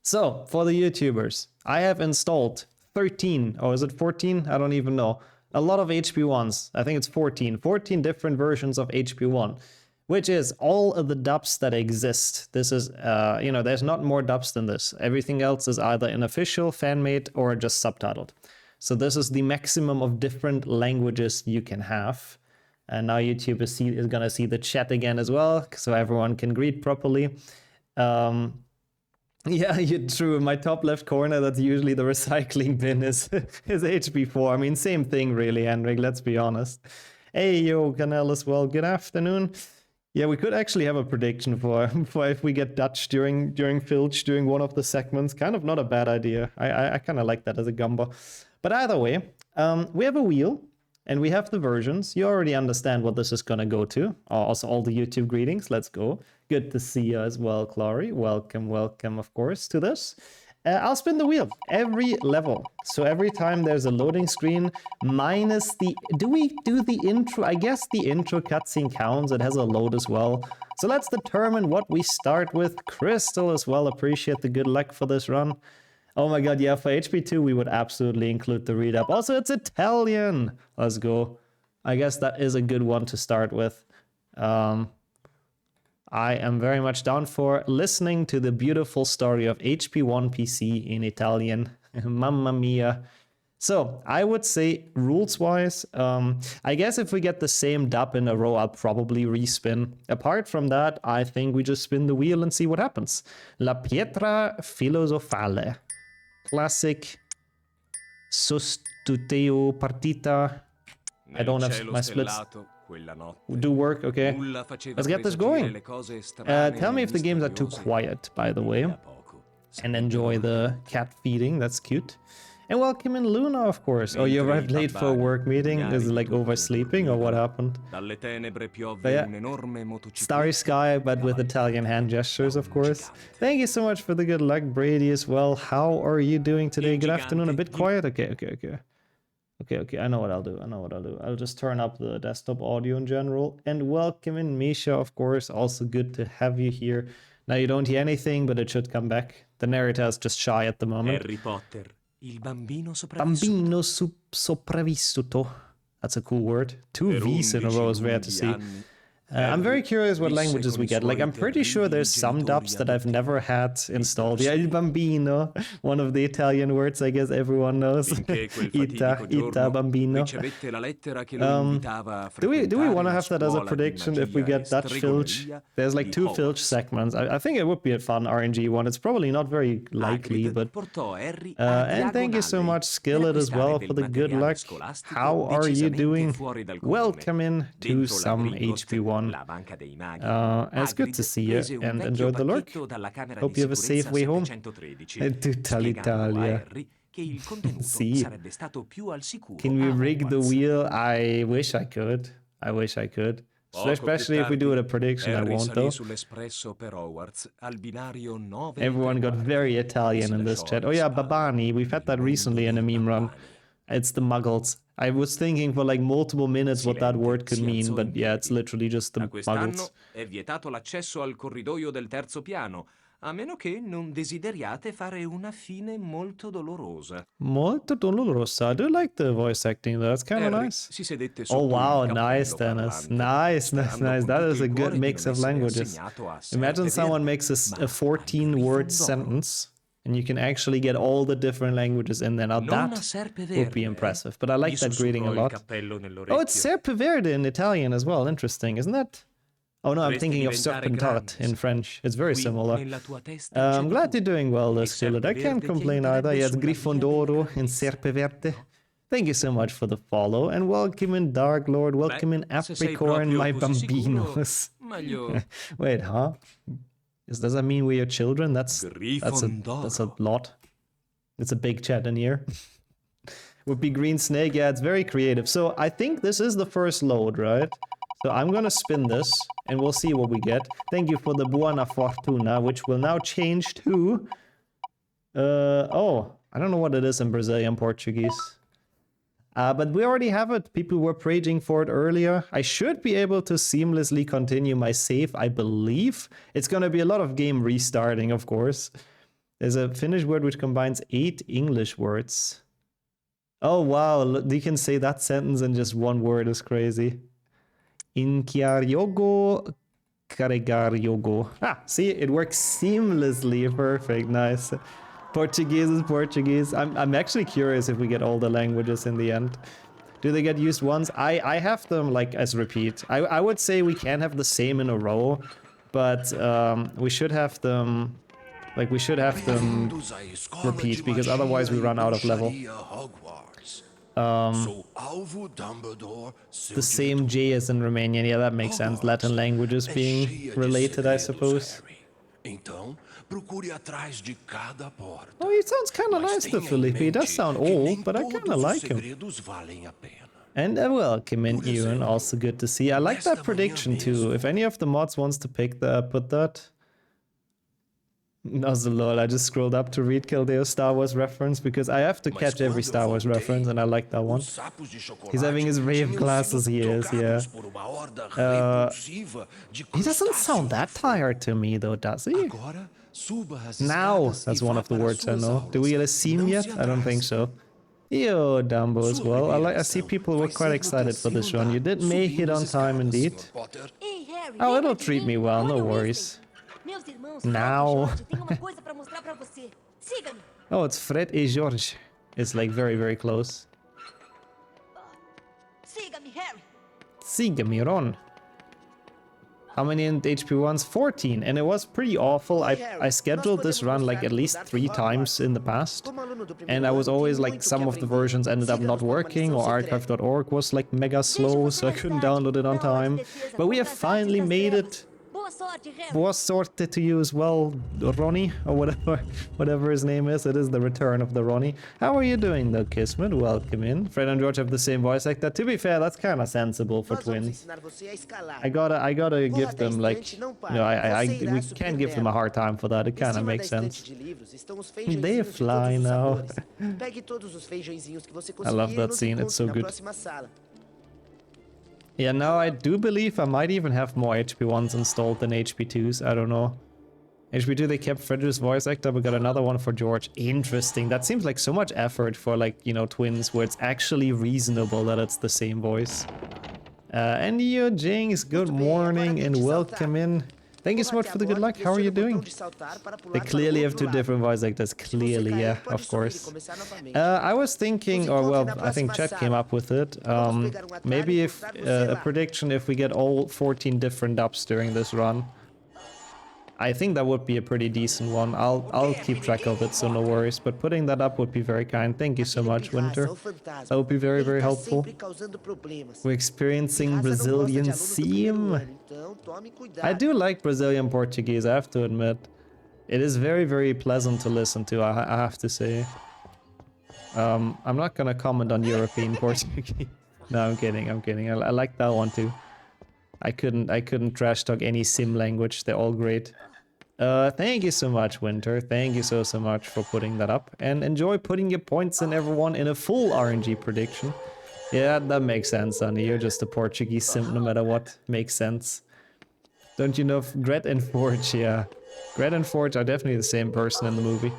So, for the YouTubers, I have installed 13, or is it 14? I don't even know. A lot of HP1s. I think it's 14. 14 different versions of HP1, which is all of the dubs that exist. This is, there's not more dubs than this. Everything else is either unofficial, fan-made, or just subtitled. So this is the maximum of different languages you can have. And now YouTube is going to see the chat again as well, so everyone can greet properly. Yeah, you're true. In my top left corner, that's usually the recycling bin is HP4. I mean, same thing really, Henrik, let's be honest. Hey, yo, Canal as well. Good afternoon. Yeah, we could actually have a prediction for if we get Dutch during Filch, during one of the segments. Kind of not a bad idea. I kind of like that as a gumbo. But either way, we have a wheel. And we have the versions. You already understand what this is going to go to. Also, all the YouTube greetings. Let's go. Good to see you as well, Clary. Welcome, of course, to this. I'll spin the wheel every level. So every time there's a loading screen, minus the... Do we do the intro? I guess the intro cutscene counts. It has a load as well. So let's determine what we start with. Crystal as well. Appreciate the good luck for this run. Oh my god, yeah, for HP2 we would absolutely include the read-up. Also, it's Italian! Let's go. I guess that is a good one to start with. I am very much down for listening to the beautiful story of HP1 PC in Italian. Mamma mia. So, I would say, rules-wise, I guess if we get the same dub in a row, I'll probably respin. Apart from that, I think we just spin the wheel and see what happens. La pietra filosofale. Classic Sostuteo Partita. I don't have my splits do work, okay. Let's get this going. Tell me if the games are too quiet, by the way. And enjoy the cat feeding, that's cute. And welcome in Luna, of course. Oh, you arrived late for a work meeting? Is it like oversleeping or what happened? But yeah, Starry Sky, but with Italian hand gestures, of course. Thank you so much for the good luck, Brady, as well. How are you doing today? Good afternoon. A bit quiet? Okay, I know what I'll do. I'll just turn up the desktop audio in general. And welcome in Misha, of course. Also good to have you here. Now you don't hear anything, but it should come back. The narrator is just shy at the moment. Harry Potter. Il bambino sopravvissuto. That's a cool word. Two V's in a row is rare to see. I'm very curious what languages we get. Like, I'm pretty sure there's some dubs that I've never had installed. Yeah, il bambino, one of the Italian words I guess everyone knows. Ita bambino. Do we want to have that as a prediction if we get Dutch Filch? There's like 2 Filch segments. I think it would be a fun RNG one. It's probably not very likely, but... and thank you so much, Skillet, as well, for the good luck. How are you doing? Welcome in to some HP1. It's good to see you and enjoy the lurk. Hope you have a safe way home. Tutta l'Italia. See, can we rig the wheel? I wish I could. Especially if we do it a prediction, I won't though. Everyone got very Italian in this chat. Oh yeah, Babani, we've had that recently in a meme run. It's the muggles. I was thinking for like multiple minutes what that word could mean, but yeah, it's literally just the muggles. È vietato l'accesso al corridoio del terzo piano, a meno che non desideriate fare una fine molto dolorosa. Molto dolorosa. I do like the voice acting though. That's kind of nice. Oh wow, nice, Dennis. Nice. That is a good mix of languages. Imagine someone makes a 14-word sentence. And you can actually get all the different languages in there. Now that would be impressive. But I like that greeting a lot. Oh, it's Serpeverde in Italian as well. Interesting, isn't that? Oh no, I'm thinking of Serpentard in French. It's very similar. I'm glad you're doing well, Skillet. I can't complain either. Yes, Grifondoro in Serpeverde. Thank you so much for the follow. And welcome in Dark Lord. Welcome in Apricorn, my bambinos. Wait, huh? Does that mean we're your children? That's a lot. It's a big chat in here. Would be Green Snake. Yeah, it's very creative. So I think this is the first load, right? So I'm gonna spin this and we'll see what we get. Thank you for the Buona Fortuna, which will now change to... oh, I don't know what it is in Brazilian Portuguese. But we already have it. People were raging for it earlier. I should be able to seamlessly continue my save, I believe. It's going to be a lot of game restarting, of course. There's a Finnish word which combines 8 English words. Oh wow, you can say that sentence in just one word, is crazy. Inkiaryogo Karegaryogo. Ah, see, it works seamlessly. Perfect, nice. Portuguese is Portuguese. I'm actually curious if we get all the languages in the end. Do they get used once? I have them like as repeat. I would say we can have the same in a row, but we should have them repeat because otherwise we run out of level. The same J as in Romanian, yeah, that makes sense. Latin languages being related, I suppose. Oh, he sounds kind of nice, the Felipe. He does sound old, but I kind of like him. And welcome in, Ewan. Also good to see. I like that prediction too. If any of the mods wants to put that. No, lol, I just scrolled up to read Kildeo's Star Wars reference because I have to catch every Star Wars reference and I like that one. He's having his rave classes, he is, yeah. He doesn't sound that tired to me though, does he? Now, that's one of the words I know. Do we get a scene yet? I don't think so. Yo, Dumbo as well. I see people were quite excited for this run. You did make it on time indeed. Oh, it'll treat me well, no worries. Now. Oh, it's Fred and George. It's like very, very close. Siga-me, Ron. How many in HP1s? 14, and it was pretty awful. I scheduled this run like at least 3 times in the past, and I was always like some of the versions ended up not working, or archive.org was like mega slow, so I couldn't download it on time. But we have finally made it. Boa sorte to you as well, Ronnie, or whatever his name is. It is the return of the Ronnie. How are you doing though, Kismet? Welcome in. Fred and George have the same voice actor. To be fair, that's kind of sensible for twins. I gotta give them like, we can't give them a hard time for that. It kind of makes sense. They fly now. I love that scene. It's so good. Yeah, now I do believe I might even have more HP1s installed than HP2s. I don't know. HP2, they kept Frederick's voice actor, but got another one for George. Interesting. That seems like so much effort for, like, you know, twins, where it's actually reasonable that it's the same voice. And you, Jinx, good morning and welcome in. Thank you so much for the good luck. How are you doing? They clearly have 2 different voice actors. Clearly, yeah, of course. I was thinking, or well, I think Chat came up with it. Maybe if a prediction if we get all 14 different dubs during this run. I think that would be a pretty decent one. I'll keep track of it, so no worries. But putting that up would be very kind. Thank you so much, Winter. That would be very, very helpful. We're experiencing Brazilian seam. I do like Brazilian Portuguese, I have to admit. It is very, very pleasant to listen to, I have to say. I'm not gonna comment on European Portuguese. No, I'm kidding. I like that one too. I couldn't trash talk any sim language. They're all great. Thank you so much, Winter. Thank you so much for putting that up. And enjoy putting your points in, everyone, in a full RNG prediction. Yeah, that makes sense, Sonny. You're just a Portuguese sim no matter what. Makes sense. Don't you know Gret and Forge? Yeah. Gret and Forge are definitely the same person in the movie.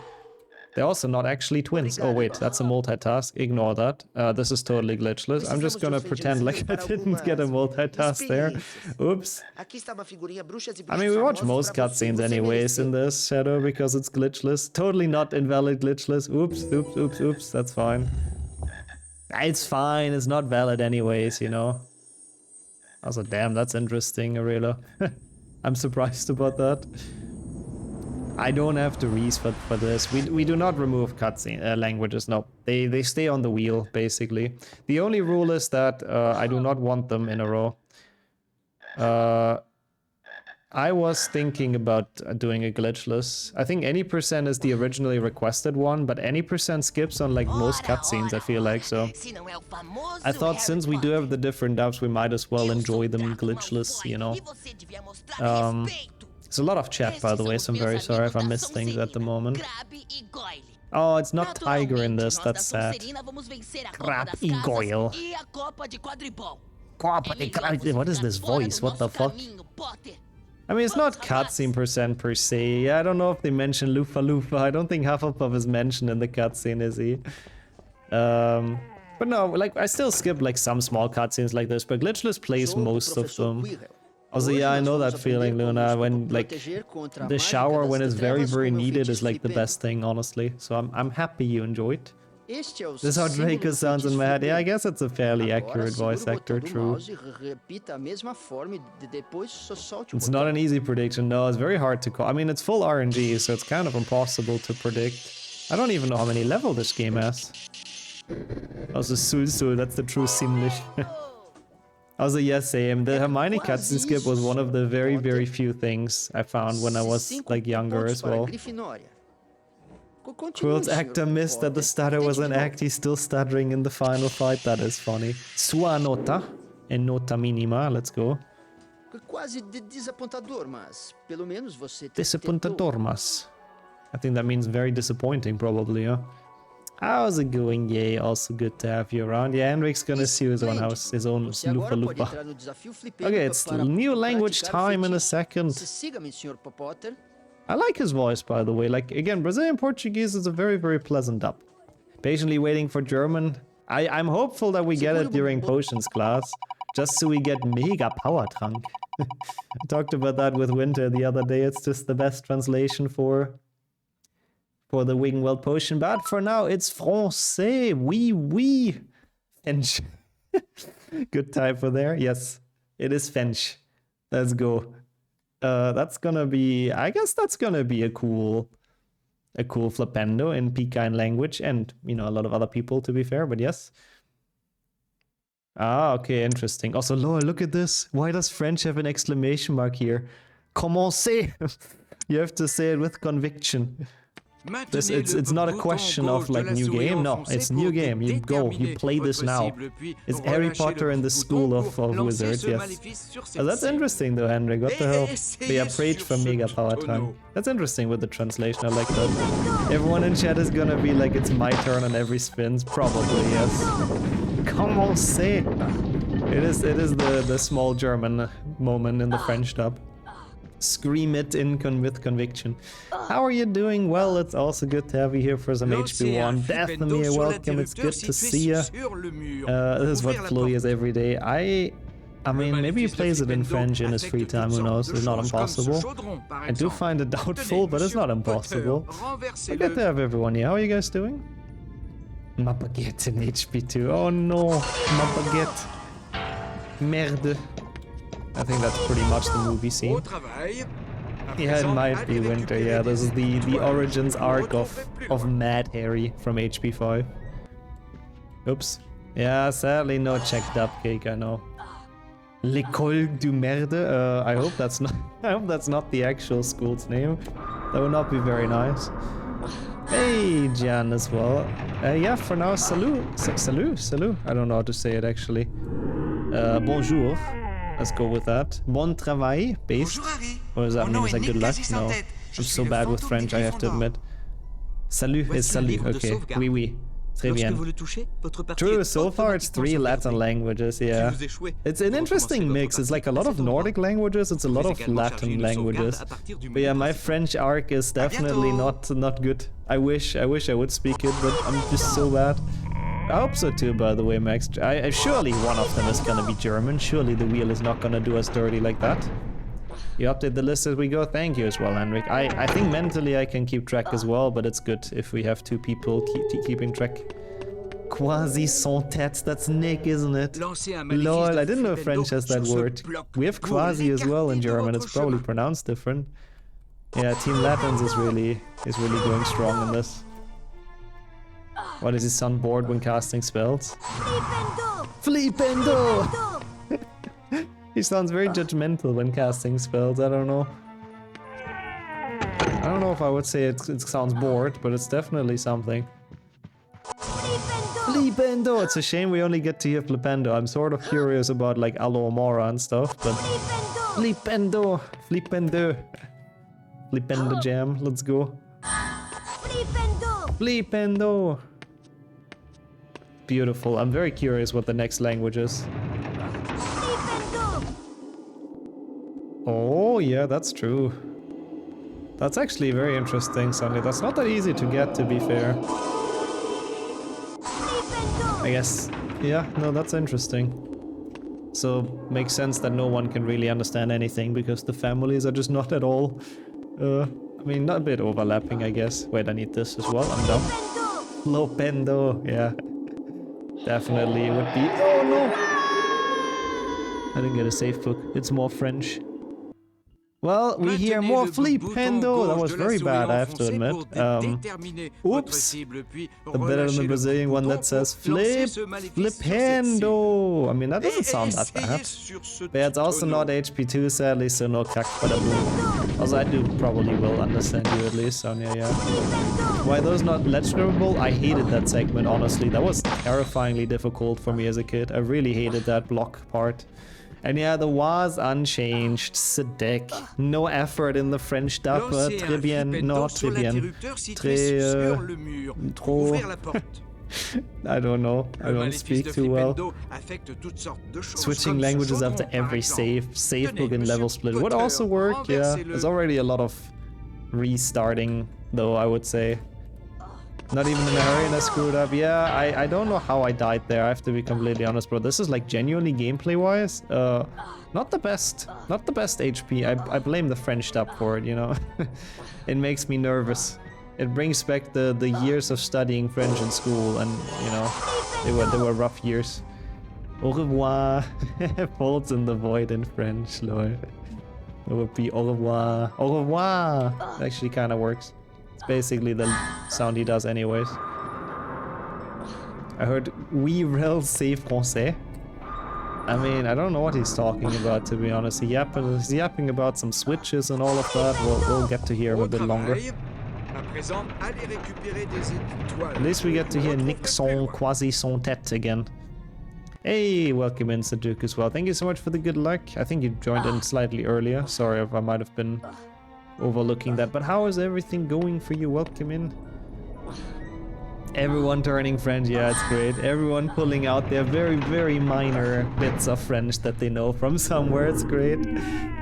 They're also not actually twins. Oh wait, that's a multitask. Ignore that. This is totally glitchless. I'm just gonna pretend like I didn't get a multitask there. Oops. I mean, we watch most cutscenes anyways in this, Shadow, because it's glitchless. Totally not invalid glitchless. Oops. That's fine. It's fine. It's not valid anyways, you know. Also, damn, that's interesting, Aurelia. I'm surprised about that. I don't have to reset for this. We do not remove cutscene languages. No, they stay on the wheel basically. The only rule is that I do not want them in a row. I was thinking about doing a glitchless. I think any percent is the originally requested one, but any percent skips on like most cutscenes, I feel like, so. I thought since we do have the different dubs, we might as well enjoy them glitchless, you know. There's a lot of chat, by the way, so I'm very sorry if I miss things at the moment. Oh, it's not Tiger in this, that's sad. Crap e Goyle. What is this voice? What the fuck? I mean, it's not cutscene percent per se. I don't know if they mention Lufa Lufa. I don't think Hufflepuff is mentioned in the cutscene, is he? But no, like, I still skip like some small cutscenes like this, but Glitchless plays most of them. Also, yeah, I know that feeling, Luna, when like the shower when it's very, very needed is like the best thing, honestly. So I'm happy you enjoyed. This is how Draco sounds in my head. Yeah, I guess it's a fairly accurate voice actor, true. It's not an easy prediction, no, it's very hard to call. I mean, it's full RNG, so it's kind of impossible to predict. I don't even know how many level this game has. Also, Sul, that's the true Simlish. Also, yes, same. The Hermione cutscene skip was one of the very, very few things I found when I was, like, younger as well. Quill's actor missed that the stutter was an act. He's still stuttering in the final fight. That is funny. Sua nota e nota minima. Let's go. Desapontador, mas. I think that means very disappointing, probably, yeah. How's it going? Yay, also good to have you around. Yeah, Henrik's gonna see his own house, his own Lufa Lufa. Okay, it's new language time in a second. I like his voice, by the way. Like, again, Brazilian Portuguese is a very, very pleasant dub. Patiently waiting for German. I'm hopeful that we get it during potions class, just so we get mega power trunk. I talked about that with Winter the other day. It's just the best translation for the Wiggenweld potion, but for now it's français. Oui. French. Good typo there. Yes, it is French. Let's go. That's gonna be, I guess that's gonna be a cool flipendo in Pecan language, and you know, a lot of other people, to be fair, but yes. Ah, okay, interesting. Also, lol, look at this. Why does French have an exclamation mark here? Commencez. You have to say it with conviction. It's not a question of like new game, no, it's new game, you go, you play this now. It's Harry Potter and the School of Wizards, yes. Oh, that's interesting though, Henrik, what the hell? They are prayed for Mega Power Trunk. That's interesting with the translation, I like that. Everyone in chat is gonna be like, it's my turn on every spins, probably, yes. Come on, say. It is the small German moment in the French dub. Scream it in with conviction. How are you doing? Well, it's also good to have you here for some HP1. Definitely welcome, it's good to see you. This is what Chloe is every day. I mean, maybe he plays it in French in his free time, who knows, it's not impossible. I do find it doubtful, but it's not impossible. I get to have everyone here. How are you guys doing? Ma baguette in HP2. Oh no, ma baguette. Merde. I think that's pretty much the movie scene. Yeah, it might be Winter. Yeah, this is the origins arc of Mad Harry from HP5. Oops. Yeah, sadly no checked up cake, I know. L'école du merde. I hope that's not the actual school's name. That would not be very nice. Hey, Jan as well. Yeah, for now, salut. Salut. I don't know how to say it actually. Bonjour. Let's go with that. Bon travail, based. What does that mean? Is that good luck? No. I'm so bad with French, I have to admit. Salut is salut. Okay. Oui. Très bien. True, so far it's 3 Latin languages, yeah. It's an interesting mix. It's like a lot of Nordic languages, it's a lot of Latin languages. But yeah, my French arc is definitely not good. I wish I would speak it, but I'm just so bad. I hope so too, by the way, Max. Surely one of them is gonna be German. Surely the wheel is not gonna do us dirty like that. You update the list as we go. Thank you as well, Henrik. I think mentally I can keep track as well, but it's good if we have 2 people keeping track. Quasi sans tête, that's Nick, isn't it? Lol, I didn't know French has that word. We have quasi as well in German. It's probably pronounced different. Yeah, Team Latins is really going strong in this. What, is his son bored when casting spells? Flipendo! He sounds very judgmental when casting spells, I don't know. I don't know if I would say it sounds bored, but it's definitely something. Flipendo! It's a shame we only get to hear Flipendo. I'm sort of curious about like Alomora and stuff, but... Flipendo! Flipendo jam, let's go. Flipendo! Beautiful. I'm very curious what the next language is. Oh, Oh yeah, that's true. That's actually very interesting, Sonny. That's not that easy to get, to be fair. I guess. Yeah, no, that's interesting. So, makes sense that no one can really understand anything because the families are just not at all... I mean, not a bit overlapping, I guess. Wait, I need this as well. I'm dumb. Flipendo, yeah. Definitely would be... Oh no! I didn't get a safe book. It's more French. Well, we hear more Flipendo. That was very bad, I have to admit. Oops. The better than the Brazilian one that says Flipendo. I mean, that doesn't sound that bad. But it's also not HP2, sadly, so no kakpadaboom. Also, I do probably will understand you at least, Sonia, yeah. Why those not legible? I hated that segment, honestly. That was terrifyingly difficult for me as a kid. I really hated that block part. And yeah, the was unchanged. Sedec. No effort in the French dub. Très bien. No, très bien. Très... trop... I don't know. I don't speak too well. Switching languages after every save book and level split would also work, yeah. There's already a lot of restarting, though, I would say. Not even in a hurry and I screwed up. Yeah, I don't know how I died there, I have to be completely honest, bro. This is like genuinely gameplay-wise, not the best HP. I blame the French dub for it, you know. It makes me nervous. It brings back the years of studying French in school, and, you know, they were rough years. Au revoir. Folds in the void in French, lol. It would be au revoir. Au revoir! It actually kind of works. Basically the sound he does anyways. I heard oui rel c'est français. I mean, I don't know what he's talking about, to be honest. He's yapping about some switches and all of that. We'll get to hear him a bit longer. At least we get to hear Nick son quasi son tête again. Hey, welcome in Sajuk as well. Thank you so much for the good luck. I think you joined in slightly earlier. Sorry if I might have been overlooking that, but how is everything going for you? Welcome in. Everyone turning French, yeah, it's great. Everyone pulling out their very, very minor bits of French that they know from somewhere, it's great.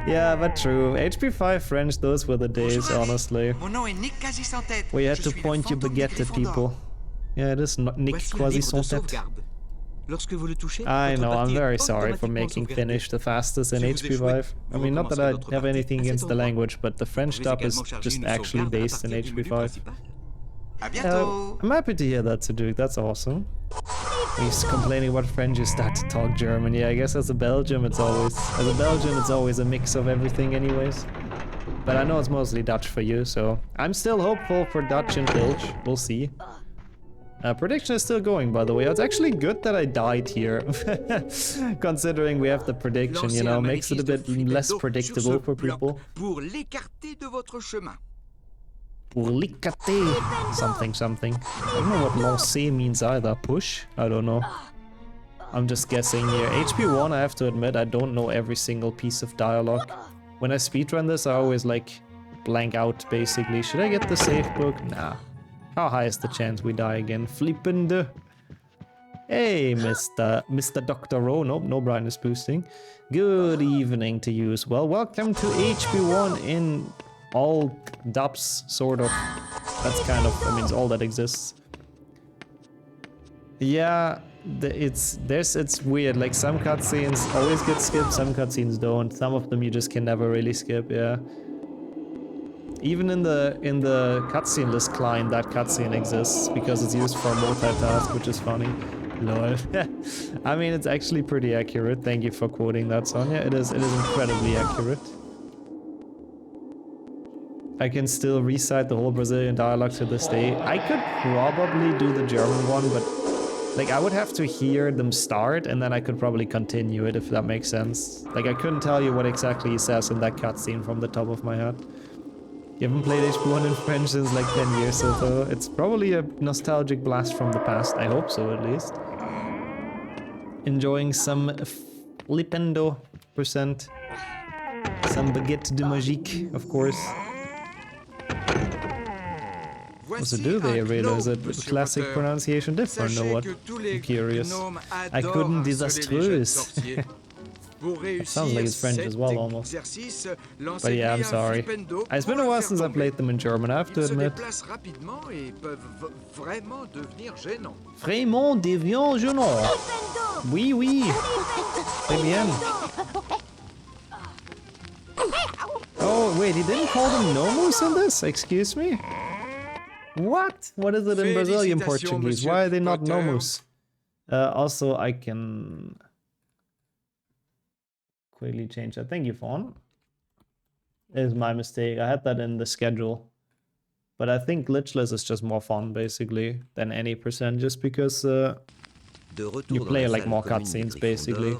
Yeah, but true. HP5 French, those were the days, honestly. We had to point your baguette at people. Yeah, it is Nick quasi son tête. I know, I'm very sorry for making Finnish the fastest in HP5. I mean, not that I have anything against the language, but the French dub is just actually based in HP5. I'm happy to hear that, Saduk, that's awesome. He's complaining about French, you start to talk German. Yeah, I guess as a Belgian, it's always a mix of everything anyways. But I know it's mostly Dutch for you, so I'm still hopeful for Dutch in Filch. We'll see. Prediction is still going, by the way. It's actually good that I died here. Considering we have the prediction, you know, makes it a bit less predictable for people. Pour l'écarter. Something. I don't know what lancer means either. Push? I don't know. I'm just guessing here. HP1, I have to admit, I don't know every single piece of dialogue. When I speedrun this, I always, like, blank out, basically. Should I get the safe book? Nah. How high is the chance we die again? Flippende. Hey, Mr. Dr. Rowe. Nope, no brightness boosting. Good evening to you as well. Welcome to HP1 in all dubs, sort of. That's kind of, I mean, it's all that exists. Yeah, it's weird. Like, some cutscenes always get skipped, some cutscenes don't. Some of them you just can never really skip, yeah. Even in the cutscene list client, that cutscene exists because it's used for multitask, which is funny. Lol. I mean, it's actually pretty accurate. Thank you for quoting that, Sonia. It is incredibly accurate. I can still recite the whole Brazilian dialogue to this day. I could probably do the German one, but like I would have to hear them start and then I could probably continue it, if that makes sense. Like I couldn't tell you what exactly he says in that cutscene from the top of my head. You haven't played HP1 in French since like 10 years, so it's probably a nostalgic blast from the past. I hope so, at least. Enjoying some Flipendo %. Some baguette de magique, of course. What's it do they, Rado? Is it classic pronunciation different or what? I'm curious. I couldn't disaströs. It sounds like it's French as well, almost. But yeah, I'm sorry. It's been a while since I played them in German, I have to admit. Vraiment deviant gênant. Oui, oui. Très bien. Oh, wait, he didn't call them Nomus in this? Excuse me? What? What is it in Brazilian Portuguese? Why are they not Nomus? Also, I can quickly change that. Thank you, Fawn. It is my mistake. I had that in the schedule. But I think glitchless is just more fun, basically, than any percent, just because you play like more cutscenes, basically.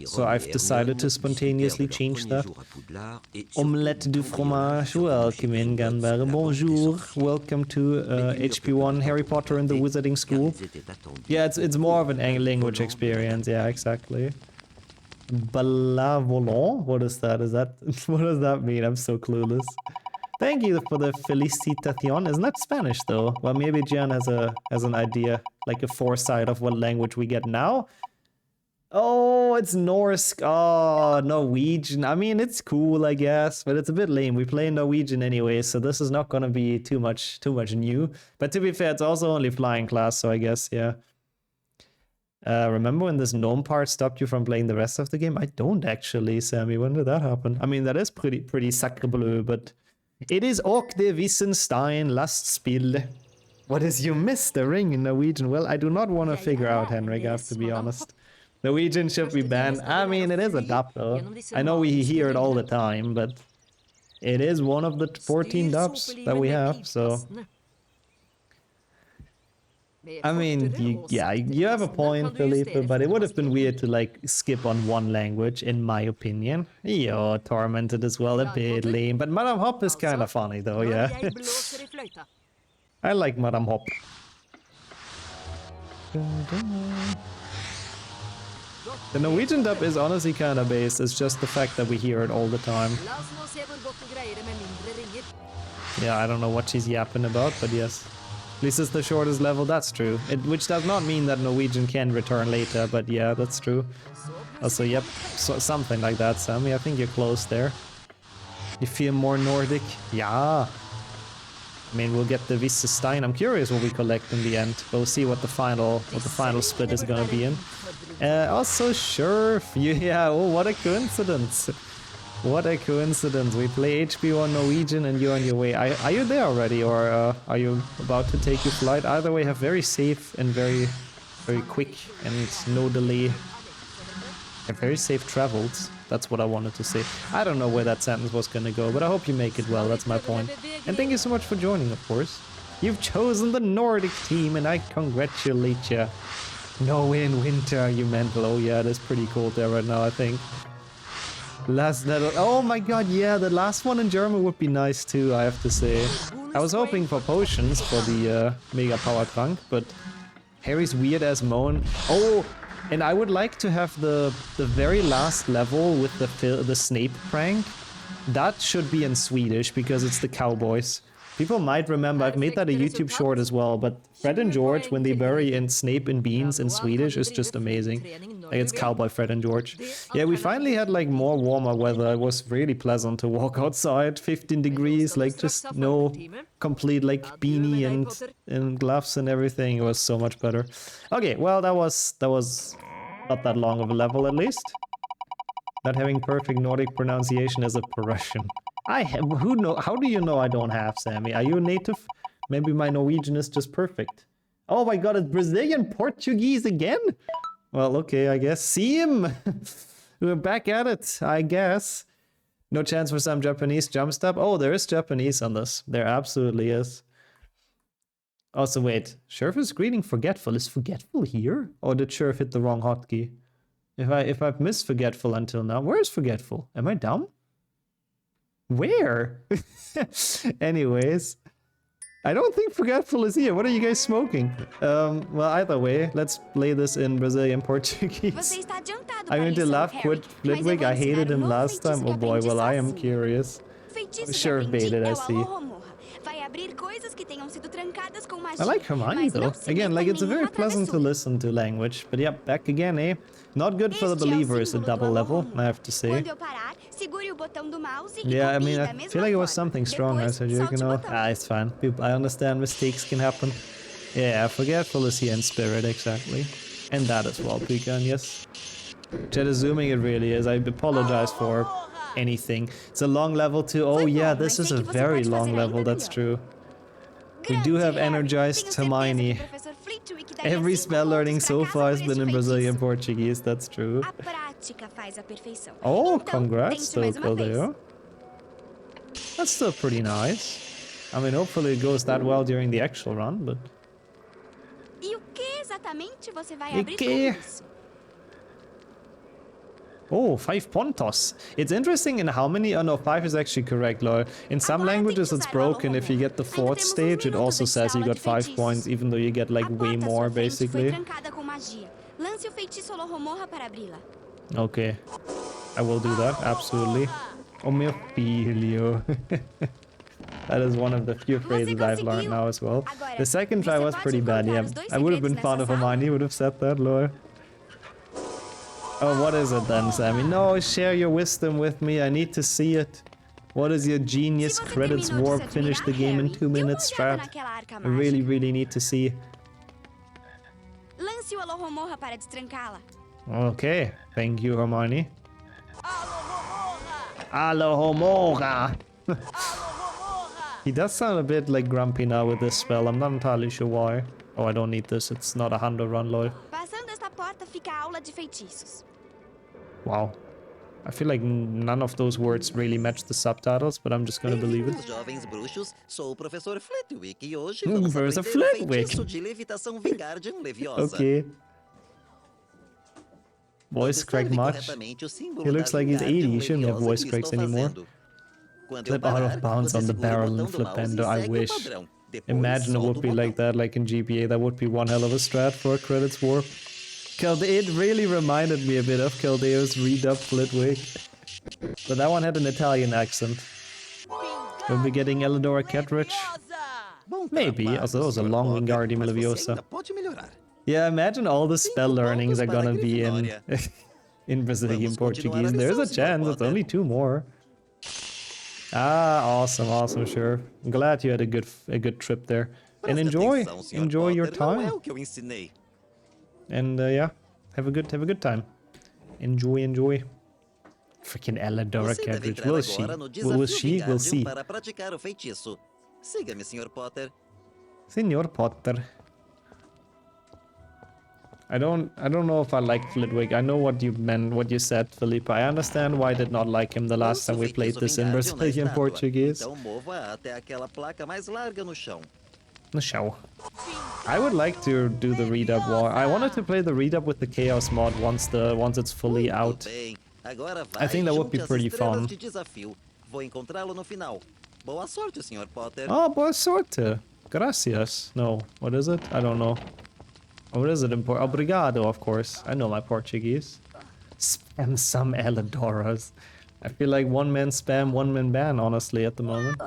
So I've decided to spontaneously change that. Omelette du fromage, welcome in, Ganbare. Bonjour, welcome to HP1 Harry Potter and the Wizarding School. Yeah, it's more of an language experience, yeah, exactly. Bala volant? What is that? What does that mean? I'm so clueless. Thank you for the felicitación. Isn't that Spanish though? Well, maybe Jan has an idea, like a foresight of what language we get now. Oh, it's Norse. Oh, Norwegian. I mean, it's cool, I guess, but it's a bit lame. We play Norwegian anyway, so this is not gonna be too much new. But to be fair, it's also only flying class, so I guess, yeah. Remember when this gnome part stopped you from playing the rest of the game? I don't actually, Sammy. When did that happen? I mean, that is pretty sacre bleu, but it is Ok de Wissenstein last spiel. What is you miss the ring in Norwegian? Well, I do not want to figure out, Henrik, I have to be honest. Norwegian should be banned. I mean, it is a dub though. I know we hear it all the time, but it is one of the 14 dubs that we have, so... I mean, you have a point, Felipe, but it would have been weird to, like, skip on one language, in my opinion. Yo, Tormented as well, a bit lame. But Madame Hop is kind of funny, though, yeah. I like Madame Hop. The Norwegian dub is honestly kind of based. It's just the fact that we hear it all the time. Yeah, I don't know what she's yapping about, but yes. At least it's the shortest level, that's true. Which does not mean that Norwegian can return later, but yeah, that's true. Also, yep, so, something like that, Sammy. I think you're close there. You feel more Nordic? Yeah. I mean, we'll get the Wissenstein. I'm curious what we collect in the end. We'll see what the final split is gonna be in. Also, sure. Yeah, oh, what a coincidence. What a coincidence. We play HP1 Norwegian and you're on your way. Are you there already, or are you about to take your flight? Either way, have very safe and very quick and no delay. And very safe travels. That's what I wanted to say. I don't know where that sentence was gonna go, but I hope you make it well. That's my point. And thank you so much for joining, of course. You've chosen the Nordic team and I congratulate you. No in winter, you mental. Oh yeah, it is pretty cold there right now, I think. Oh my god, yeah, the last one in German would be nice too, I have to say. I was hoping for potions for the Mega Power Trunk, but Harry's weird ass moan. Oh, and I would like to have the very last level with the Snape prank. That should be in Swedish because it's the cowboys. People might remember, I've made that a YouTube short as well, but Fred and George, when they bury in Snape in beans in Swedish, is just amazing. Like, it's Cowboy Fred and George. Yeah, we finally had, like, more warmer weather. It was really pleasant to walk outside, 15 degrees, like, just no complete, like, beanie and gloves and everything. It was so much better. Okay, well, that was not that long of a level, at least. Not having perfect Nordic pronunciation as a Russian. I have, who know? How do you know I don't have, Sammy? Are you a native? Maybe my Norwegian is just perfect. Oh my god, it's Brazilian Portuguese again? Well, okay, I guess. See him! We're back at it, I guess. No chance for some Japanese jump stop? Oh, there is Japanese on this. There absolutely is. Also, wait. Sheriff is greeting Forgetful. Is Forgetful here? Or did Sheriff hit the wrong hotkey? If I've missed Forgetful until now, where is Forgetful? Am I dumb? Where? Anyways, I don't think Forgetful is here. What are you guys smoking? Well, either way, let's play this in Brazilian Portuguese. I'm going to laugh quit Flitwick. I hated him last time. Oh boy, well, I am curious. Sure, baited, I see. I like Hermione though. Again, like it's a very pleasant to listen to language. But yeah, back again, eh? Not good for the believers, a double level, I have to say. Yeah, I mean, I feel like it was something stronger, so you know. Ah, it's fine. I understand mistakes can happen. Yeah, forgetfulness here in spirit, exactly. And that as well, Pecan, yes. Chat assuming it really is. I apologize for anything. It's a long level too. Oh yeah, this is a very long level, that's true. We do have energized Hermione. Every spell learning so far has been in Brazilian Portuguese, that's true. Oh, congrats though, Caldeo. That's still pretty nice. I mean, hopefully it goes that well during the actual run, but... Oh, 5 pontos. It's interesting in how many... Oh no, 5 is actually correct, lol. In some languages it's broken. If you get the 4th stage, it also says you got 5 points, even though you get like way more, basically. Okay. I will do that, absolutely. Oh, meu filho. That is one of the few phrases I've learned now as well. The second try was pretty bad, yeah. I would have been fond of Hermione, would have said that, lol. Oh, what is it then, Sammy? No, share your wisdom with me. I need to see it. What is your genius credits warp? Finish the game in 2 minutes strat. I really, really need to see. Okay, thank you, Hermione. Alohomora! He does sound a bit like grumpy now with this spell. I'm not entirely sure why. Oh, I don't need this. It's not a 100 run, lol. Wow. I feel like none of those words really match the subtitles, but I'm just gonna believe it. Professor Flitwick. Okay. Voice crack much? He looks like he's 80. He shouldn't have voice cracks anymore. Flip out of bounds on the barrel and flipendo. I wish. Imagine it would be like that, like in GBA. That would be one hell of a strat for a credits warp. It really reminded me a bit of Caldeo's redub Flitwick. But that one had an Italian accent. We'll be getting Elidora Kettridge? Maybe, also it was a long Wingardium Leviosa. Yeah, imagine all the spell learnings are gonna be in in Brazilian Portuguese. There's a chance, it's only 2 more. Ah, awesome, awesome, sure. I'm glad you had a good trip there. And enjoy your time. And yeah, have a good time. Enjoy. Freaking Elidora Kettridge. Will she? Will she? We'll see. Senor Potter. I don't know if I like Flitwick. I know what you meant, what you said, Felipe. I understand why I did not like him the last time we played this in Brazilian Portuguese. No show. I would like to do the redub war. I wanted to play the redub with the Chaos mod once it's fully out. I think that would be pretty fun. Oh, boa sorte. Gracias. No, what is it? I don't know. What is it in Obrigado, of course. I know my Portuguese. Spam some Elidoras. I feel like one man spam, one man ban, honestly, at the moment.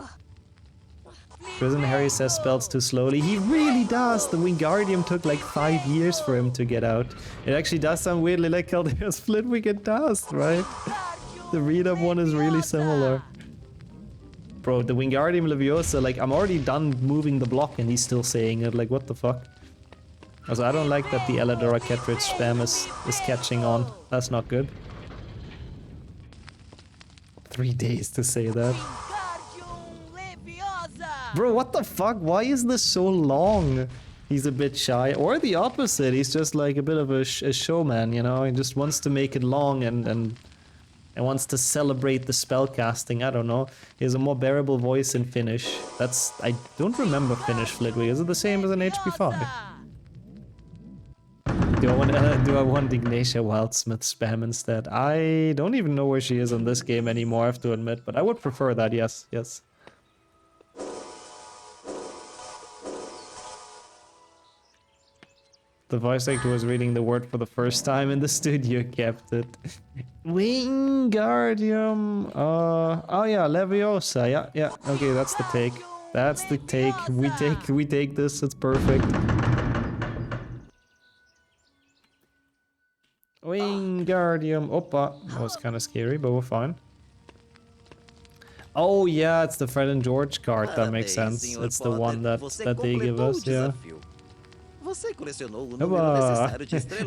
Prison Harry says spells too slowly. He really does! The Wingardium took like 5 years for him to get out. It actually does sound weirdly like Caldeo's Flitwick. It does, right? The read-up one is really similar. Bro, the Wingardium Leviosa, like, I'm already done moving the block and he's still saying it. Like, what the fuck? Also, I don't like that the Elidora Kettridge spam is catching on. That's not good. 3 days to say that. Bro, what the fuck? Why is this so long? He's a bit shy. Or the opposite. He's just like a bit of a showman, you know? He just wants to make it long and wants to celebrate the spellcasting. I don't know. He has a more bearable voice in Finnish. I don't remember Finnish Flitwick. Is it the same as an HP5? Do I want Ignatia Wildsmith spam instead? I don't even know where she is in this game anymore, I have to admit, but I would prefer that, yes. The voice actor was reading the word for the first time and the studio kept it. Wingardium, oh yeah, Leviosa, yeah, okay, that's the take. That's the take. We take this. It's perfect. Wingardium. Oppa. That was kind of scary, but we're fine. Oh yeah, it's the Fred and George card. That makes sense. It's the one that they give us. Yeah. Hubba.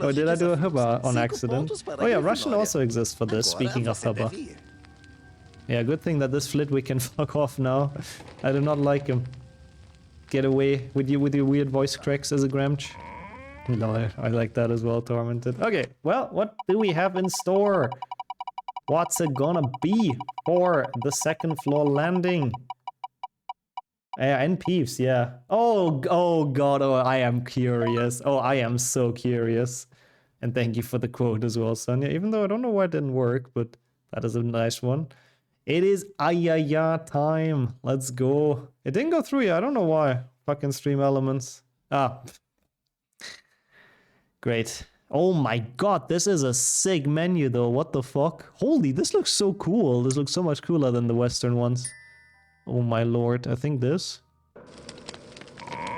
Oh, did I do a hubba on accident? Oh yeah, Russian also exists for this. Speaking of hubba. Yeah, good thing that this Flitwick can fuck off now. I do not like him. Get away with your weird voice cracks as a Gramch. No, I like that as well, Tormented. Okay, well, what do we have in store? What's it gonna be for the second floor landing? And Peeves, yeah. Oh god, oh, I am curious. Oh, I am so curious. And thank you for the quote as well, Sonia. Even though I don't know why it didn't work, but that is a nice one. It is ayaya time. Let's go. It didn't go through yet. I don't know why. Fucking stream elements. Ah. Great. Oh my god, this is a sick menu though. What the fuck? Holy, this looks so cool. This looks so much cooler than the Western ones. Oh my lord. I think this.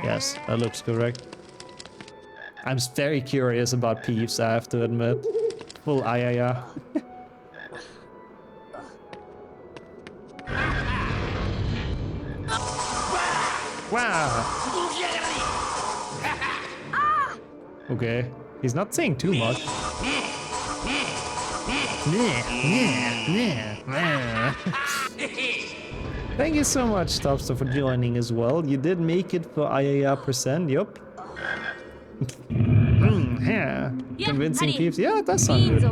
Yes, that looks correct. I'm very curious about Peeves, I have to admit. Full ayaya. Wow. Okay. He's not saying too much. Thank you so much, Topster, for joining as well. You did make it for IAR %, yup. Yeah. Convincing Peeves. Yeah, that sounds good.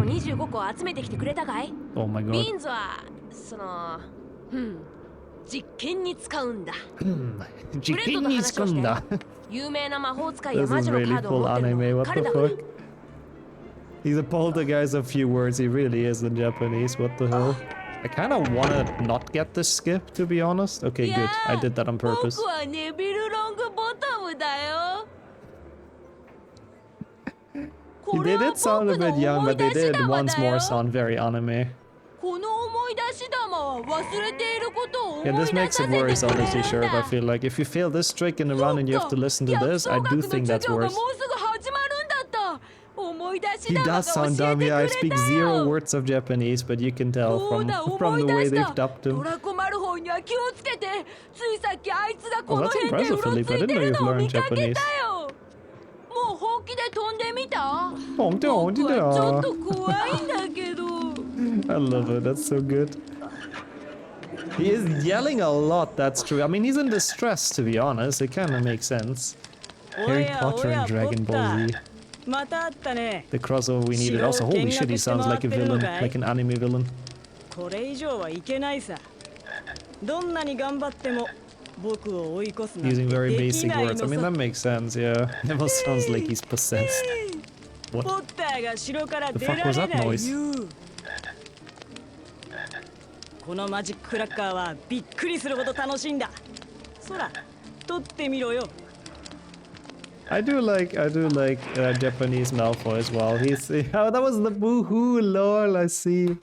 Oh my god. 実験に使うんだ。実験に使うんだ。有名な魔法使いや魔女のカードを持ってるの。彼だもん。He's a poltergeist of few words. He really is in Japanese. What the hell? I kind of want to not get the skip, to be honest. Okay, good. I did that on purpose. They did sound a bit young, but they did once more sound very anime. Yeah, this makes it worse, honestly, Sheriff, I feel like. If you fail this trick in a run and you have to listen to this, I do think that's worse. He does sound dumb, yeah, I speak 0 words of Japanese, but you can tell from the way they've dubbed him. Oh, that's impressive, Philippe. I didn't know you've learned Japanese. I love it, that's so good. He is yelling a lot, that's true. I mean, he's in distress, to be honest. It kind of makes sense. Harry Potter and Dragon Ball Z. The crossover we needed. Also, holy shit, he sounds like a villain, like an anime villain. Using very basic words. I mean, that makes sense, yeah. Never sounds like he's possessed. What the fuck was that noise? I do like Japanese Malfoy as well. Oh, that was the boo-hoo, lol, I see.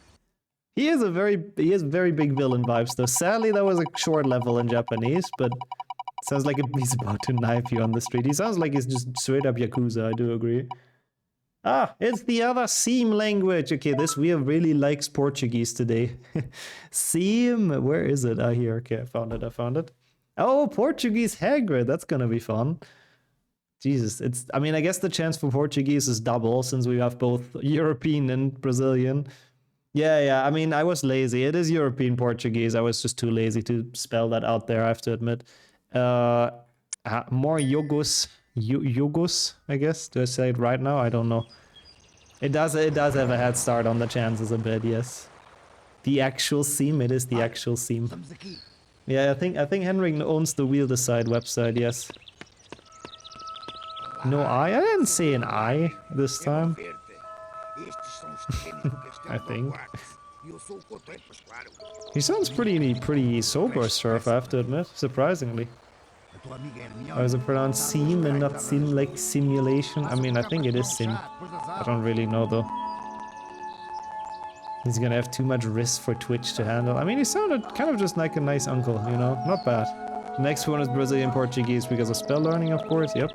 He has very big villain vibes though. Sadly, that was a short level in Japanese, but sounds like he's about to knife you on the street. He sounds like he's just straight up Yakuza, I do agree. Ah, it's the other Seam language. Okay, we really likes Portuguese today. Seam, where is it? Ah, here. Okay, I found it. Oh, Portuguese Hagrid. That's gonna be fun. Jesus, I mean, I guess the chance for Portuguese is double since we have both European and Brazilian. Yeah, I mean, I was lazy. It is European Portuguese. I was just too lazy to spell that out there, I have to admit. More Yogos, I guess. Do I say it right now? I don't know. It does have a head start on the chances a bit, yes. The actual seam, it is the actual seam. Yeah, I think Henrik owns the Wheel Decide website, yes. No I? I didn't say an I this time. I think. He sounds pretty sober, Surf, I have to admit, surprisingly. Or is it pronounced seam and not sim like simulation? I mean, I think it is sim. I don't really know though. He's gonna have too much risk for Twitch to handle. I mean, he sounded kind of just like a nice uncle, you know? Not bad. Next one is Brazilian Portuguese because of spell learning, of course, yep.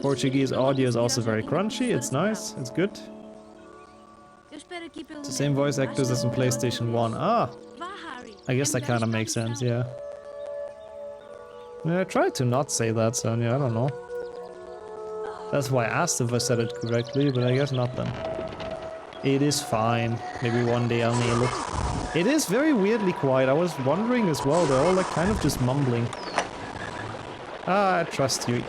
Portuguese audio is also very crunchy, it's nice, it's good. It's the same voice actors as in PlayStation 1. Ah! I guess that kind of makes sense, yeah. Yeah, I tried to not say that, Sonia, I don't know. That's why I asked if I said it correctly, but I guess not then. It is fine. Maybe one day I'll nail it. It is very weirdly quiet. I was wondering as well, they're all like kind of just mumbling. Ah, I trust your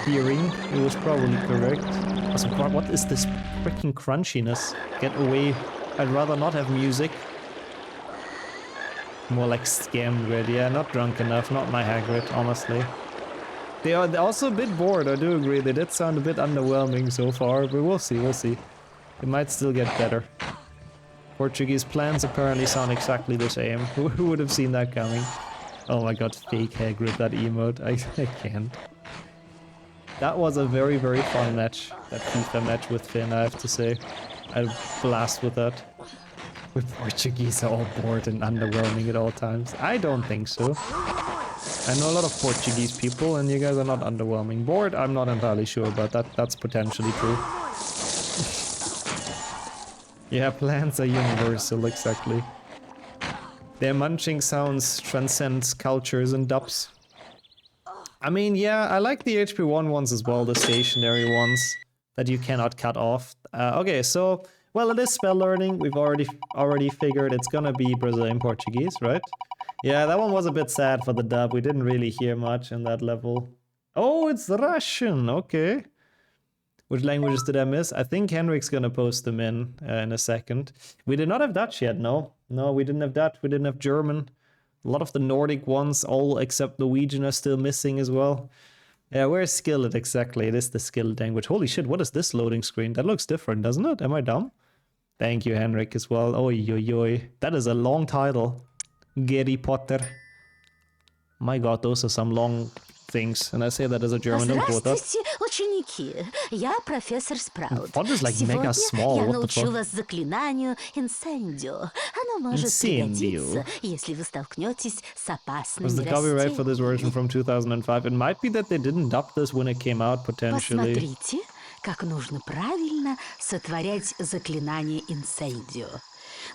hearing. It was probably correct. Also, what is this freaking crunchiness? Get away. I'd rather not have music. More like scam grid. Yeah, not drunk enough. Not my Hagrid, honestly. They are also a bit bored, I do agree. They did sound a bit underwhelming so far, but we'll see, we'll see. It might still get better. Portuguese plans apparently sound exactly the same. Who would have seen that coming? Oh my god, fake Hagrid, that emote. I can't. That was a very, very fun match. That FIFA match with Finn, I have to say. I had a blast with that. With Portuguese all bored and underwhelming at all times. I don't think so. I know a lot of Portuguese people and you guys are not underwhelming. Bored, I'm not entirely sure, but that's potentially true. Yeah, plants are universal, exactly. Their munching sounds transcend cultures and dubs. I mean, yeah, I like the HP1 ones as well, the stationary ones that you cannot cut off. Okay, so, well, it is spell learning. We've already figured it's gonna be Brazilian Portuguese, right? Yeah, that one was a bit sad for the dub. We didn't really hear much in that level. Oh, it's Russian, okay. Which languages did I miss? I think Henrik's gonna post them in a second. We did not have Dutch yet, no. No, we didn't have Dutch, we didn't have German. A lot of the Nordic ones, all except Norwegian, are still missing as well. Yeah, where's Skillet exactly? It is the Skillet language. Holy shit, what is this loading screen? That looks different, doesn't it? Am I dumb? Thank you, Henrik, as well. Oi, oi, oi. That is a long title. Gary Potter. My god, those are some long things. And I say that as a German, don't quote that. Ученики, я профессор Спраут. Font is like mega small, я what the научу fuck? вас заклинанию Инсендио. Оно может пригодиться, если вы столкнетесь с опасными Was the copyright for this version from 2005? It might be that they didn't dub this when it came out, potentially. Посмотрите, как нужно правильно сотворять заклинание Инсендио.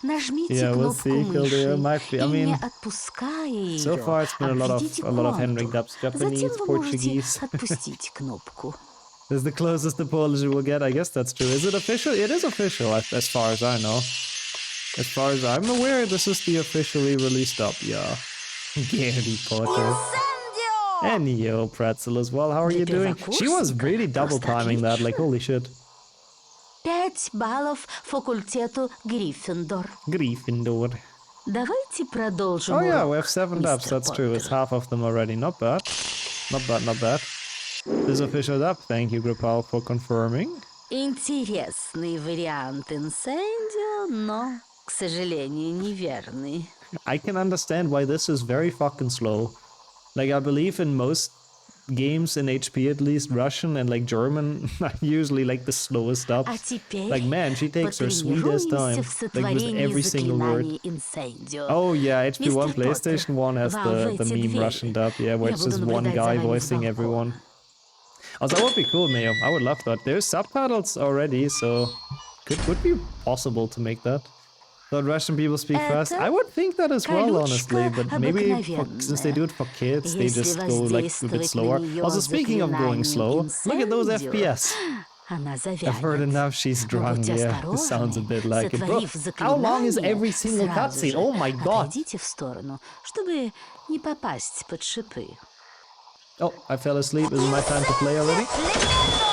Нажмите Yeah, we'll кнопку see, Kildare. мыши Might be. I и не mean, отпуская ее. so far it's been a lot of Henrik dubs, Japanese, Затем вы Portuguese. можете отпустить кнопку. This is the closest the Polish will get. I guess that's true. Is it official? It is official, as far as I know. As far as I'm aware, this is the officially released dub. Yeah. Gary Potter. And yo, Pretzel as well. How are you doing? She was really double timing that. Like, holy shit. 5 баллов факультету Гриффиндор. Gryffindor. Давайте продолжим. Oh yeah, урок, we have 7 dubs. мистер That's true. It's Поттер. half of them already. Not bad. Not bad, not bad. This is official dub. Thank you, Gripal, for confirming. Интересный вариант инсендио, но, к сожалению, неверный. I can understand why this is very fucking slow. Like, I believe in most games in HP, at least Russian and like German are usually like the slowest А dubs. теперь Like, man, she takes her sweetest time, потренируемся в like with сотворении every single word. заклинаний инсендио. Oh yeah, HP1 Mr. PlayStation 1 has Вам the в эти meme двери. Russian dub, yeah, where Я it's буду just one наблюдать за guy вами с voicing балкона. everyone. Also, that would be cool, Mayo. I would love that. There's subtitles already, so would be possible to make that. Thought Russian people speak fast. I would think that as well, honestly, but maybe since they do it for kids, they just go like a bit slower. Also, speaking of going slow, look at those FPS. Она I've heard завянет. enough, she's drunk, Будьте yeah. This sounds a осторожны. bit like it. Bro, Сотворив how long is заклинание, every single сразу cutscene? же Oh my god! отойдите в сторону, чтобы не попасть под шипы. Oh, I fell asleep. Is it my time to play already?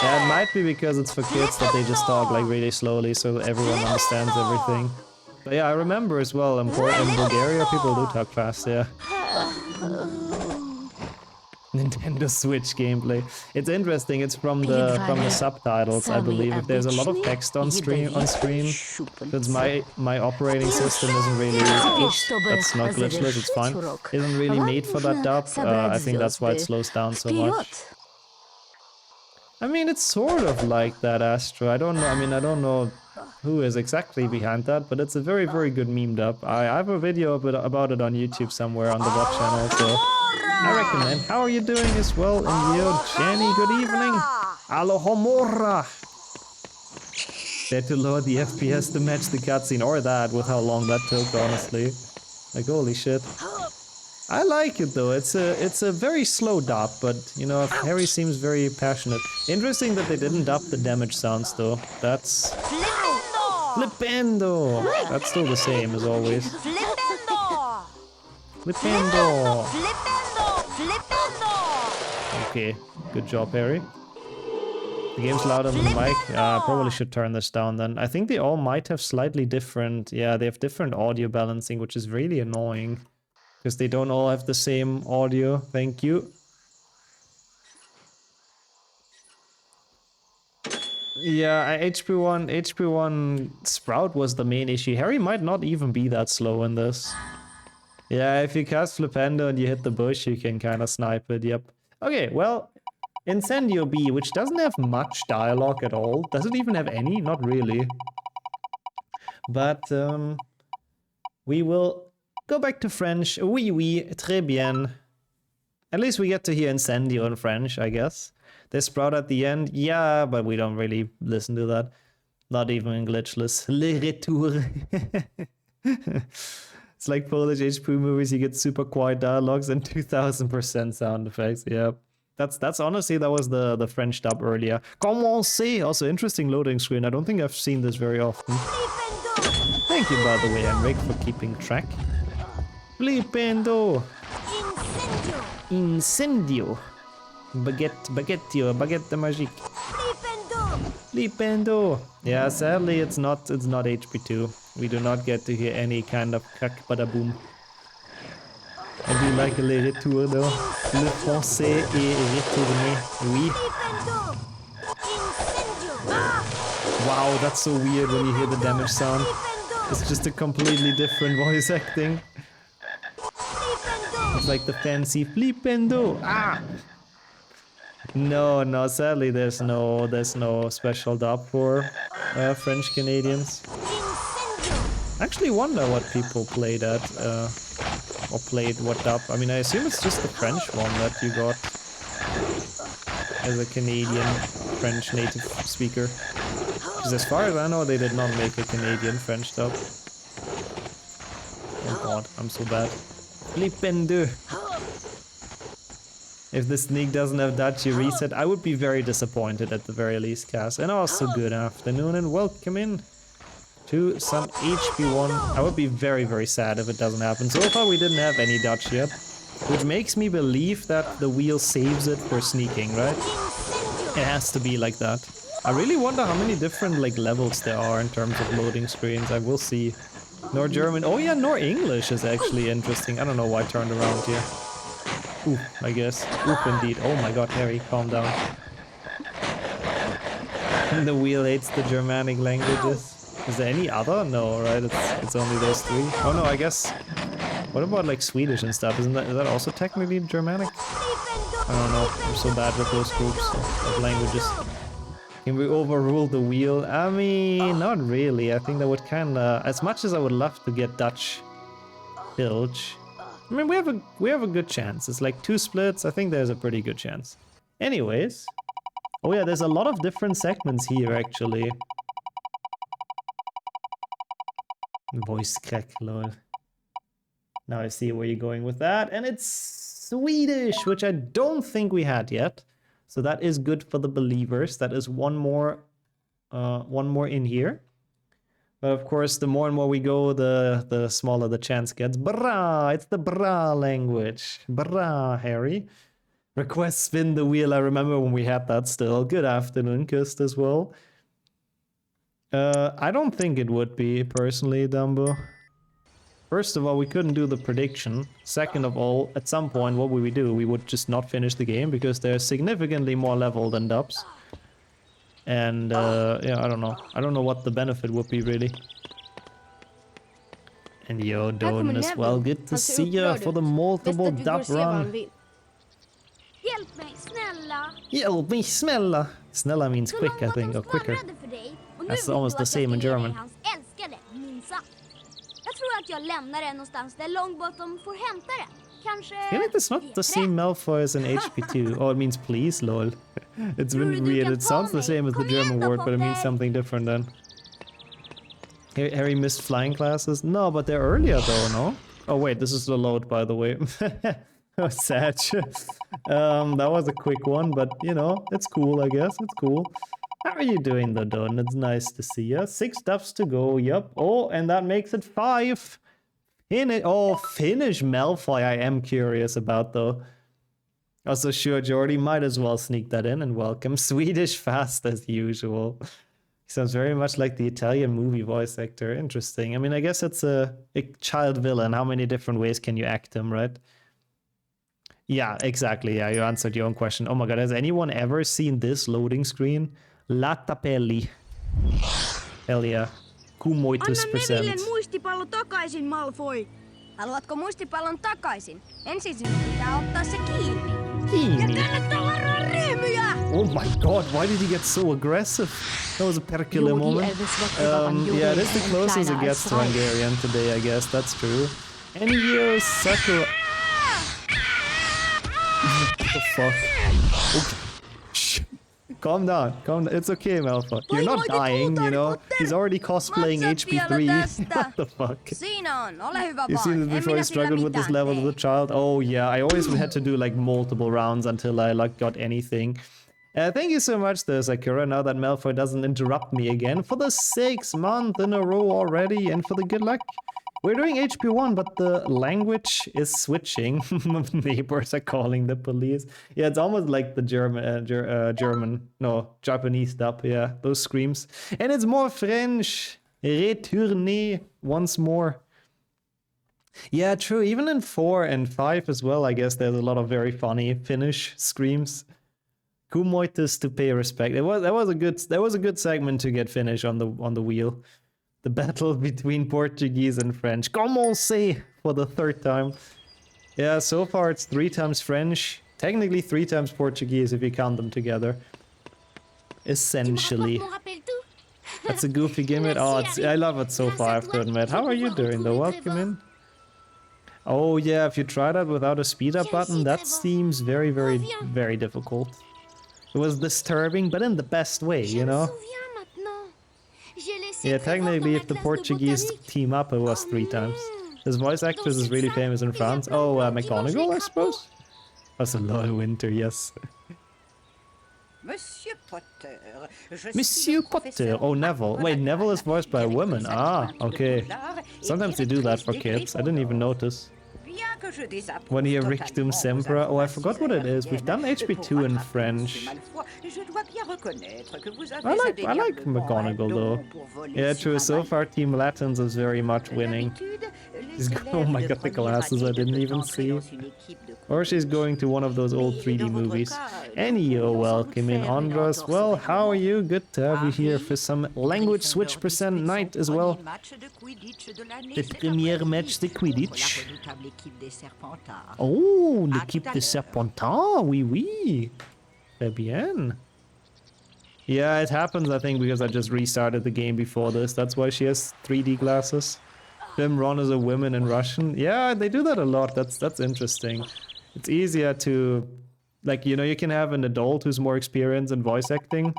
Yeah, it might be because it's for kids that they just talk like really slowly so everyone understands everything. But yeah, I remember as well, in Bulgaria people do talk fast, yeah. Nintendo Switch gameplay. It's interesting, it's from the subtitles, I believe. If there's a lot of text on screen, because my operating system isn't really that's not glitchless, it's fine. Isn't really made for that dub. I think that's why it slows down so much. I mean, it's sort of like that, Astro. I don't know. I mean, I don't know who is exactly behind that, but it's a very, very good meme dub. I have a video about it on YouTube somewhere on the BUT channel, so I recommend. How are you doing as well? And you, Jenny, good evening. Alohomora. They had to lower the FPS to match the cutscene, or that, with how long that took, honestly. Like, holy shit. I like it though, it's a very slow dub, but you know, Harry seems very passionate. Interesting that they didn't dub the damage sounds though. That's... Flipendo! That's still the same as always. Flipendo! Okay, good job, Harry. The game's louder than the mic. Probably should turn this down then. I think they all might have slightly different... Yeah, they have different audio balancing, which is really annoying. Because they don't all have the same audio. Thank you. Yeah, HP1 Sprout was the main issue. Harry might not even be that slow in this. Yeah, if you cast Flipendo and you hit the bush, you can kind of snipe it, yep. Okay, well, Incendio B, which doesn't have much dialogue at all. Does it even have any? Not really. But, we will... go back to French. Oui, oui, très bien. At least we get to hear Incendio in French, I guess. There's Sprout at the end. Yeah, but we don't really listen to that. Not even in Glitchless. Le retour. It's like Polish HP movies. You get super quiet dialogues and 2000% sound effects. Yeah. That's honestly, that was the French dub earlier. Commencez! Also, interesting loading screen. I don't think I've seen this very often. Thank you, by the way, Henrik, for keeping track. Flipendo! Incendio! Baguette magique. Flipendo! Yeah, sadly it's not HP2. We do not get to hear any kind of crack badaboom. I do like le retour though. Le français est retourné. Oui. Wow, that's so weird when you hear the damage sound. It's just a completely different voice acting. It's like the fancy Flipendo. Ah! No, sadly there's no special dub for French Canadians. I actually wonder what people played at, or played what dub. I mean, I assume it's just the French one that you got as a Canadian French native speaker. Because as far as I know, they did not make a Canadian French dub. Oh god, I'm so bad. Flipendo. If the sneak doesn't have Dachi reset, I would be very disappointed at the very least, Cass. And also good afternoon and welcome in to some HP1. I would be very, very sad if it doesn't happen. So far we didn't have any Dutch yet, which makes me believe that the wheel saves it for sneaking, right? It has to be like that. I really wonder how many different like levels there are in terms of loading screens. I will see. Nor German. Oh yeah, nor English is actually interesting. I don't know why I turned around here. Oof, I guess. Oof, indeed. Oh my god, Harry, calm down. The wheel hates the Germanic languages. Is there any other? No, right? It's only those three. Oh no, I guess. What about like Swedish and stuff? Is that also technically Germanic? I don't know. I'm so bad with those groups of languages. Can we overrule the wheel? I mean, not really. I think that would kinda... As much as I would love to get Dutch Filch, I mean, we have a good chance. It's like 2 splits. I think there's a pretty good chance. Anyways. Oh yeah, there's a lot of different segments here, actually. Voice crack, lol. Now I see where you're going with that. And it's Swedish, which I don't think we had yet. So that is good for the believers. That is one more in here. But of course, the more and more we go, the smaller the chance gets. Bra! It's the Bra language. Bra, Harry. Request spin the wheel. I remember when we had that still. Good afternoon, Kust, as well. I don't think it would be, personally, Dumbo. First of all, we couldn't do the prediction. Second of all, at some point, what would we do? We would just not finish the game because they're significantly more level than dubs. And, yeah, I don't know. I don't know what the benefit would be, really. And yo, Doden as well. Good to see you for the multiple dub run. Hjälp mig, snälla! Hjälp mig, snälla! Snälla means quick, I think, or quicker. That's almost the same in German. Hans älskade, minst sagt. Jag tror att jag lämnar den någonstans där Longbottom får hämta den. Kanske... I feel like it's not the same Malfoy as in HP2. Oh, it means please, lol. It's been weird. It sounds the same as the German word, but it means something different then. Harry missed flying classes? No, but they're earlier though, no? Oh wait, this is the load, by the way. Oh, sad. That was a quick one, but you know, it's cool, I guess. It's cool. How are you doing though, Don? It's nice to see you. 6 dubs to go, yep. Oh, and that makes it 5. Finnish Malfoy I am curious about though. Also, sure, Jordy, might as well sneak that in and welcome. Swedish fast as usual. He sounds very much like the Italian movie voice actor. Interesting. I mean, I guess it's a child villain. How many different ways can you act him, right? Yeah, exactly. Yeah, you answered your own question. Oh my god, has anyone ever seen this loading screen? Latapelli. Hell yeah. Kumoitus Anna Neville muistipallo takaisin, Malfoy. Haluatko muistipallon takaisin? Ensin sinun pitää ottaa se kiinni. Ja kannattaa varoa ryhmyjä! Oh my god, why did he get so aggressive? That was a perkele moment. Yeah, that's the closest it gets to Hungarian today, I guess. That's true. Ennio Sakura... What the fuck? Okay. Shh. Calm down. It's okay, Malfoy. You're not dying, you know. He's already cosplaying HP3. What the fuck? You've seen this before. He struggled with this level as a child. Oh yeah, I always had to do like multiple rounds until I like got anything. Thank you so much, though, Sakura. Now that Malfoy doesn't interrupt me again for the 6th month in a row already, and for the good luck. We're doing HP1, but the language is switching. Neighbors are calling the police. Yeah, it's almost like the Japanese dub. Yeah, those screams. And it's more French. Retourner once more. Yeah, true. Even in 4 and 5 as well, I guess there's a lot of very funny Finnish screams. Kumoitus to pay respect. That was a good segment to get Finnish on the wheel. The battle between Portuguese and French. Commencez for the 3rd time. Yeah, so far it's 3 times French. Technically 3 times Portuguese if you count them together. Essentially. That's a goofy gimmick. Oh, I love it so far, I have to admit. How are you doing though? Welcome in. Oh yeah, if you try that without a speed up button, that seems very, very, very difficult. It was disturbing, but in the best way, you know? Yeah, technically if the Portuguese team up, it was 3 times. This voice actress is really famous in France. Oh, McGonagall, I suppose? That's a lot of winter, yes. Monsieur Potter. Oh, Neville. Wait, Neville is voiced by a woman. Ah, okay. Sometimes they do that for kids. I didn't even notice. When you Rictum Sempra. Oh, I forgot what it is. We've done HP2 in French. I like McGonagall though. Yeah, true. So far, Team Latins is very much winning. Oh my god, the glasses I didn't even see. Or she's going to one of those old 3D movies. And you're welcome in, Andros. Well, how are you? Good to have you here for some language switch % night as well. The premier match de Quidditch. Oh, l'équipe de Serpentard, oui, oui. Très bien. Yeah, it happens, I think, because I just restarted the game before this. That's why she has 3D glasses. Memerun is a woman in Russian. Yeah, they do that a lot. That's interesting. It's easier to, like, you know, you can have an adult who's more experienced in voice acting.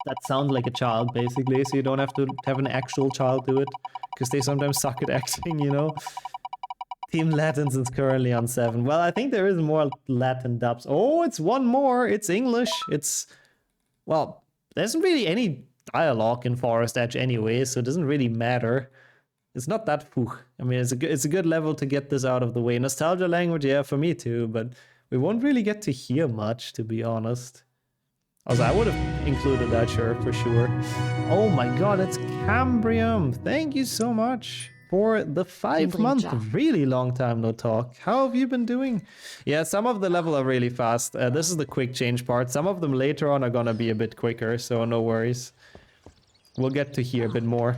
That sounds like a child, basically, so you don't have to have an actual child do it. Because they sometimes suck at acting, you know? Team Latins is currently on 7. Well, I think there is more Latin dubs. Oh, it's one more. It's English. It's, well, there isn't really any dialogue in Forest Edge anyway, so it doesn't really matter. It's not that fuch. I mean, it's a good level to get this out of the way. Nostalgia language, yeah, for me too, but we won't really get to hear much, to be honest. Also, I would have included that, sure, for sure. Oh my god, it's Cambrium. Thank you so much for the 5 month. Really long time no talk. How have you been doing? Yeah, some of the level are really fast. This is the quick change part. Some of them later on are gonna be a bit quicker, so no worries. We'll get to hear a bit more.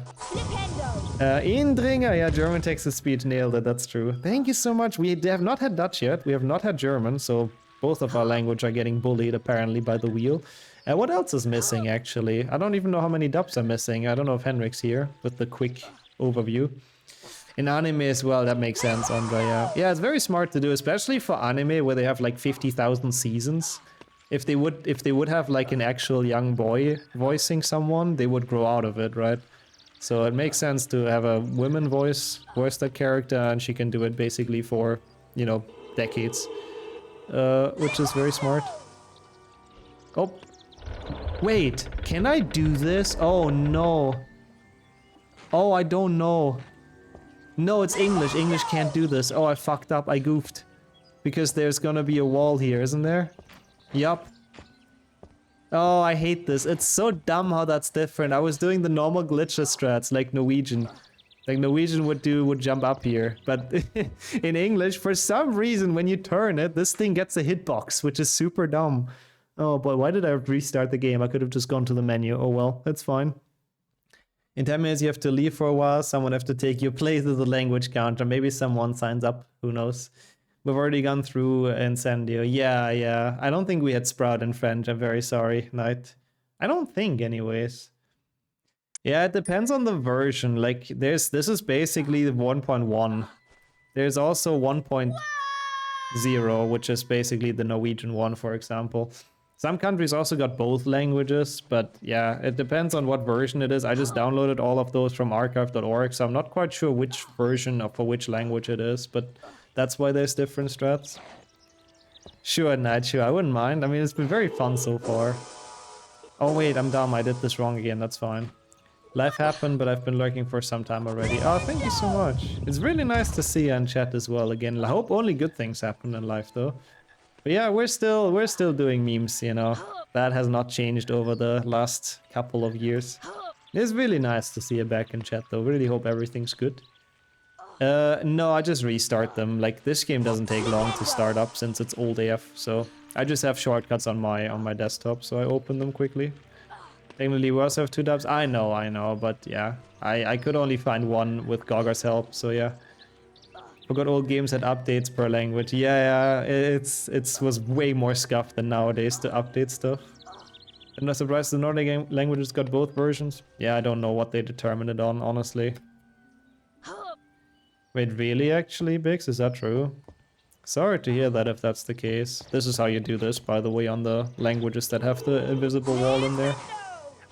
Indringer, yeah, German text to speech, nailed it, that's true. Thank you so much. We have not had Dutch yet, we have not had German, so Both of our language are getting bullied apparently by the wheel. And what else is missing actually? I don't even know how many dubs are missing. I don't know if Henrik's here with the quick overview. In anime as well, that makes sense, Andre. Yeah, it's very smart to do, especially for anime where they have like 50,000 seasons. If they would have like an actual young boy voicing someone, they would grow out of it, right? So it makes sense to have a woman voice that character, and she can do it basically for, you know, decades. Which is very smart. Oh. Wait, can I do this? Oh no. Oh, I don't know. No, it's English. English can't do this. Oh, I fucked up. I goofed. Because there's gonna be a wall here, isn't there? Yup. Oh, I hate this. It's so dumb how that's different. I was doing the normal glitchless strats like Norwegian. Like Norwegian would jump up here. But in English, for some reason, when you turn it, this thing gets a hitbox, which is super dumb. Oh boy, why did I restart the game? I could have just gone to the menu. Oh well, it's fine. In 10 minutes you have to leave for a while, someone have to take your place as the language counter, maybe someone signs up, who knows. We've already gone through Incendio. Yeah, I don't think we had Sprout in French, I'm very sorry, Knight. I don't think anyways. Yeah, it depends on the version, like this is basically the 1.1. There's also 1.0, which is basically the Norwegian one, for example. Some countries also got both languages, but yeah, it depends on what version it is. I just downloaded all of those from archive.org, so I'm not quite sure which version or for which language it is, but that's why there's different strats. Sure, Knight, sure, I wouldn't mind. I mean, it's been very fun so far. Oh wait, I'm dumb, I did this wrong again, that's fine. Life happened, but I've been lurking for some time already. Oh, thank you so much. It's really nice to see you in chat as well again. I hope only good things happen in life, though. But yeah, we're still doing memes, you know. That has not changed over the last couple of years. It's really nice to see you back in chat, though. Really hope everything's good. No, I just restart them. Like, this game doesn't take long to start up since it's old AF, so I just have shortcuts on my desktop, so I open them quickly. Technically, we also have 2 dubs. I know, but yeah. I could only find one with Gogger's help, so yeah. Forgot old games had updates per language. Yeah, it was way more scuffed than nowadays to update stuff. I'm not surprised the Nordic languages got both versions. Yeah, I don't know what they determined it on, honestly. Wait, really, actually, Bix? Is that true? Sorry to hear that if that's the case. This is how you do this, by the way, on the languages that have the invisible wall in there.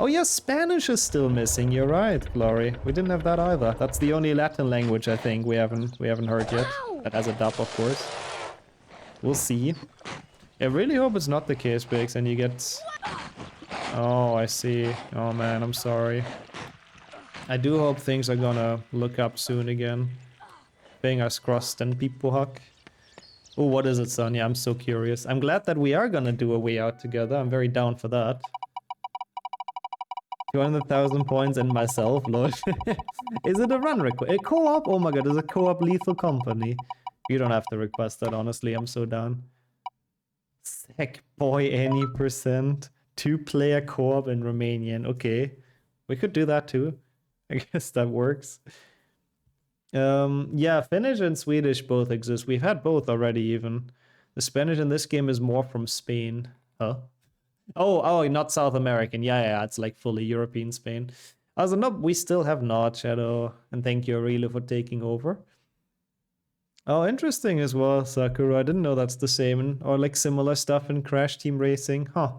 Oh yeah, Spanish is still missing, you're right, Glory. We didn't have that either. That's the only Latin language I think we haven't heard yet. That has a dub, of course. We'll see. I really hope it's not the case, Biggs, and you get... Oh, I see. Oh man, I'm sorry. I do hope things are gonna look up soon again. Fingers crossed and people hug. Oh, what is it, Sonia? I'm so curious. I'm glad that we are gonna do a way out together. I'm very down for that. 200,000 points and myself, lord. Is it a run request? A co-op? Oh my god, is a co-op Lethal Company? You don't have to request that, honestly. I'm so down. Heck, boy, any %. 2-player co-op in Romanian. Okay. We could do that too. I guess that works. Yeah, Finnish and Swedish both exist. We've had both already even. The Spanish in this game is more from Spain. Huh? Oh, not South American. Yeah, it's like fully European Spain. Also, no, we still have not, Shadow. And thank you, Aurelia, for taking over. Oh, interesting as well, Sakura. I didn't know that's the same. Or like similar stuff in Crash Team Racing. Huh.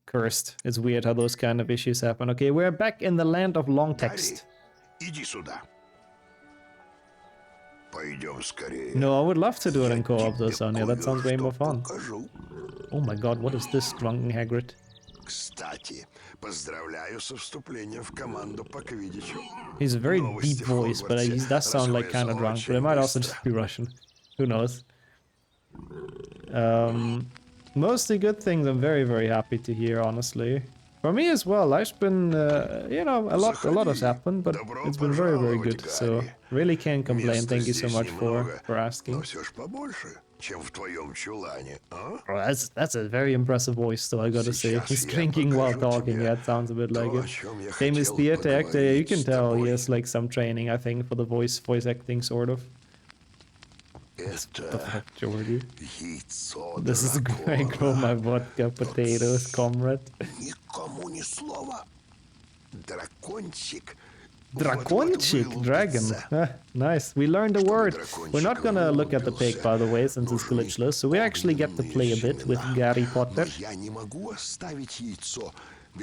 Cursed. It's weird how those kind of issues happen. Okay, we're back in the land of long text. No, I would love to do it in co-op though, Sonia. That sounds way more fun. Oh my god, what is this, drunken Hagrid? He's a very deep voice, but he does sound like kind of drunk, but it might also just be Russian. Who knows? Mostly good things. I'm very, very happy to hear, honestly. For me as well, life's been, you know, a lot has happened, but it's been very, very good. So really can't complain. Thank you so much for asking. Oh, that's a very impressive voice, though, I gotta say. He's drinking while talking. Yeah, it sounds a bit like it. Famous theater actor. You can tell he has like some training, I think, for the voice acting, sort of. The fuck, Jordy? This is I grow my vodka potatoes, comrade. Drakonchik, dragon. Nice. We learned a word. We're not gonna look at the pig, by the way, since it's glitchless. So we actually get to play a bit with Gary Potter.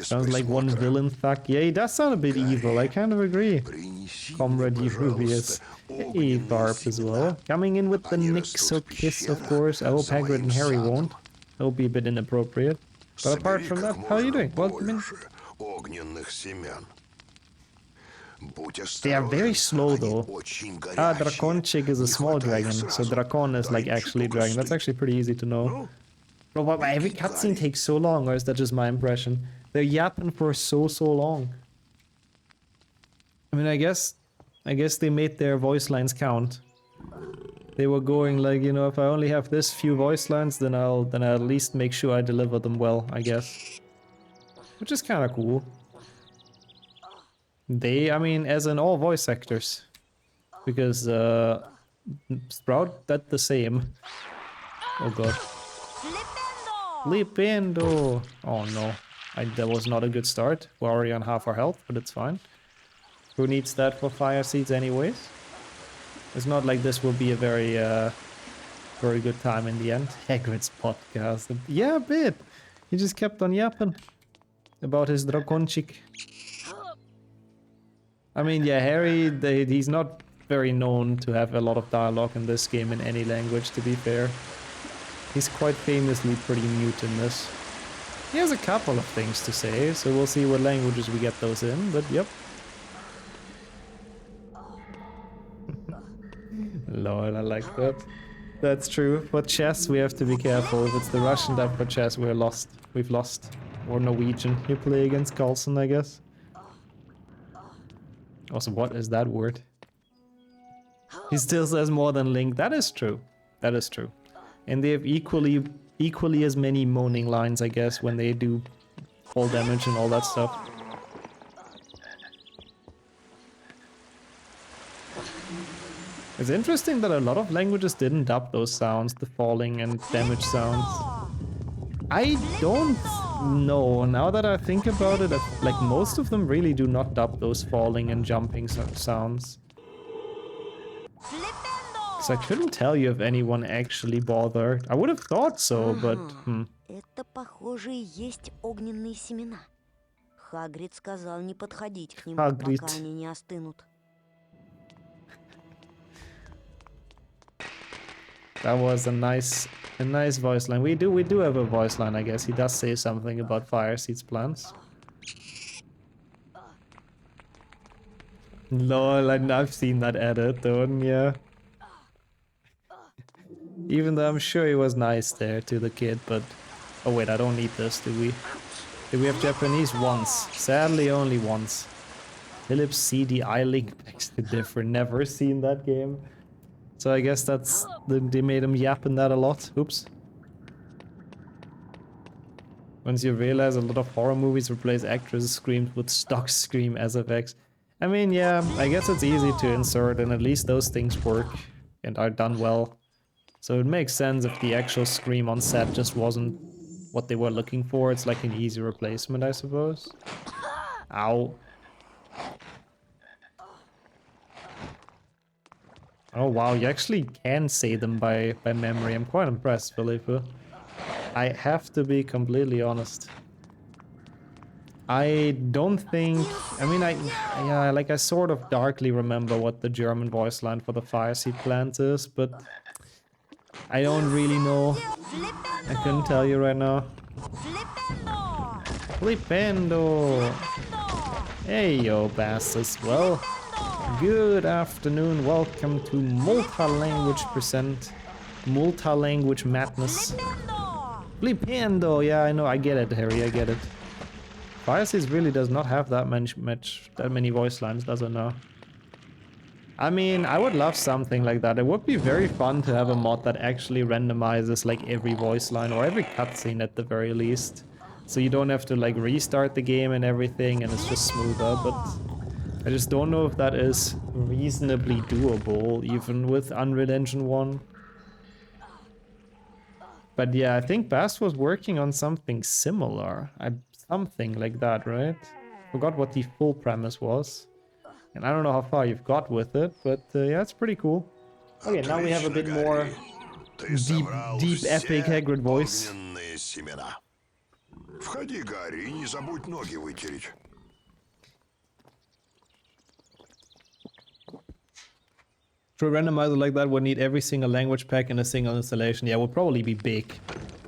Sounds like one villain thug. Yeah, he does sound a bit evil. I kind of agree. Comrade Eurubius. Hey, Barb as well. Coming in with the Nixo kiss, of course. I hope Hagrid and Harry won't. That'll be a bit inappropriate. But apart from that, how are you doing? Well, I mean, they are very slow though. Drakonchik is a small dragon, so Drakon is like actually dragon. That's actually pretty easy to know. But why every cutscene takes so long, or is that just my impression? They're yapping for so long. I mean, I guess they made their voice lines count. They were going like, you know, if I only have this few voice lines, then I'll at least make sure I deliver them well, I guess. Which is kind of cool. They, I mean, as in all voice actors. Because, Sprout, that's the same. Oh god. Flipendo! Oh no. That was not a good start. We're already on half our health, but it's fine. Who needs that for fire seeds anyways? It's not like this will be a very, very good time in the end. Hagrid's podcast. Yeah, a bit. He just kept on yapping about his Drakonchik. I mean, yeah, Harry, he's not very known to have a lot of dialogue in this game in any language, to be fair. He's quite famously pretty mute in this. He has a couple of things to say, so we'll see what languages we get those in, but yep. Lol, I like that. That's true. For chess, we have to be careful. If it's the Russian dub for chess, we're lost. We've lost. Or Norwegian. You play against Carlson, I guess. Also, what is that word? He still says more than Link. That is true. That is true. And they have equally as many moaning lines, I guess, when they do fall damage and all that stuff. It's interesting that a lot of languages didn't dub those sounds, the falling and damage sounds. I don't know. Now that I think about it, like most of them really do not dub those falling and jumping sounds. Because I couldn't tell you if anyone actually bothered. I would have thought so, but Это, похоже, и есть огненные семена. Хагрид сказал не подходить к ним, пока они не остынут. That was a nice voice line. We do have a voice line, I guess. He does say something about fire seeds plants. Lol, I've seen that edit though, yeah. Even though I'm sure he was nice there to the kid, but... Oh wait, I don't need this, do we? Do we have Japanese? Once. Sadly, only once. Philips CD I-Link makes it different. Never seen that game. So I guess that's... They made him yap in that a lot. Oops. Once you realize a lot of horror movies replace actors' screams with stock scream SFX. I mean, yeah, I guess it's easy to insert and at least those things work and are done well. So it makes sense if the actual scream on set just wasn't what they were looking for. It's like an easy replacement, I suppose. Ow. Oh wow, you actually can say them by memory. I'm quite impressed, Felipe. I have to be completely honest. I don't think... I mean, I sort of darkly remember what the German voice line for the fire seed plant is, but I don't really know. I couldn't tell you right now. Flipendo! Hey yo, bastards. Well, good afternoon. Welcome to Multi-Language Present. Multi-Language Madness. Flipendo! Yeah, I know. I get it, Harry. I get it. Fire seeds really does not have that many voice lines, does it now? I mean, I would love something like that. It would be very fun to have a mod that actually randomizes like every voice line or every cutscene at the very least. So you don't have to like restart the game and everything and it's just smoother, but I just don't know if that is reasonably doable even with Unreal Engine 1. But yeah, I think Bast was working on something similar. Something like that, right? Forgot what the full premise was. And I don't know how far you've got with it, but yeah, it's pretty cool. Okay, now we have a bit more deep epic Hagrid voice. Входи, Гарри, и не забудь ноги вытереть. For a randomizer like that would need every single language pack in a single installation. Yeah, would probably be big.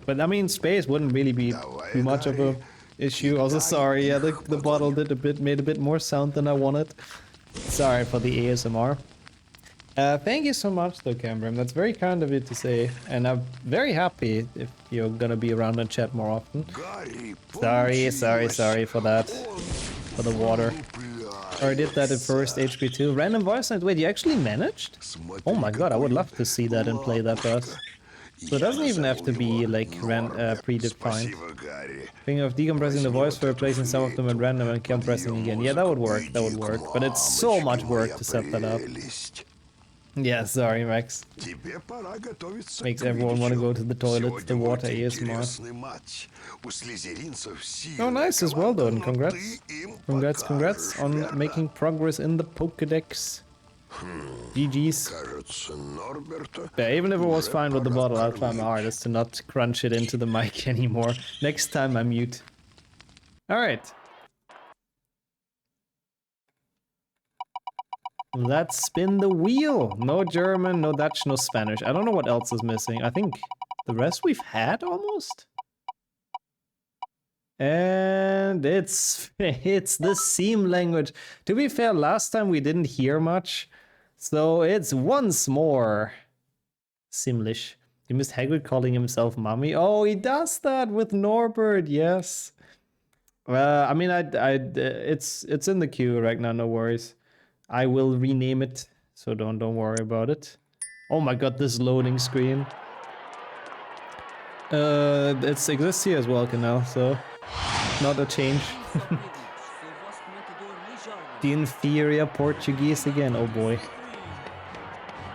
But I mean, space wouldn't really be too much of a issue. Also, sorry, yeah, the bottle made a bit more sound than I wanted. Sorry for the ASMR. Thank you so much though, Cameron. That's very kind of you to say. And I'm very happy if you're gonna be around and chat more often. Sorry for that. For the water. I did that at first, HP2. Random voice night. Wait, you actually managed? Oh my god, I would love to see that and play that first. So it doesn't even have to be like predefined. Thinking of decompressing the voice for replacing some of them at random and compressing again. Yeah, that would work. But it's so much work to set that up. Yeah, sorry, Max. Makes everyone want to go to the toilet, the water ASMR. Oh, nice as well, though, and congrats. Congrats on making progress in the Pokédex. GG's. Yeah, even if it was fine with the bottle, I'll try my hardest to not crunch it into the mic anymore. Next time I mute. Alright. Let's spin the wheel. No German, no Dutch, no Spanish. I don't know what else is missing. I think the rest we've had almost. And it's the Seam language. To be fair, last time we didn't hear much. So it's once more Simlish. You missed Hagrid calling himself Mummy. Oh, he does that with Norbert, yes. I mean, it's in the queue right now, no worries. I will rename it, so don't worry about it. Oh my god, this loading screen. It exists here as well, Canal, so not a change. The inferior Portuguese again, oh boy.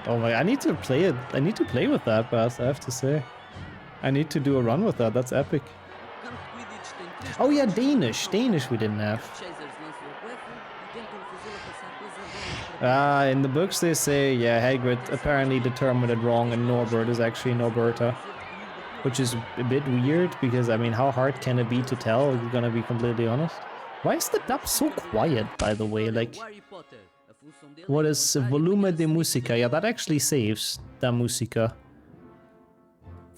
Oh my, I need to play it. I need to play with that, Bas, I have to say. I need to do a run with that, that's epic. Oh yeah, Danish we didn't have. In the books they say, yeah, Hagrid apparently determined it wrong and Norbert is actually Norberta. Which is a bit weird, because, I mean, how hard can it be to tell, if you're gonna be completely honest? Why is the dub so quiet, by the way? Like, what is volume de música? Yeah, that actually saves da música.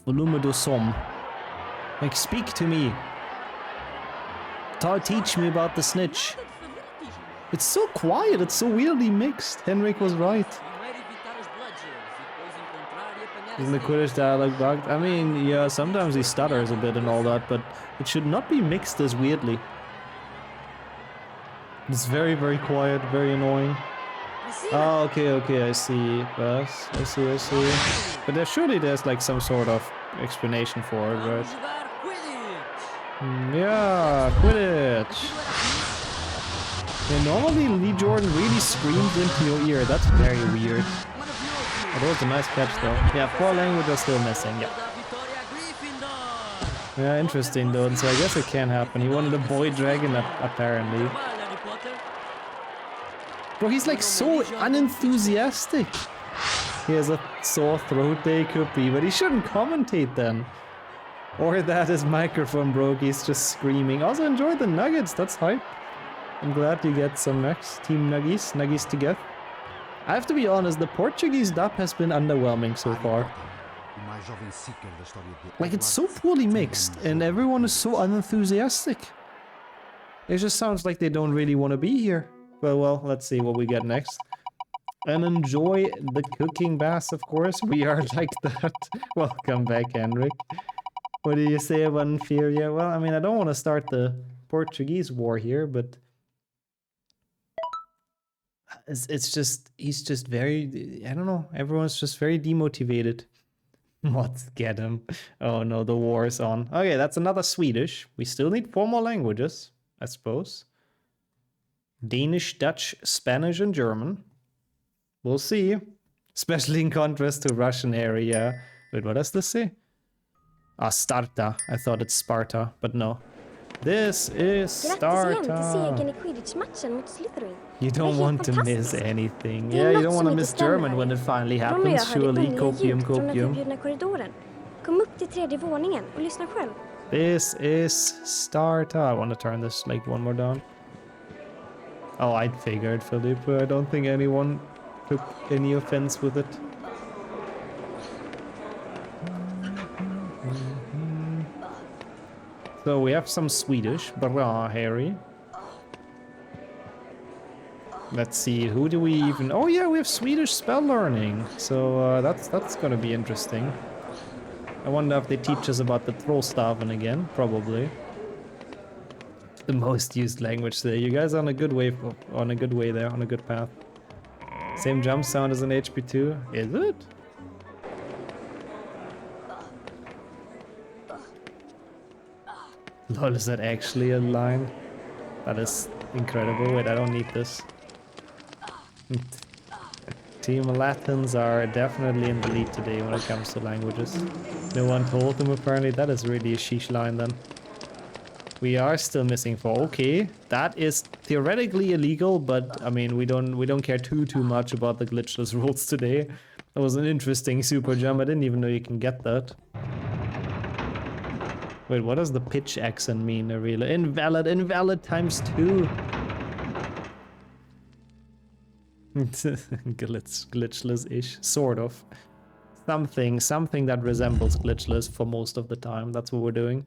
Volume do som. Like, speak to me. Teach me about the snitch. It's so quiet, it's so weirdly mixed. Henrik was right. Isn't the Quidditch dialogue bugged? I mean, yeah, sometimes he stutters a bit and all that, but it should not be mixed as weirdly. It's very, very quiet, very annoying. Oh, okay, I see. Yes, I see. But there's like some sort of explanation for it, right? Yeah, Quidditch. Yeah, normally Lee Jordan really screams into your ear. That's very weird. Oh, that was a nice catch though. Yeah, 4 languages still missing, yeah. Yeah, interesting though, so I guess it can happen. He wanted a boy dragon apparently. Bro, he's like so unenthusiastic. He has a sore throat day, could be, but he shouldn't commentate then. Or that his microphone broke, he's just screaming. Also enjoy the nuggets, that's hype. I'm glad you get some next. Team Nuggies together. I have to be honest, the Portuguese dub has been underwhelming so far. Like, it's so poorly mixed, and everyone is so unenthusiastic. It just sounds like they don't really want to be here. Well, let's see what we get next. And enjoy the cooking bass, of course. We are like that. Welcome back, Henrik. What do you say about inferior? Well, I mean, I don't want to start the Portuguese war here, but... It's just, he's just very, I don't know, everyone's just very demotivated. What? Get him. Oh no, the war is on. Okay, that's another Swedish. We still need 4 more languages, I suppose. Danish, Dutch, Spanish, and German. We'll see. Especially in contrast to Russian area. Wait, what does this say? Ah, Starta. I thought it's Sparta, but no. This is Starta. i Quidditch-matchen mot Slytherin. You Det var don't helt want to miss fantastiskt. anything. Det är Yeah, you något don't som want to inte miss stämmer German här. when it finally Ron och jag happens. hörde Surely, underliga copium, ljud från den copium. förbjudna korridoren. Kom upp till 3:e våningen och lyssna själv. This is Starta. I want to turn this like one more down. Oh, I figured, Philip. I don't think anyone took any offense with it. So we have some Swedish. Bra, Harry. Let's see, who do we even... Oh yeah, we have Swedish spell learning. So that's gonna be interesting. I wonder if they teach us about the Trollstaven again. Probably. The most used language there. You guys are on a good way, on a good way there, on a good path. Same jump sound as an HP2. Is it? Lol, is that actually a line? That is incredible. Wait, I don't need this. Team Latins are definitely in the lead today when it comes to languages. No one told them apparently. That is really a sheesh line then. We are still missing 4. Okay, that is theoretically illegal, but I mean we don't care too much about the glitchless rules today. That was an interesting super jump. I didn't even know you can get that. Wait, what does the pitch accent mean? Really invalid times 2. Glitchless-ish, sort of. Something that resembles glitchless for most of the time. That's what we're doing.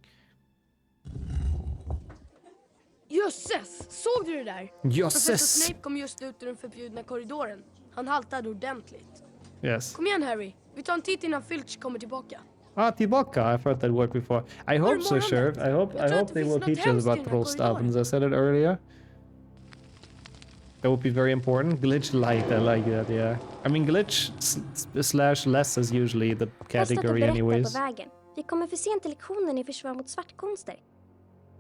Jösses, såg du det där? Jösses! Professor Snape kom just ut ur den förbjudna korridoren. Han haltade ordentligt. Yes. Kom igen Harry, vi tar en titt innan Filch kommer tillbaka. Ah, tillbaka. I've heard that word before. I hope so, Sheriff. I hope they will teach us about Trollstavens. I said it earlier. That would be very important. Glitch light, I like that, yeah. I mean, glitch slash less is usually the category anyways. Vi kommer för sent till lektionen i försvar mot svartkonster.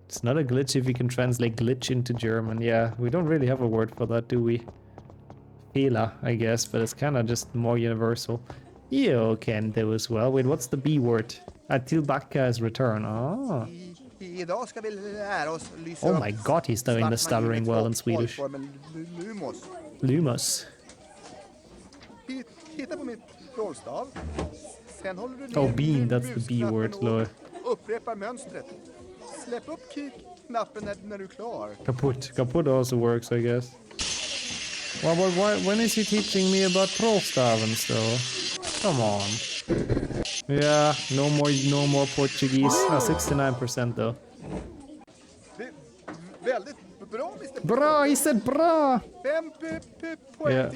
It's not a glitch if you can translate glitch into German. Yeah, we don't really have a word for that, do we? Fehler, I guess, but it's kind of just more universal. You can do as well. Wait, what's the B word? Tillbaka's return. Oh. Oh my god, he's doing the stuttering well in Swedish. Lumos. Oh, bean, that's the B word, Lord. Kaput also works, I guess. Well, when is he teaching me about Trollstavens, though? Come on. Yeah, no more Portuguese. 69% though. Bra, he said bra! Yeah.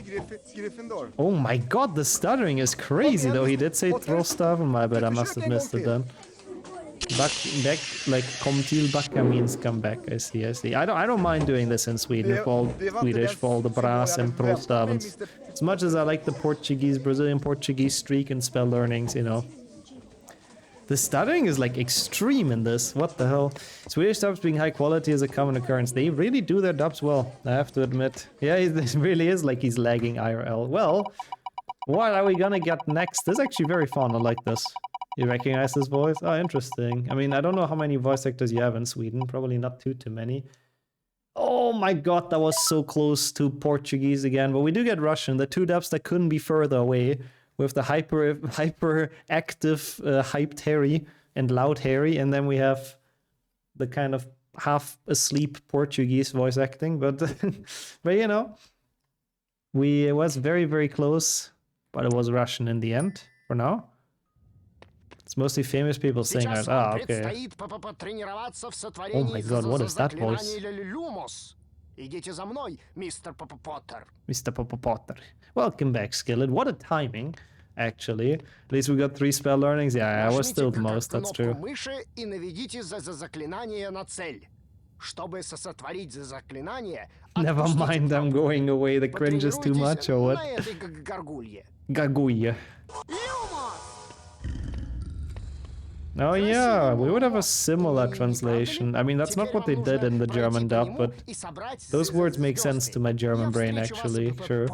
Oh my god, the stuttering is crazy though. He did say Trollstaven, my bad, I must have missed it then. Back, like kom tillbaka means come back. I see. I don't mind doing this in Sweden for all Swedish, for all the bras and Trollstavens. As much as I like the Brazilian Portuguese streak and spell learnings, you know. The stuttering is like extreme in this. What the hell? Swedish dubs being high quality is a common occurrence. They really do their dubs well, I have to admit. Yeah, it really is like he's lagging IRL. Well, what are we gonna get next? This is actually very fun. I like this. You recognize this voice? Oh, interesting. I mean, I don't know how many voice actors you have in Sweden. Probably not too many. Oh my god, that was so close to Portuguese again. But we do get Russian. The 2 dubs that couldn't be further away. With the hyper active hyped Harry and loud Harry. And then we have the kind of half asleep Portuguese voice acting. But, but you know, it was very close. But it was Russian in the end, for now. It's mostly famous people saying that. Ah, okay. Oh my god, what is that voice? Mr. Potter. Welcome back, Skillet. What a timing, actually. At least we got 3 spell learnings. Yeah, I was still the most, that's true. Never mind, I'm going away. The cringe is too much, or what? Gargouille. Oh yeah, we would have a similar translation. I mean, that's not what they did in the German dub, but those words make sense to my German brain, actually. Sure.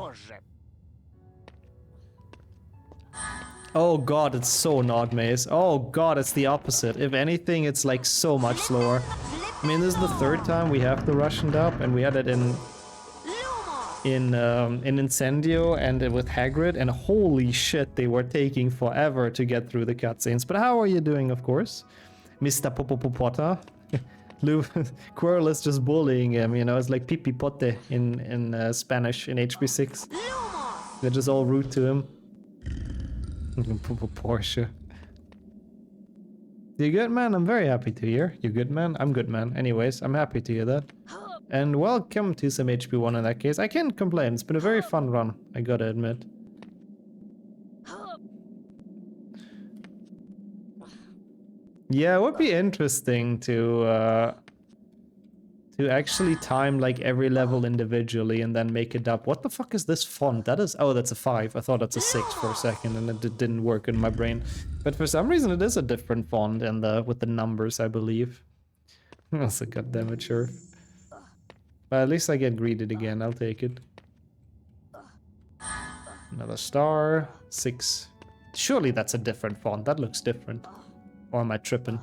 Oh god, it's so not Maze. Oh god, it's the opposite. If anything, it's like so much slower. I mean, this is the third time we have the Russian dub, and we had it in Incendio and with Hagrid, and holy shit, they were taking forever to get through the cutscenes. But how are you doing, of course? Mr. Popopopota. Quirrell is just bullying him, you know, it's like Pipi Pote in Spanish in HP6. They're just all rude to him. Porsche. You good, man? I'm very happy to hear. You good, man? I'm good, man. Anyways, I'm happy to hear that. And welcome to some HP1 in that case. I can't complain. It's been a very fun run, I gotta admit. Yeah, it would be interesting to actually time like every level individually and then make it up. What the fuck is this font? That is, oh, that's a 5. I thought that's a 6 for a second and it didn't work in my brain. But for some reason it is a different font in with the numbers, I believe. That's a goddammit sure. But at least I get greeted again, I'll take it. Another star, 6. Surely that's a different font, that looks different. Or am I tripping?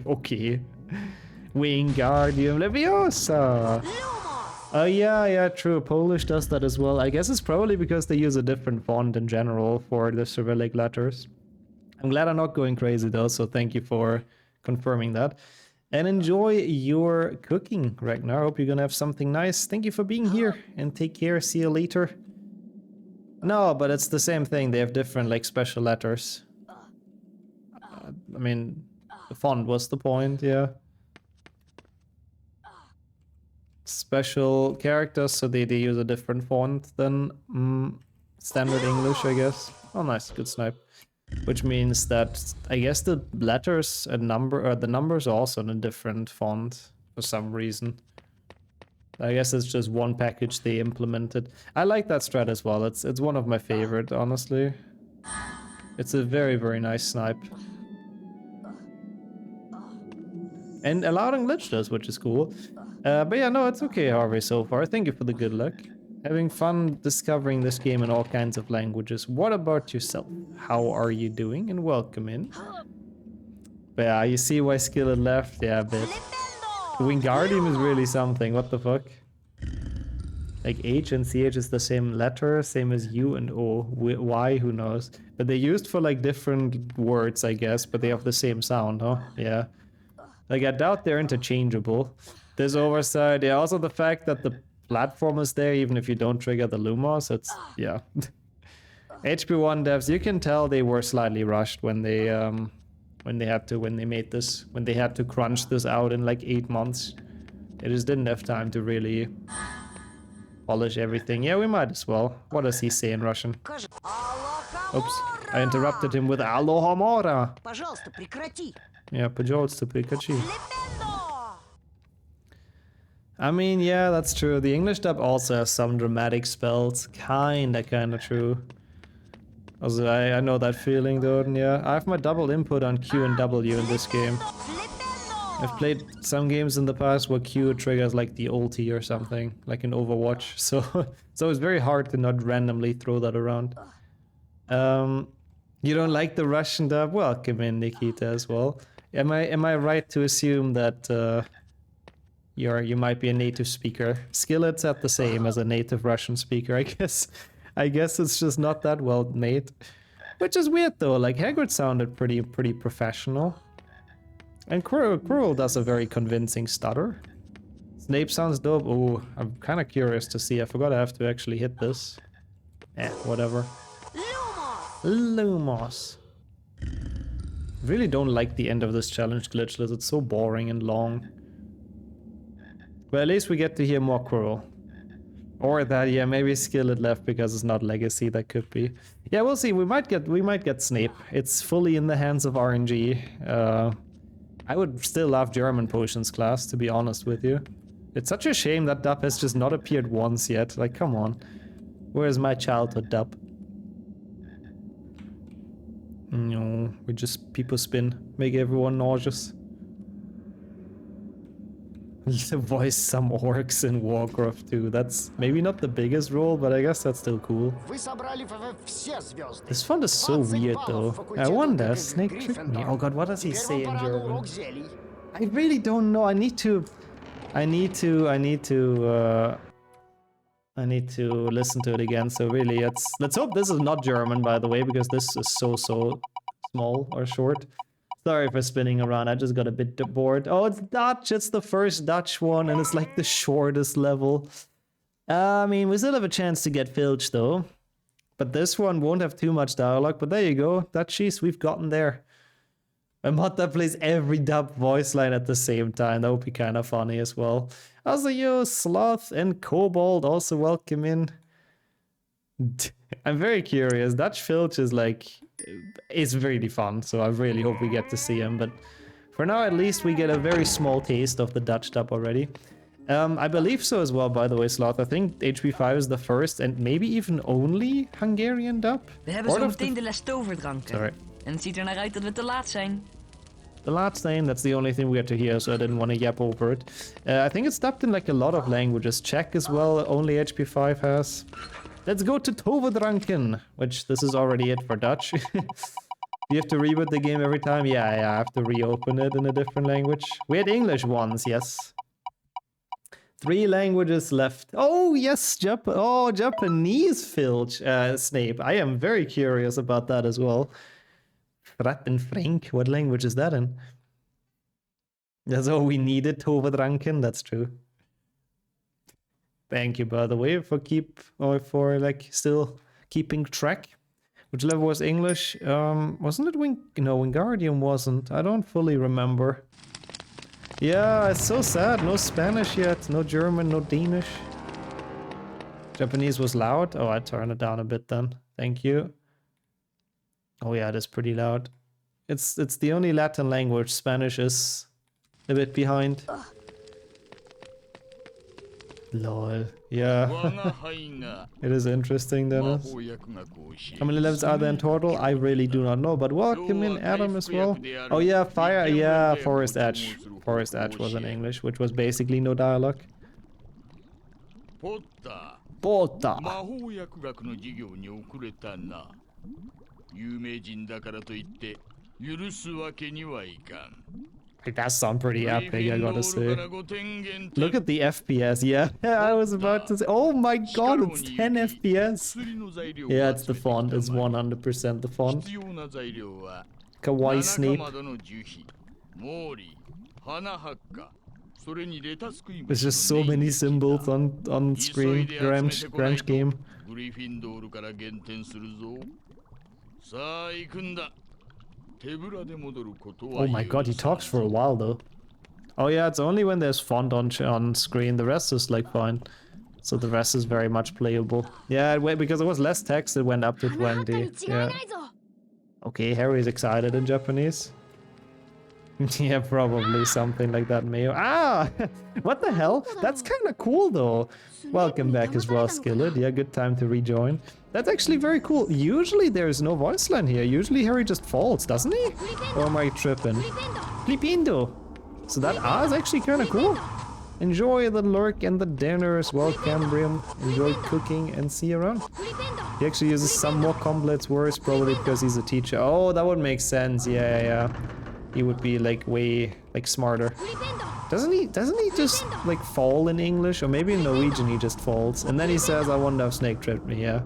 Okay. Wingardium Leviosa! Oh yeah, true. Polish does that as well. I guess it's probably because they use a different font in general for the Cyrillic letters. I'm glad I'm not going crazy though, so thank you for confirming that. And enjoy your cooking, Ragnar. Hope you're gonna have something nice. Thank you for being here, and take care. See you later. No, but it's the same thing. They have different, like, special letters. I mean, the font was the point, yeah. Special characters, so they use a different font than standard English, I guess. Oh, nice, good snipe. Which means that I guess the letters and the numbers are also in a different font for some reason. I guess it's just one package they implemented. I like that strat as well. It's one of my favorite, honestly. It's a very, very nice snipe. And allowed in glitchless, which is cool. But yeah, no, it's okay, Harvey, so far. Thank you for the good luck. Having fun discovering this game in all kinds of languages. What about yourself? How are you doing? And welcome in. But yeah, you see why Skillet left? Yeah, a bit. Wingardium is really something, what the fuck? Like H and CH is the same letter, same as U and O. Y, who knows? But they're used for like different words, I guess, but they have the same sound, huh? Yeah. Like I doubt they're interchangeable. This oversight, yeah, also the fact that the platform is there even if you don't trigger the Lumos, it's, yeah. HP1 devs, you can tell they were slightly rushed when they had to crunch this out in like 8 months. They just didn't have time to really polish everything. Yeah, we might as well. What does he say in Russian? Oops, I interrupted him with Aloha Mora. Yeah, пожалуйста, прекрати. I mean, yeah, that's true. The English dub also has some dramatic spells. Kinda true. Also, I know that feeling though, and yeah. I have my double input on Q and W in this game. I've played some games in the past where Q triggers like the ulti or something, like in Overwatch, so it's very hard to not randomly throw that around. You don't like the Russian dub? Welcome in, Nikita, as well. Am I right to assume that you might be a native speaker? Skillet's at the same as a native Russian speaker, I guess. I guess it's just not that well made. Which is weird though, like Hagrid sounded pretty professional. And Quirrell does a very convincing stutter. Snape sounds dope. Oh, I'm kind of curious to see. I forgot I have to actually hit this. Whatever. Lumos. Really don't like the end of this challenge glitchless. It's so boring and long. But at least we get to hear more Quirrell. Or that, yeah, maybe Skillet left because it's not Legacy. That could be. Yeah, we'll see. We might get Snape. It's fully in the hands of RNG. I would still love German Potions class, to be honest with you. It's such a shame that dub has just not appeared once yet. Like, come on. Where's my childhood dub? No, we just people spin, make everyone nauseous. Voice some orcs in Warcraft 2. That's maybe not the biggest role, but I guess that's still cool. This font is so weird though. I wonder, Snake tricked me. Oh god, what does he say in German? I really don't know. I need to listen to it again. So really, let's hope this is not German, by the way, because this is so small or short. Sorry for spinning around, I just got a bit bored. Oh, it's Dutch, it's the first Dutch one, and it's like the shortest level. I mean, we still have a chance to get Filch, though. But this one won't have too much dialogue, but there you go. Dutchies, we've gotten there. A mod that plays every dub voice line at the same time, that would be kind of funny as well. Also, you, Sloth and Kobold, also welcome in. I'm very curious. Dutch Filch is like... it's really fun, so I really hope we get to see him, but for now at least we get a very small taste of the Dutch dub already. I believe so as well, by the way, Sloth. I think HP5 is the first and maybe even only Hungarian dub. We hebben zo meteen de les toverdranken. Sorry. En het ziet er naar uit dat we te laat zijn. The last name, that's the only thing we get to hear, so I didn't want to yap over it. I think it's dubbed in like a lot of languages. Czech as well, only HP5 has. Let's go to Toverdranken, which this is already it for Dutch. You have to reboot the game every time? Yeah, I have to reopen it in a different language. We had English ones, yes. 3 languages left. Oh, yes, Japanese Filch, Snape. I am very curious about that as well. Frank, what language is that in? That's all we needed, Toverdranken, that's true. Thank you, by the way, for like still keeping track. Which level was English? Wasn't it Wingardium wasn't. I don't fully remember. Yeah, it's so sad. No Spanish yet, no German, no Danish. Japanese was loud. Oh, I turned it down a bit then. Thank you. Oh yeah, it is pretty loud. It's the only Latin language. Spanish is a bit behind. Lol. Yeah. It is interesting, Dennis. How many levels are there in total? I really do not know, but welcome in Adam as well. Oh yeah, Fire, yeah, Forest Edge. Forest Edge was in English, which was basically no dialogue. Pota. It does sound pretty epic, I gotta say. Look at the FPS, yeah. I was about to say, oh my god, it's 10 FPS. Yeah, it's the font, it's 100% the font. Kawaii Snape. There's just so many symbols on screen. Grange game. Oh my god, he talks for a while though. Oh yeah, it's only when there's font on screen. The rest is like fine. So the rest is very much playable. Yeah, because it was less text, it went up to 20. Yeah. Okay, Harry's excited in Japanese. Yeah, probably something like that, Mayo. Ah! What the hell? That's kind of cool though. Welcome back as well, Skillet. Yeah, good time to rejoin. That's actually very cool. Usually there's no voice line here. Usually Harry just falls, doesn't he? Or am I tripping? Flipindo! So that is actually kind of cool. Enjoy the lurk and the dinner as well, Cambrium. Enjoy cooking and see you around. He actually uses some more complex words, probably because he's a teacher. Oh, that would make sense. Yeah. He would be like way smarter. Doesn't he just like fall in English? Or maybe in Norwegian he just falls. And then he says, I wonder if Snake tripped me, yeah.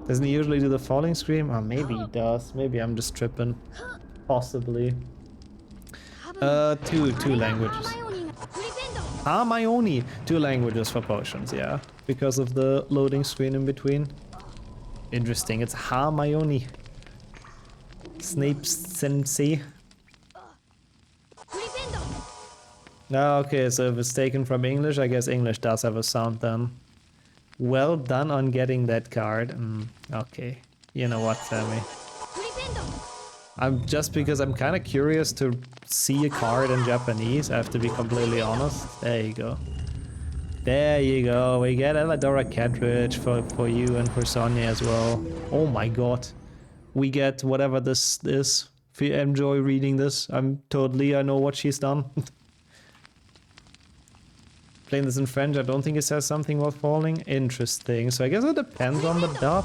Doesn't he usually do the falling scream? Oh, maybe he does. Maybe I'm just tripping. Possibly. Two languages. Hermione. 2 languages for potions, yeah. Because of the loading screen in between. Interesting, it's Hermione. Snape Sensei. Okay, so if it's taken from English, I guess English does have a sound then. Well done on getting that card. Okay, you know what, Sammy? Because I'm kind of curious to see a card in Japanese, I have to be completely honest. There you go. There you go, we get Eladora cartridge for you and for Sonia as well. Oh my god. We get whatever this is. If you enjoy reading this, I know what she's done. Playing this in French, I don't think it says something while falling. Interesting. So I guess it depends on the dub.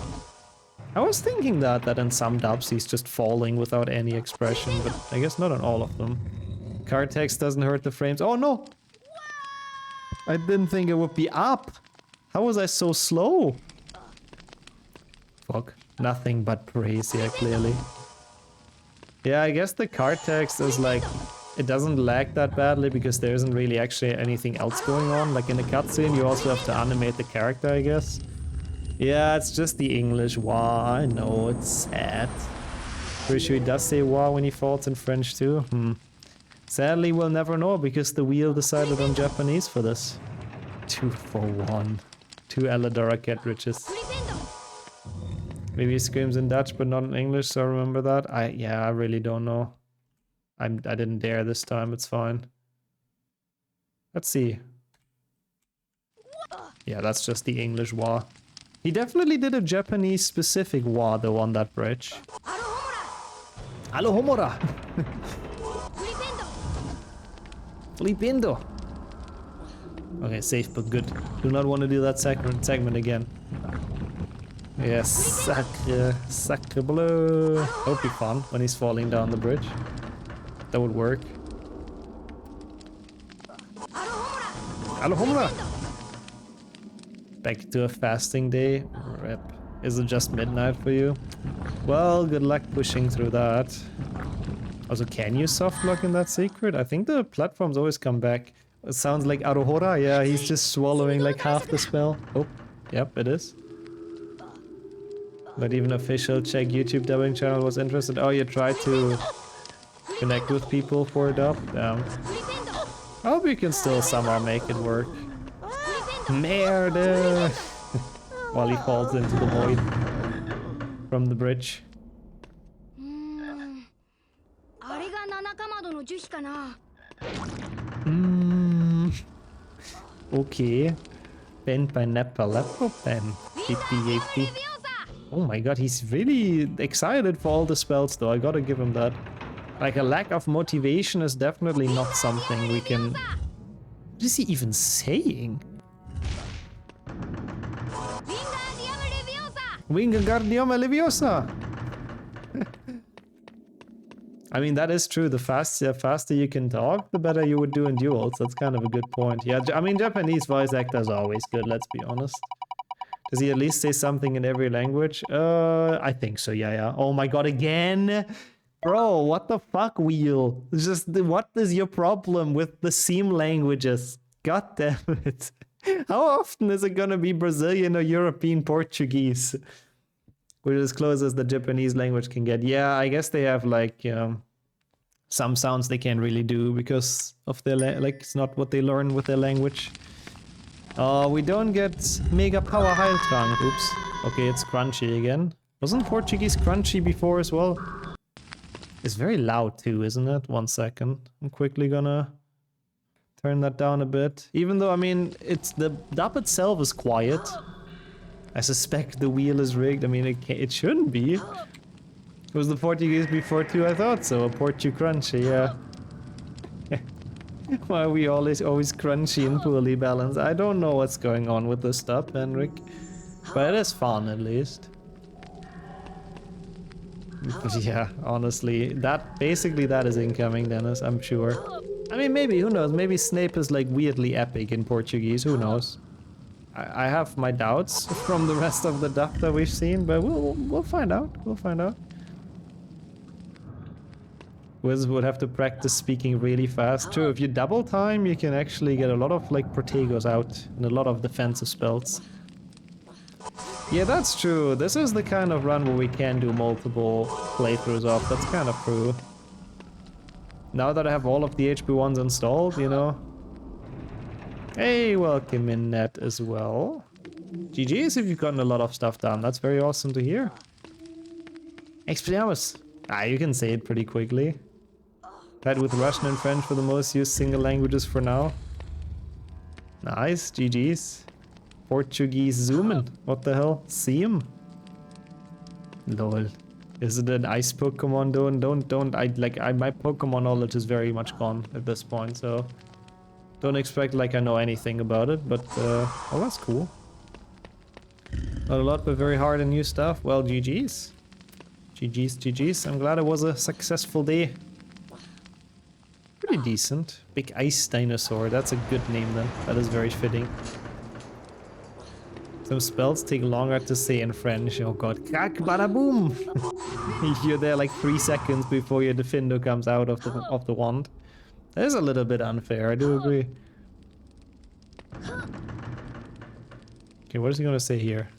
I was thinking that in some dubs he's just falling without any expression, but I guess not on all of them. Card text doesn't hurt the frames. Oh no! I didn't think it would be up. How was I so slow? Fuck. Nothing but praise here, clearly. Yeah, I guess the card text is like... It doesn't lag that badly because there isn't really actually anything else going on. Like in the cutscene, you also have to animate the character, I guess. Yeah, it's just the English wah. I know, it's sad. Pretty sure he does say wah when he falls in French too. Sadly, we'll never know because the wheel decided on Japanese for this. 2 for 1. 2 Eladora cartridges. Maybe he screams in Dutch but not in English, so remember that. I really don't know. I didn't dare this time, it's fine. Let's see. Yeah, that's just the English wah. He definitely did a Japanese specific wah though on that bridge. Alohomora! Flipindo! Okay, safe but good. Do not want to do that segment again. Yes, sacre bleu. That would be fun when he's falling down the bridge. That would work. Alohomora! Back to a fasting day. Rip. Is it just midnight for you? Well, good luck pushing through that. Also, can you softlock in that secret? I think the platforms always come back. It sounds like Arohora. Yeah, he's just swallowing like half the spell. Oh, yep, it is. But even official Czech YouTube dubbing channel was interested. Oh, you tried to connect with people for a dub? Damn. I hope you can still somehow make it work. Merde! While he falls into the void from the bridge. Okay. Pen pineapple pen. Yippee. Oh my god, he's really excited for all the spells though, I gotta give him that. Like a lack of motivation is definitely not something we can... What is he even saying? Wingardium Leviosa! I mean, that is true. The faster you can talk, the better you would do in duels. That's kind of a good point. Yeah, I mean, Japanese voice actors are always good, let's be honest. Does he at least say something in every language? I think so, yeah. Oh my god, again? Bro, what the fuck, Wheel? Just, what is your problem with the seam languages? God damn it. How often is it gonna be Brazilian or European Portuguese? Which is as close as the Japanese language can get. Yeah, I guess they have like some sounds they can't really do because of their like it's not what they learn with their language. We don't get Mega Power Heiltrank. Oops. Okay, it's crunchy again. Wasn't Portuguese crunchy before as well? It's very loud too, isn't it? 1 second. I'm quickly gonna turn that down a bit. Even though, I mean, it's the dub itself is quiet. I suspect the wheel is rigged. I mean, it shouldn't be. Was the Portuguese before too? I thought so. A Portu crunchy, yeah. Why are we always crunchy and poorly balanced? I don't know what's going on with this stuff, Henrik. But it is fun, at least. Yeah, honestly. Basically that is incoming, Dennis, I'm sure. I mean, maybe, who knows? Maybe Snape is like weirdly epic in Portuguese, who knows? I have my doubts from the rest of the dub that we've seen, but we'll find out. We'll find out. Wiz would have to practice speaking really fast. True, if you double time, you can actually get a lot of like Protegos out and a lot of defensive spells. Yeah, that's true. This is the kind of run where we can do multiple playthroughs of. That's kind of true. Now that I have all of the HP1s installed, you know. Hey, welcome in Net as well. GG's if you've gotten a lot of stuff done. That's very awesome to hear. Expelliarmus. You can say it pretty quickly. Tied with Russian and French for the most used single languages for now. Nice, GG's. Portuguese zoomin. What the hell? Seam? Lol. Is it an ice Pokemon? Don't. My Pokemon knowledge is very much gone at this point, so... Don't expect like I know anything about it, but oh, that's cool. Not a lot, but very hard and new stuff. Well, GG's. GG's, GG's. I'm glad it was a successful day. Pretty decent. Big ice dinosaur. That's a good name then. That is very fitting. Some spells take longer to say in French. Oh god. Crack bada boom! You're there like 3 seconds before your Defendo comes out of the wand. That is a little bit unfair, I do agree. Okay, what is he gonna say here?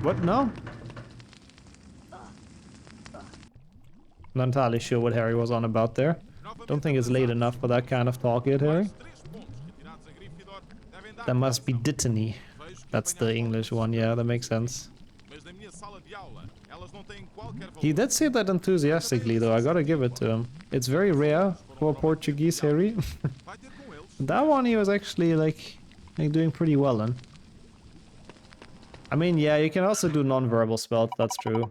What? No? Not entirely sure what Harry was on about there. Don't think it's late enough for that kind of talk yet, Harry. That must be Dittany. That's the English one, yeah, that makes sense. He did say that enthusiastically though, I gotta give it to him. It's very rare for Portuguese, Harry. That one he was actually like doing pretty well in. I mean, yeah, you can also do non-verbal spells, that's true.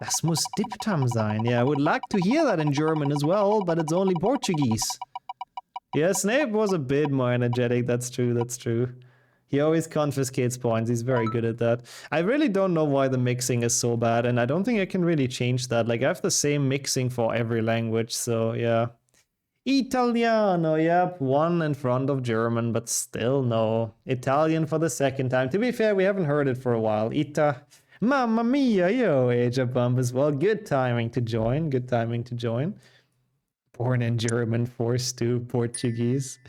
Das muss Diptam sein. Yeah, I would like to hear that in German as well, but it's only Portuguese. Yeah, Snape was a bit more energetic, that's true, that's true. He always confiscates points, he's very good at that. I really don't know why the mixing is so bad, and I don't think I can really change that. Like, I have the same mixing for every language, so yeah. Italiano, yep, one in front of German, but still no. Italian for the second time. To be fair, we haven't heard it for a while. Mamma mia, yo, Age of Bump as well. Good timing to join, good timing to join. Born in German, forced to Portuguese.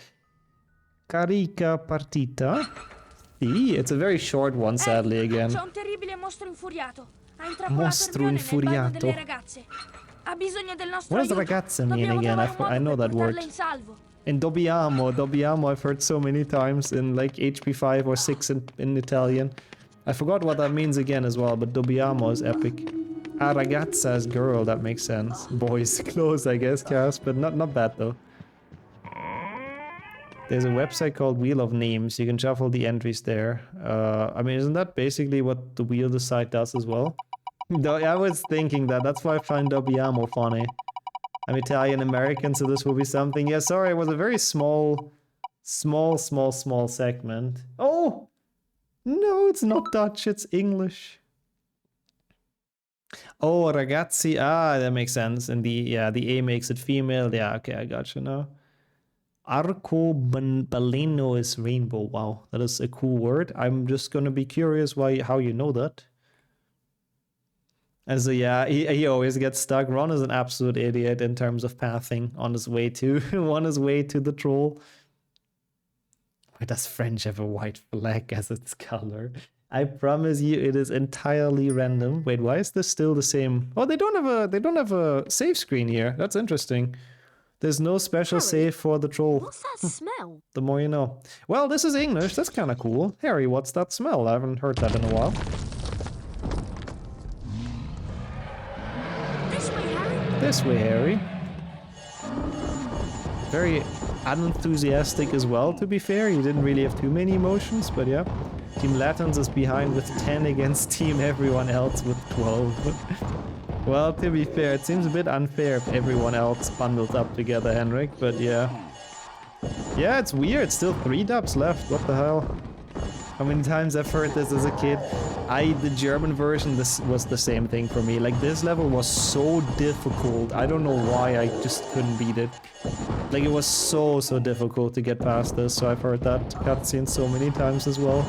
Carica partita. Sì, it's a very short one, sadly, again. C'è un terribile mostro infuriato. Ha intrappolato Mostro Hermione nel bagno infuriato. delle ragazze. Ha bisogno del nostro What does aiuto. ragazza mean Dobbiamo again? trovare un I know modo per that word. portarla in salvo. And dobbiamo I've heard so many times in like HP 5 or 6 in Italian. I forgot what that means again as well, but dobbiamo is epic. A ragazza is girl, that makes sense. Boys clothes, I guess, Cass, but not bad though. There's a website called Wheel of Names. You can shuffle the entries there. I mean, isn't that basically what the Wheel the site does as well? I was thinking that. That's why I find dobbiamo funny. I'm Italian American, so this will be something. Yeah, sorry, it was a very small segment. Oh! No, it's not Dutch, it's English. Oh, ragazzi. Ah, that makes sense. And the A makes it female. Yeah, okay, I got you now. Arcobaleno is rainbow. Wow, that is a cool word. I'm just gonna be curious how you know that. And so yeah, he always gets stuck. Ron is an absolute idiot in terms of pathing on his way to the troll. Why does French have a white flag as its color? I promise you it is entirely random. Wait, why is this still the same? Oh, they don't have a save screen here. That's interesting. There's no special save for the troll. What's that smell? The more you know. Well, this is English. That's kind of cool. Harry, what's that smell? I haven't heard that in a while. This way, Harry. This way, Harry. Very unenthusiastic as well, to be fair. He didn't really have too many emotions, but yeah. Team Latins is behind with 10 against Team everyone else with 12. Well, to be fair, it seems a bit unfair if everyone else bundles up together, Henrik, but yeah. Yeah, it's weird. Still 3 dubs left. What the hell? How many times I've heard this as a kid? The German version, this was the same thing for me. Like, this level was so difficult. I don't know why I just couldn't beat it. Like, it was so difficult to get past this, so I've heard that cutscene so many times as well.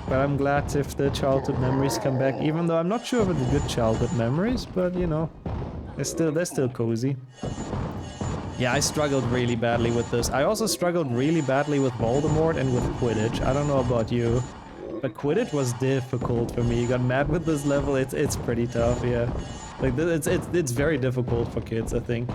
But I'm glad if the childhood memories come back, even though I'm not sure if it's good childhood memories, but you know, they're still cozy. Yeah, I struggled really badly with this. I also struggled really badly with Voldemort and with Quidditch. I don't know about you, but Quidditch was difficult for me. You got mad with this level. It's pretty tough, yeah. Like it's very difficult for kids, I think.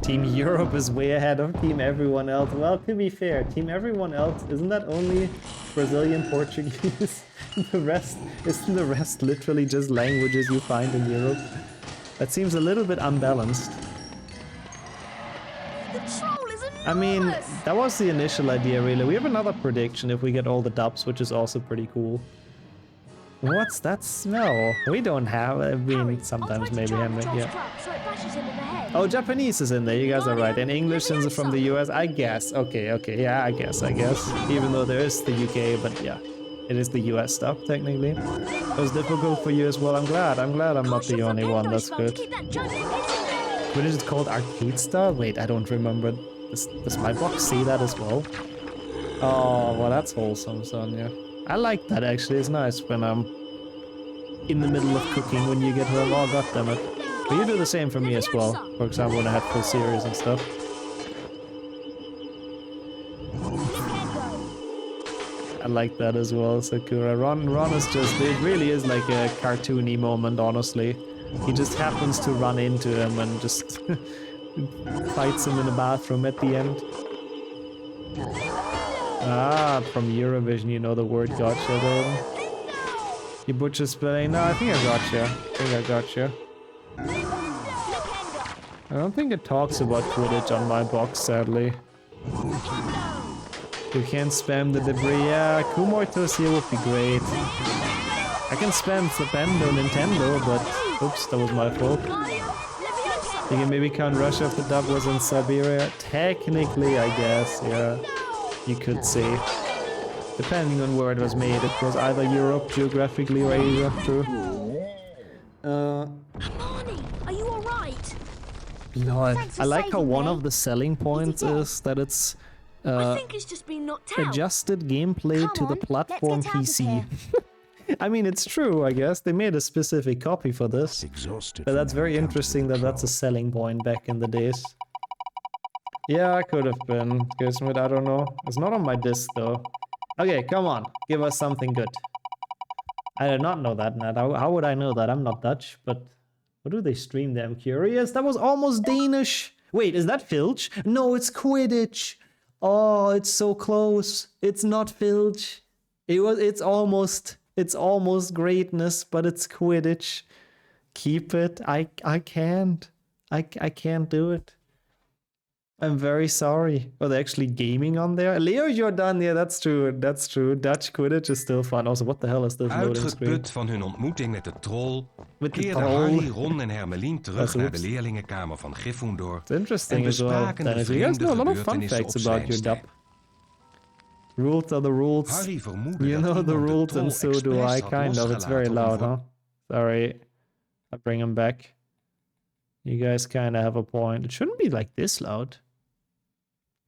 Team Europe is way ahead of Team everyone else. Well, to be fair, Team everyone else, isn't that only Brazilian Portuguese? Isn't the rest literally just languages you find in Europe? That seems a little bit unbalanced. The troll is enormous. I mean, that was the initial idea, really. We have another prediction if we get all the dubs, which is also pretty cool. What's that smell? We don't have. I mean, sometimes maybe Henrik, yeah. So it bashes him in the head. Oh, Japanese is in there. You guys are right. And English is from the US, I guess. Okay. Yeah, I guess. Even though there is the UK, but yeah, it is the US stuff technically. It was difficult for you as well. I'm glad I'm not the only one. That's good. What is it called? Arcade Star? Wait, I don't remember. Does my box see that as well? Oh, well, that's wholesome, son. Yeah, I like that actually. It's nice when I'm in the middle of cooking when you get home. Oh, goddammit. But you do the same for me as well. For example, when I had full series and stuff. I like that as well, Sakura. Ron is just, it really is like a cartoony moment, honestly. He just happens to run into him and just fights him in the bathroom at the end. Ah, from Eurovision, you know the word gotcha, though. You butcher spelling? No, I think I gotcha. I don't think it talks about Quidditch on my box, sadly. You can't spam the debris. Yeah, Kumoitos here would be great. I can spam Flipendo Nintendo, but oops, that was my fault. You can maybe count Russia if the dub was in Siberia. Technically, I guess, yeah. You could say. Depending on where it was made, it was either Europe geographically or Asia, true. Hermione, are you alright? Lord, Thanks for I like how saving one me. of the selling points dead? is that it's I think he's just been knocked out. adjusted gameplay Come to the on, platform let's get out of PC. here. I mean, it's true, I guess. They made a specific copy for this. Exhausted. But that's very interesting that that's a selling point back in the days. Yeah, I could have been. Gizmit, I don't know. It's not on my disc, though. Okay, come on. Give us something good. I did not know that, Nat. How would I know that? I'm not Dutch, but... What do they stream there? I'm curious. That was almost Danish. Wait, is that Filch? No, it's Quidditch. Oh, it's so close. It's not Filch. It's almost greatness, but it's Quidditch. Keep it. I can't. I can't do it. I'm very sorry. Oh, they're actually gaming on there. Leo Jordan, yeah, that's true. That's true. Dutch Quidditch is still fun. Also, what the hell is this loading screen? Uitgeput van hun ontmoeting met de troll, Met de keerden troll. Harry, Ron en Hermelien terug naar de Oops. leerlingenkamer van Gryffindor It's interesting en as well. bespraken de Dennis, you guys vreemde know a lot of fun gebeurtenissen op facts about your Zwijnstein. dub. Rules are the rules. Harry vermoedde You dat know the iemand de rules troll and so do expres I, had kind of. It's very losgelaten loud, om huh? Sorry. I bring him back. You guys kind of have a point. It shouldn't be like this loud.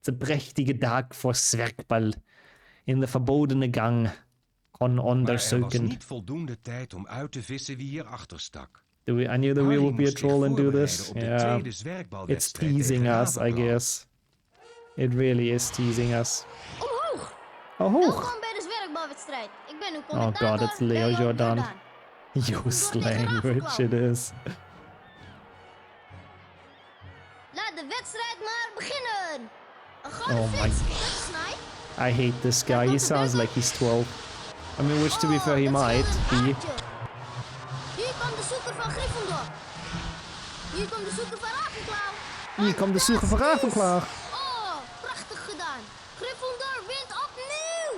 It's a prächtige dag voor zwerkbal. In de verbodene gang. Kon Maar er was onderzoeken. niet voldoende tijd om uit te vissen wie hierachter stak. I knew that we Harry would be a moest zich troll and do this. voorbereiden op de Yeah. tweede It's zwerkbalwedstrijd teasing tegen us, I Ravenclaw. guess. It really is teasing us. Omhoog! Oh, Welkom bij de zwerkbalwedstrijd. Ik ben uw oh commentator, god, it's Leo Jordan. Jordan. Use language, it is. Laat de wedstrijd maar beginnen. Een Oh gouden my- flits, Snipe. I hate this guy. He sounds like he's 12. I mean, which to be fair, he dat might scheelt be. een haartje. Hier komt de zoeker van Gryffindor. Hier komt de zoeker van Ravenclaw. Hier komt de zoeker van Ravenclaw. Oh, prachtig gedaan. Gryffindor wint opnieuw.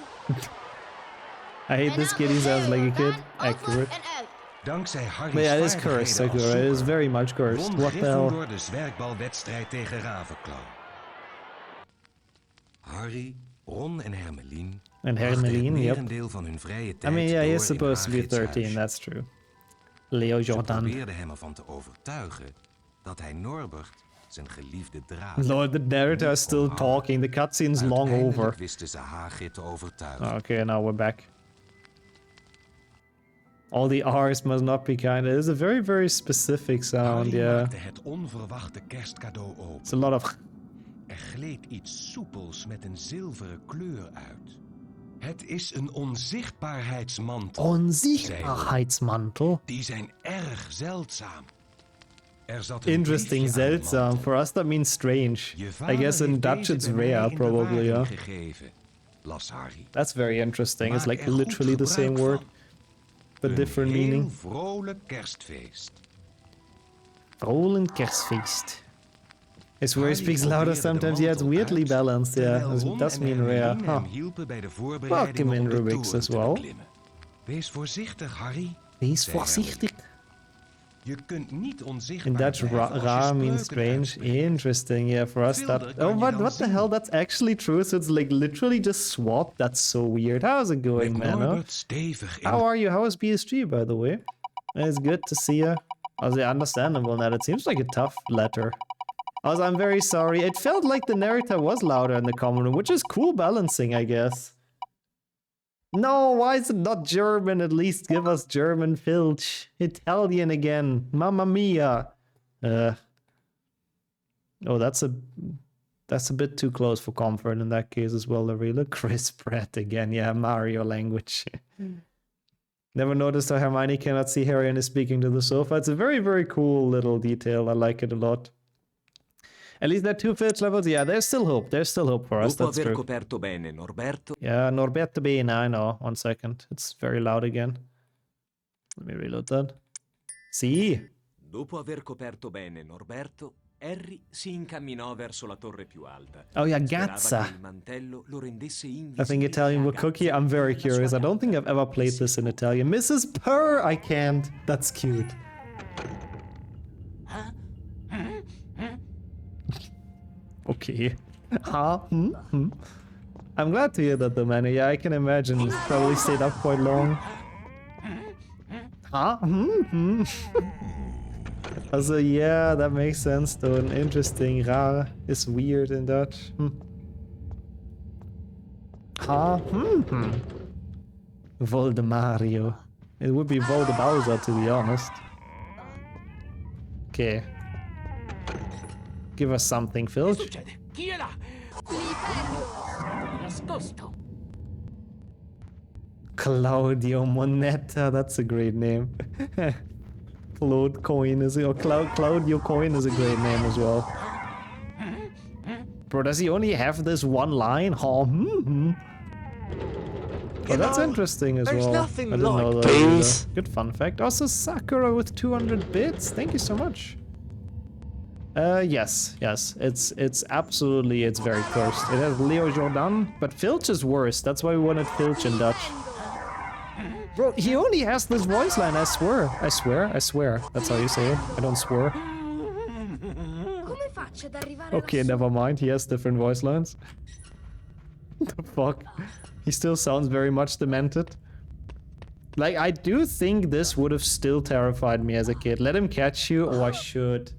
I hate this kid. He sounds like a kid. Over Accurate. en uit. Dankzij Harry's But yeah, it is vaardigheden cursed, als Sakura. It is zoeker very much cursed. won What the hell? Gryffindor de zwerkbalwedstrijd tegen Ravenclaw. Harry, Ron en Hermelien And brachten Hermelien, het yep. merendeel van hun vrije I tijd mean, yeah, door he's in supposed to be Hagrid's 13, huis. that's true. Leo Ze Jordan. probeerden hem ervan te overtuigen dat hij Norbert, zijn geliefde draad... Lord, the narrator is still talking. The cutscene's long Uiteindelijk over. wisten ze Hagrid te overtuigen. Okay, now we're back. All the R's must not be kind. It is a very, very specific sound, Harry yeah. maakte het onverwachte kerstcadeau open. It's a lot of... Er gleed iets soepels met een zilveren kleur uit. Het is een onzichtbaarheidsmantel. Onzichtbaarheidsmantel. Die zijn erg zeldzaam. Er zat een Interesting, briefje aan de zeldsam. mantel. For us that means strange. Je I vader guess in heeft Dutch deze it's bij mij rare, in probably, yeah. bewaring gegeven, las Harry. That's very interesting. It's Maak like er goed literally the same gebruik word, van. but Een different heel meaning. vrolijk kerstfeest. Vrolijk kerstfeest. It's where he Harry speaks louder probeerde de sometimes. Yeah, it's mantel weirdly uit, balanced. Yeah, terwijl Ron it does en mean rare. Hermione hem Huh. hielpen bij de voorbereidingen Welcome in om de Rubik's toren as te well. beklimmen. Wees voorzichtig, Harry. Wees zei voorzichtig. Je kunt niet onzichtbaar In Dutch, blijven als je raar means spreuken strange. uitspreekt. Interesting, yeah, for us Filter that... kan Oh, je what dan the zien. hell? That's actually true, so it's like literally just swapped? That's so weird. How's it going, Met man? Norbert stevig in How are you? How is BSG, by the way? It's good to see you. Also, understandable now. It seems like a tough letter. Also, I'm very sorry. It felt like the narrator was louder in the common room, which is cool balancing, I guess. No, why is it not German? At least give us German, Filch. Italian again. Mamma mia. Oh, that's a bit too close for comfort in that case as well, Arela. Chris Pratt again. Yeah, Mario language. Never noticed how Hermione cannot see Harry and is speaking to the sofa. It's a very, very cool little detail. I like it a lot. At least that 2 Filch levels. Yeah, there's still hope. There's still hope for us. Dopo That's aver true. coperto bene Norberto, Yeah, Norberto bene. I know. 1 second. It's very loud again. Let me reload that. See? dopo aver coperto bene Norberto, Harry si incamminò verso la torre più alta. Oh yeah, Sperava Gazza. che il mantello lo rendesse I think invisibile Italian a with cookie. I'm very Gazza nella curious. sua I don't think I've ever played this in Italian. Mrs. Purr! I can't. That's cute. Okay. Huh? I'm glad to hear that, though, man. Yeah, I can imagine. It's probably stayed up quite long. Huh? Also, yeah, that makes sense, though. An interesting. Rar is weird in Dutch. Huh? Voldemario. It would be Voldebowser, to be honest. Okay. Give us something, Filch. Claudio Moneta, that's a great name. Claude Coin is Claudio Coin is a great name as well. Bro, does he only have this one line? Oh, Oh, that's interesting as well. I didn't know that either. Good fun fact. Also, Sakura with 200 bits. Thank you so much. Yes. It's absolutely, it's very cursed. It has Leo Jordan, but Filch is worse. That's why we wanted Filch in Dutch. Bro, he only has this voice line, I swear. I swear. That's how you say it. I don't swear. Okay, never mind. He has different voice lines. The fuck? He still sounds very much demented. Like, I do think this would have still terrified me as a kid. Let him catch you, or I should.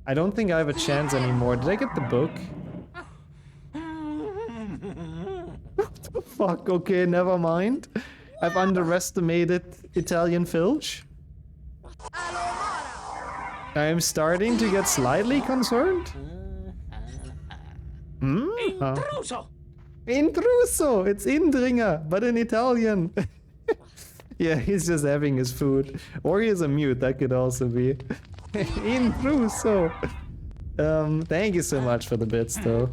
I don't think I have a chance anymore. Did I get the book? What the fuck? Okay, never mind. I've underestimated Italian Filch. I am starting to get slightly concerned. Intruso! Intruso! It's Indringer, but in Italian. Yeah, he's just having his food. Or he is a mute, that could also be. Intruso! Thank you so much for the bits, though.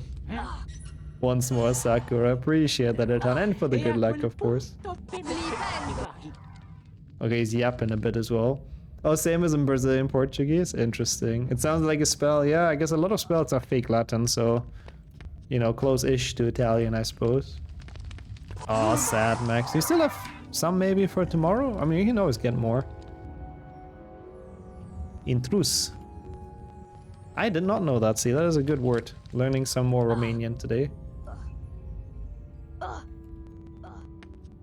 Once more, Sakura. Appreciate that a ton. And for the good luck, of course. Okay, he's yapping a bit as well. Oh, same as in Brazilian Portuguese? Interesting. It sounds like a spell. Yeah, I guess a lot of spells are fake Latin, so... You know, close-ish to Italian, I suppose. Oh, sad, Max. You still have some maybe for tomorrow? I mean, you can always get more. Intrus. I did not know that. See, that is a good word. Learning some more Romanian today.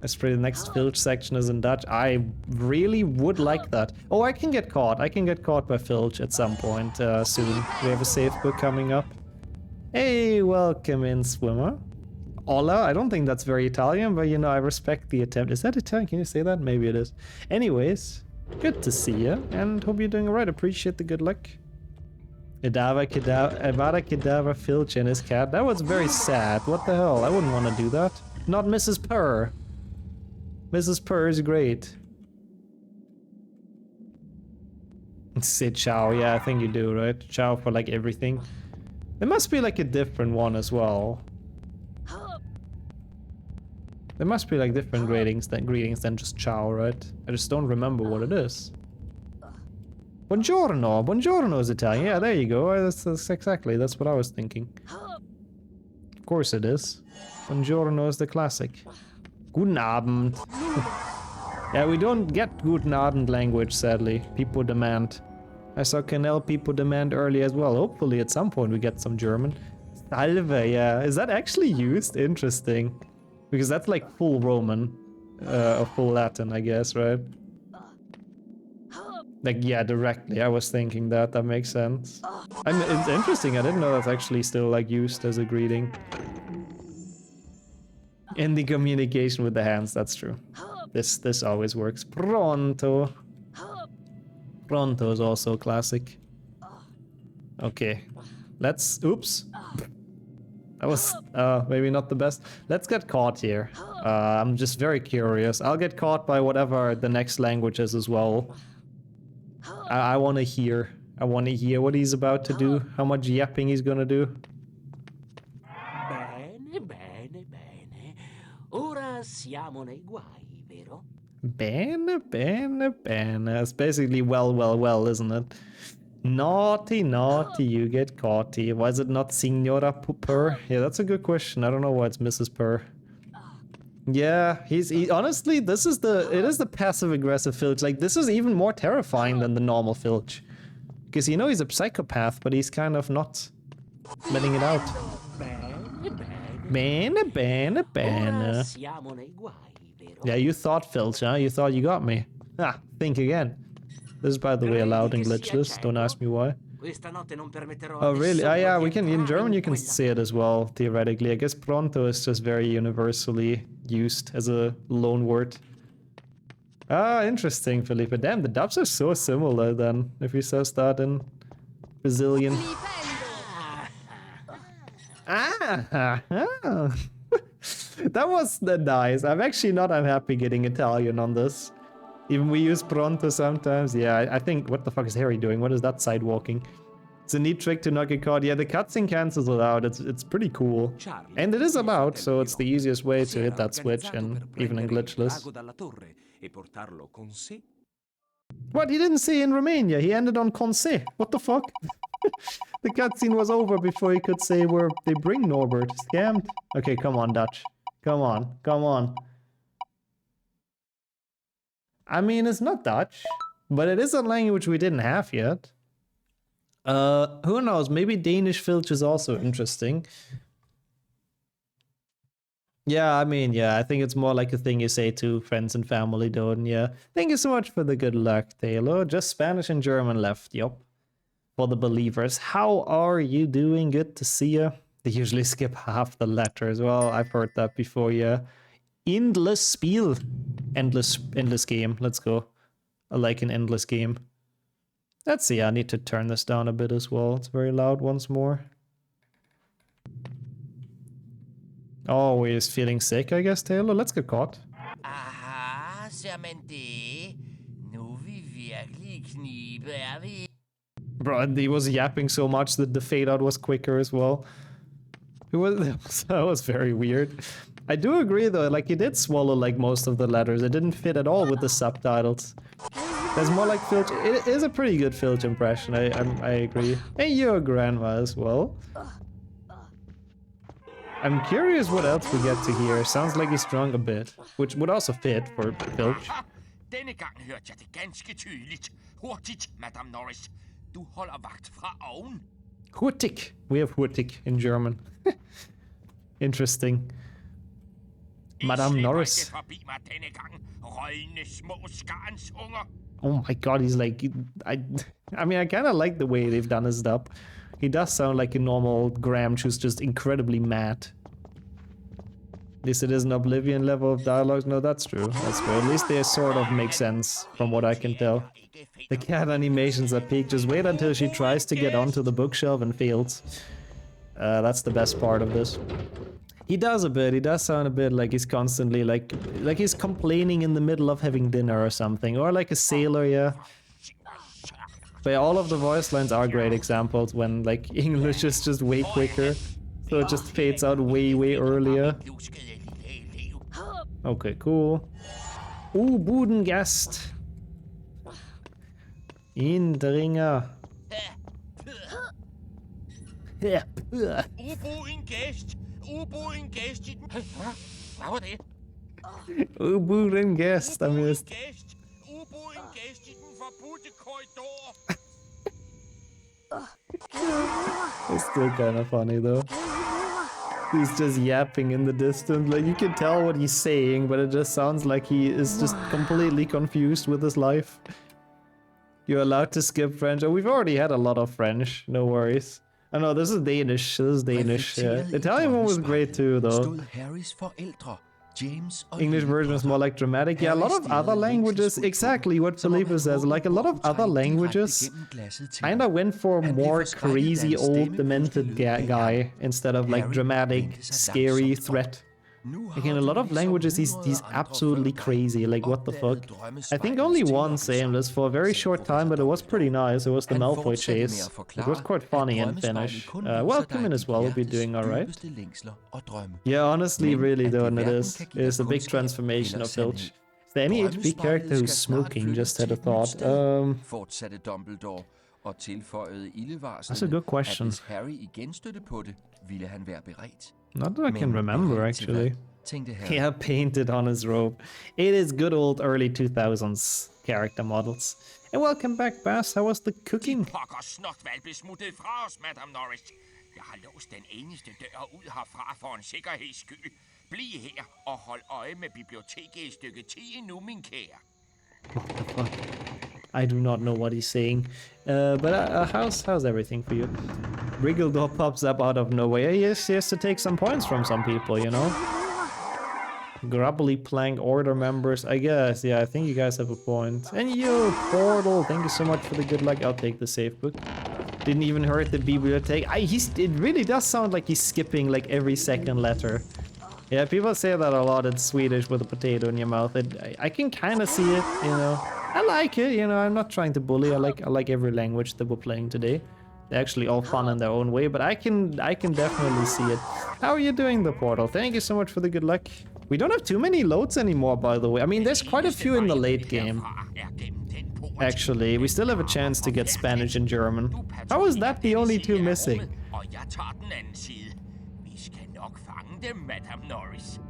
Let's pray the next Filch section is in Dutch. I really would like that. Oh, I can get caught. I can get caught by Filch at some point soon. We have a safe book coming up. Hey, welcome in, swimmer. Hola. I don't think that's very Italian, but you know, I respect the attempt. Is that Italian? Can you say that? Maybe it is. Anyways, good to see you, and hope you're doing alright. Appreciate the good luck. Avada Kedavra Filch and his cat. That was very sad. What the hell? I wouldn't want to do that. Not Mrs. Purr. Mrs. Purr is great. Say ciao. Yeah, I think you do, right? Ciao for like everything. There must be like a different one as well. There must be like different greetings than just ciao, right? I just don't remember what it is. Buongiorno. Buongiorno is Italian. Yeah, there you go. That's exactly. That's what I was thinking. Of course it is. Buongiorno is the classic. Guten Abend. Yeah, we don't get Guten Abend language, sadly. People demand. I saw Canal people demand early as well. Hopefully at some point we get some German. Salve, yeah. Is that actually used? Interesting. Because that's like full Roman. Or full Latin, I guess, right? Like, yeah, directly. I was thinking that. That makes sense. And it's interesting. I didn't know that's actually still like used as a greeting. In the communication with the hands, that's true. This always works. Pronto. Pronto is also classic. Okay. Let's... Oops. That was maybe not the best. Let's get caught here. I'm just very curious. I'll get caught by whatever the next language is as well. I want to hear. I want to hear what he's about to do. How much yapping he's gonna do. Bene, bene, bene. Ora siamo nei guai, vero? Bene, bene, bene. It's basically well, isn't it? Naughty, naughty, you get caughty. Why is it not Signora Purr? Yeah, that's a good question. I don't know why it's Mrs. Purr. Yeah, honestly, it is the passive-aggressive Filch. Like, this is even more terrifying than the normal Filch. Because you know he's a psychopath, but he's kind of not letting it out. Bene, bene, bene. Yeah, you thought, Filch, huh? You thought you got me. Ah, think again. This is, by the way, allowed in glitchless. Don't ask me why. Oh, really? Ah, yeah, we can... In German, you can say it as well, theoretically. I guess pronto is just very universally used as a loan word. Ah, interesting, Felipe. Damn, the dubs are so similar, then, if he says that in Brazilian. Ah! That was nice. I'm actually not unhappy getting Italian on this. Even we use pronto sometimes. Yeah, I think... What the fuck is Harry doing? What is that sidewalking? It's a neat trick to not get caught. Yeah, the cutscene cancels it out. It's pretty cool. And it is allowed, so it's the easiest way to hit that switch, and even in glitchless. What? He didn't say in Romania. He ended on con se. What the fuck? The cutscene was over before he could say where they bring Norbert. Scammed. Okay, come on, Dutch. Come on. Come on. I mean, it's not Dutch, but it is a language we didn't have yet. Who knows? Maybe Danish Filch is also interesting. Yeah, I mean, yeah, I think it's more like a thing you say to friends and family, don't you? Thank you so much for the good luck, Taylor. Just Spanish and German left, yup. For the believers. How are you doing? Good to see you. They usually skip half the letters. Well, I've heard that before, yeah. Endless Spiel. Endless game. Let's go. I like an endless game. Let's see. I need to turn this down a bit as well. It's very loud once more. Oh, he's feeling sick, I guess, Taylor. Let's get caught. Aha, siamente. Nu vi virkelig knibe, vi. Bro, he was yapping so much that the fade out was quicker as well. That was very weird. I do agree though, like he did swallow like most of the letters. It didn't fit at all with the subtitles. There's more like Filch. It is a pretty good Filch impression, I agree. And your grandma as well. I'm curious what else we get to hear. Sounds like he's drunk a bit, which would also fit for Filch. Denne gang hørte jeg det ganske tydeligt. Hurtigt, Madame Norris. Du holder vagt fra oven. Hurtig. We have Hurtig in German. Interesting. Madame Norris. Oh my god, he's like... I mean, I kind of like the way they've done his dub. He does sound like a normal Gramch who's just incredibly mad. At least it is an Oblivion level of dialogues. No, that's true. That's true. At least they sort of make sense from what I can tell. The cat animations are peak. Just wait until she tries to get onto the bookshelf and fails. That's the best part of this. He does a bit. He does sound a bit like he's constantly like he's complaining in the middle of having dinner or something, or like a sailor, yeah. But all of the voice lines are great examples when like English is just way quicker, so it just fades out way earlier. Okay, cool. Budengast. Indringer. Ubåden gæst. Ubåden gæst i den... Hvad var det? Ubuden guest. I mean, it's Gæst. Ubåden gæst i den forbudte korridor. still kind of funny though. He's just yapping in the distance. Like, you can tell what he's saying, but it just sounds like he is just completely confused with his life. You're allowed to skip French. Oh, we've already had a lot of French. No worries. Oh no, this is Danish. This is Danish. Yeah. The Italian one was great too, though. Harrys forældre, James og English version is more like dramatic. Yeah, a lot of other languages, exactly what Felipe says, like a lot of other languages kind of went for a more crazy old demented guy instead of like dramatic, scary threat. Like in a lot of languages, he's absolutely crazy, like what the fuck. I think only one Sameless for a very short time, but it was pretty nice. It was the Malfoy chase. It was quite funny in Finnish. Welcome in as well, we'll be doing alright. Yeah, honestly, really though, and it is. It's a big transformation of Filch. Is there any HP character who's smoking? Just had a thought. That's a good question. Not that I can remember, actually. Yeah, painted on his robe. It is good old early 2000s character models. And welcome back, Bass. How was the cooking? Pokker snotvalpe smuttet fra os, Madame Norris. Jeg har låst den eneste dør ud herfra for en sikkerheds skyld. Bliv her og hold øje med biblioteket et stykke tid endnu, min kære. What the fuck? I do not know what he's saying. But how's everything for you? Wriggledor pops up out of nowhere. He has to take some points from some people, you know? Grubbly Plank Order members, I guess. Yeah, I think you guys have a point. And you, Portal, thank you so much for the good luck. I'll take the safe book. Didn't even hurt the bibliothèque. It really does sound like he's skipping like every second letter. Yeah, people say that a lot in Swedish with a potato in your mouth. I can kind of see it, you know. I like it, you know. I'm not trying to bully. I like every language that we're playing today. They're actually all fun in their own way, but I can definitely see it. How are you doing, the Portal? Thank you so much for the good luck. We don't have too many loads anymore, by the way. I mean, there's quite a few in the late game. Actually, we still have a chance to get Spanish and German. How is that the only two missing?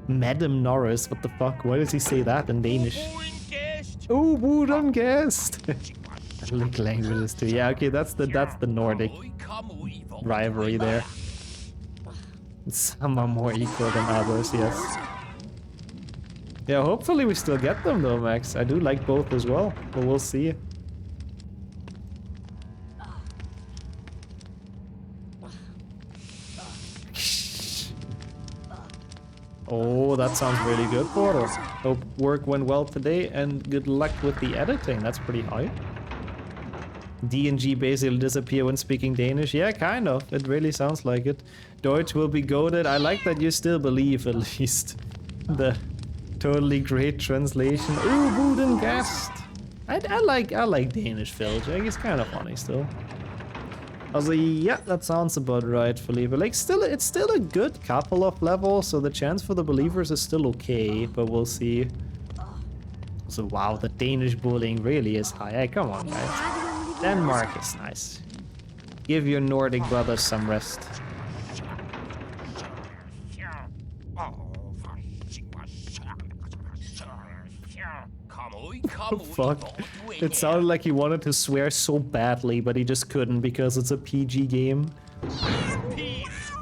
Madame Norris? What the fuck? Why does he say that in Danish? Oh, Wooden guest! I like languages too. Yeah, okay, that's the Nordic rivalry there. Some are more equal than others, yes. Yeah, hopefully we still get them though, Max. I do like both as well, but we'll see. Oh, that sounds really good, Portal. Hope work went well today and good luck with the editing. That's pretty high. D&G basically disappear when speaking Danish. Yeah, kind of. It really sounds like it. Deutsch will be goated. I like that you still believe, at least. The totally great translation. Ooh, Buden guest. I like Danish Filch. It's kind of funny still. Also, yeah, that sounds about right, Felipe. Like, it's still a good couple of levels, so the chance for the believers is still okay, but we'll see. So, wow, the Danish bullying really is high. Hey, come on, guys. Denmark is nice. Give your Nordic brothers some rest. Oh, fuck. It sounded like he wanted to swear so badly, but he just couldn't because it's a PG game. Thieves!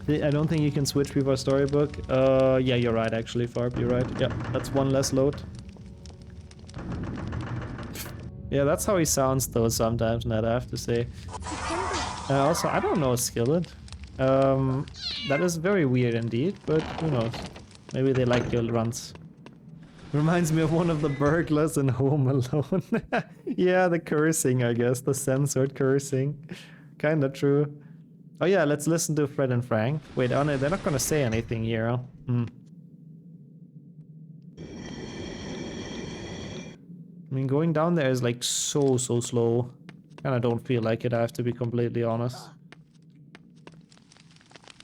I don't think you can switch before storybook. Yeah, you're right, actually, Farb, you're right. Yeah, that's one less load. Yeah, that's how he sounds, though, sometimes, Ned, I have to say. Also, I don't know Skillet. That is very weird indeed, but who knows? Maybe they like your runs. Reminds me of one of the burglars in Home Alone. Yeah, the cursing, I guess. The censored cursing. Kinda true. Oh yeah, let's listen to Fred and Frank. Wait, oh no, they're not gonna say anything here, huh? I mean, going down there is like so slow. And I don't feel like it, I have to be completely honest.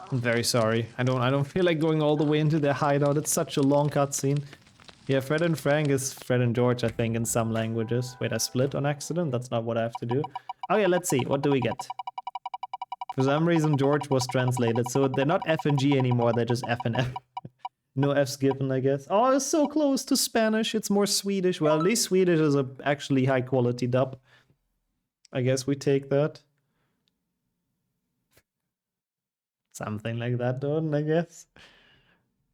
I'm very sorry. I don't feel like going all the way into their hideout. It's such a long cutscene. Yeah, Fred and Frank is Fred and George, I think, in some languages. Wait, I split on accident? That's not what I have to do. Oh yeah, let's see. What do we get? For some reason, George was translated, so they're not F and G anymore, they're just F and F. No F's given, I guess. Oh, it's so close to Spanish, it's more Swedish. Well, at least Swedish is a actually high-quality dub. I guess we take that. Something like that, Don, I guess.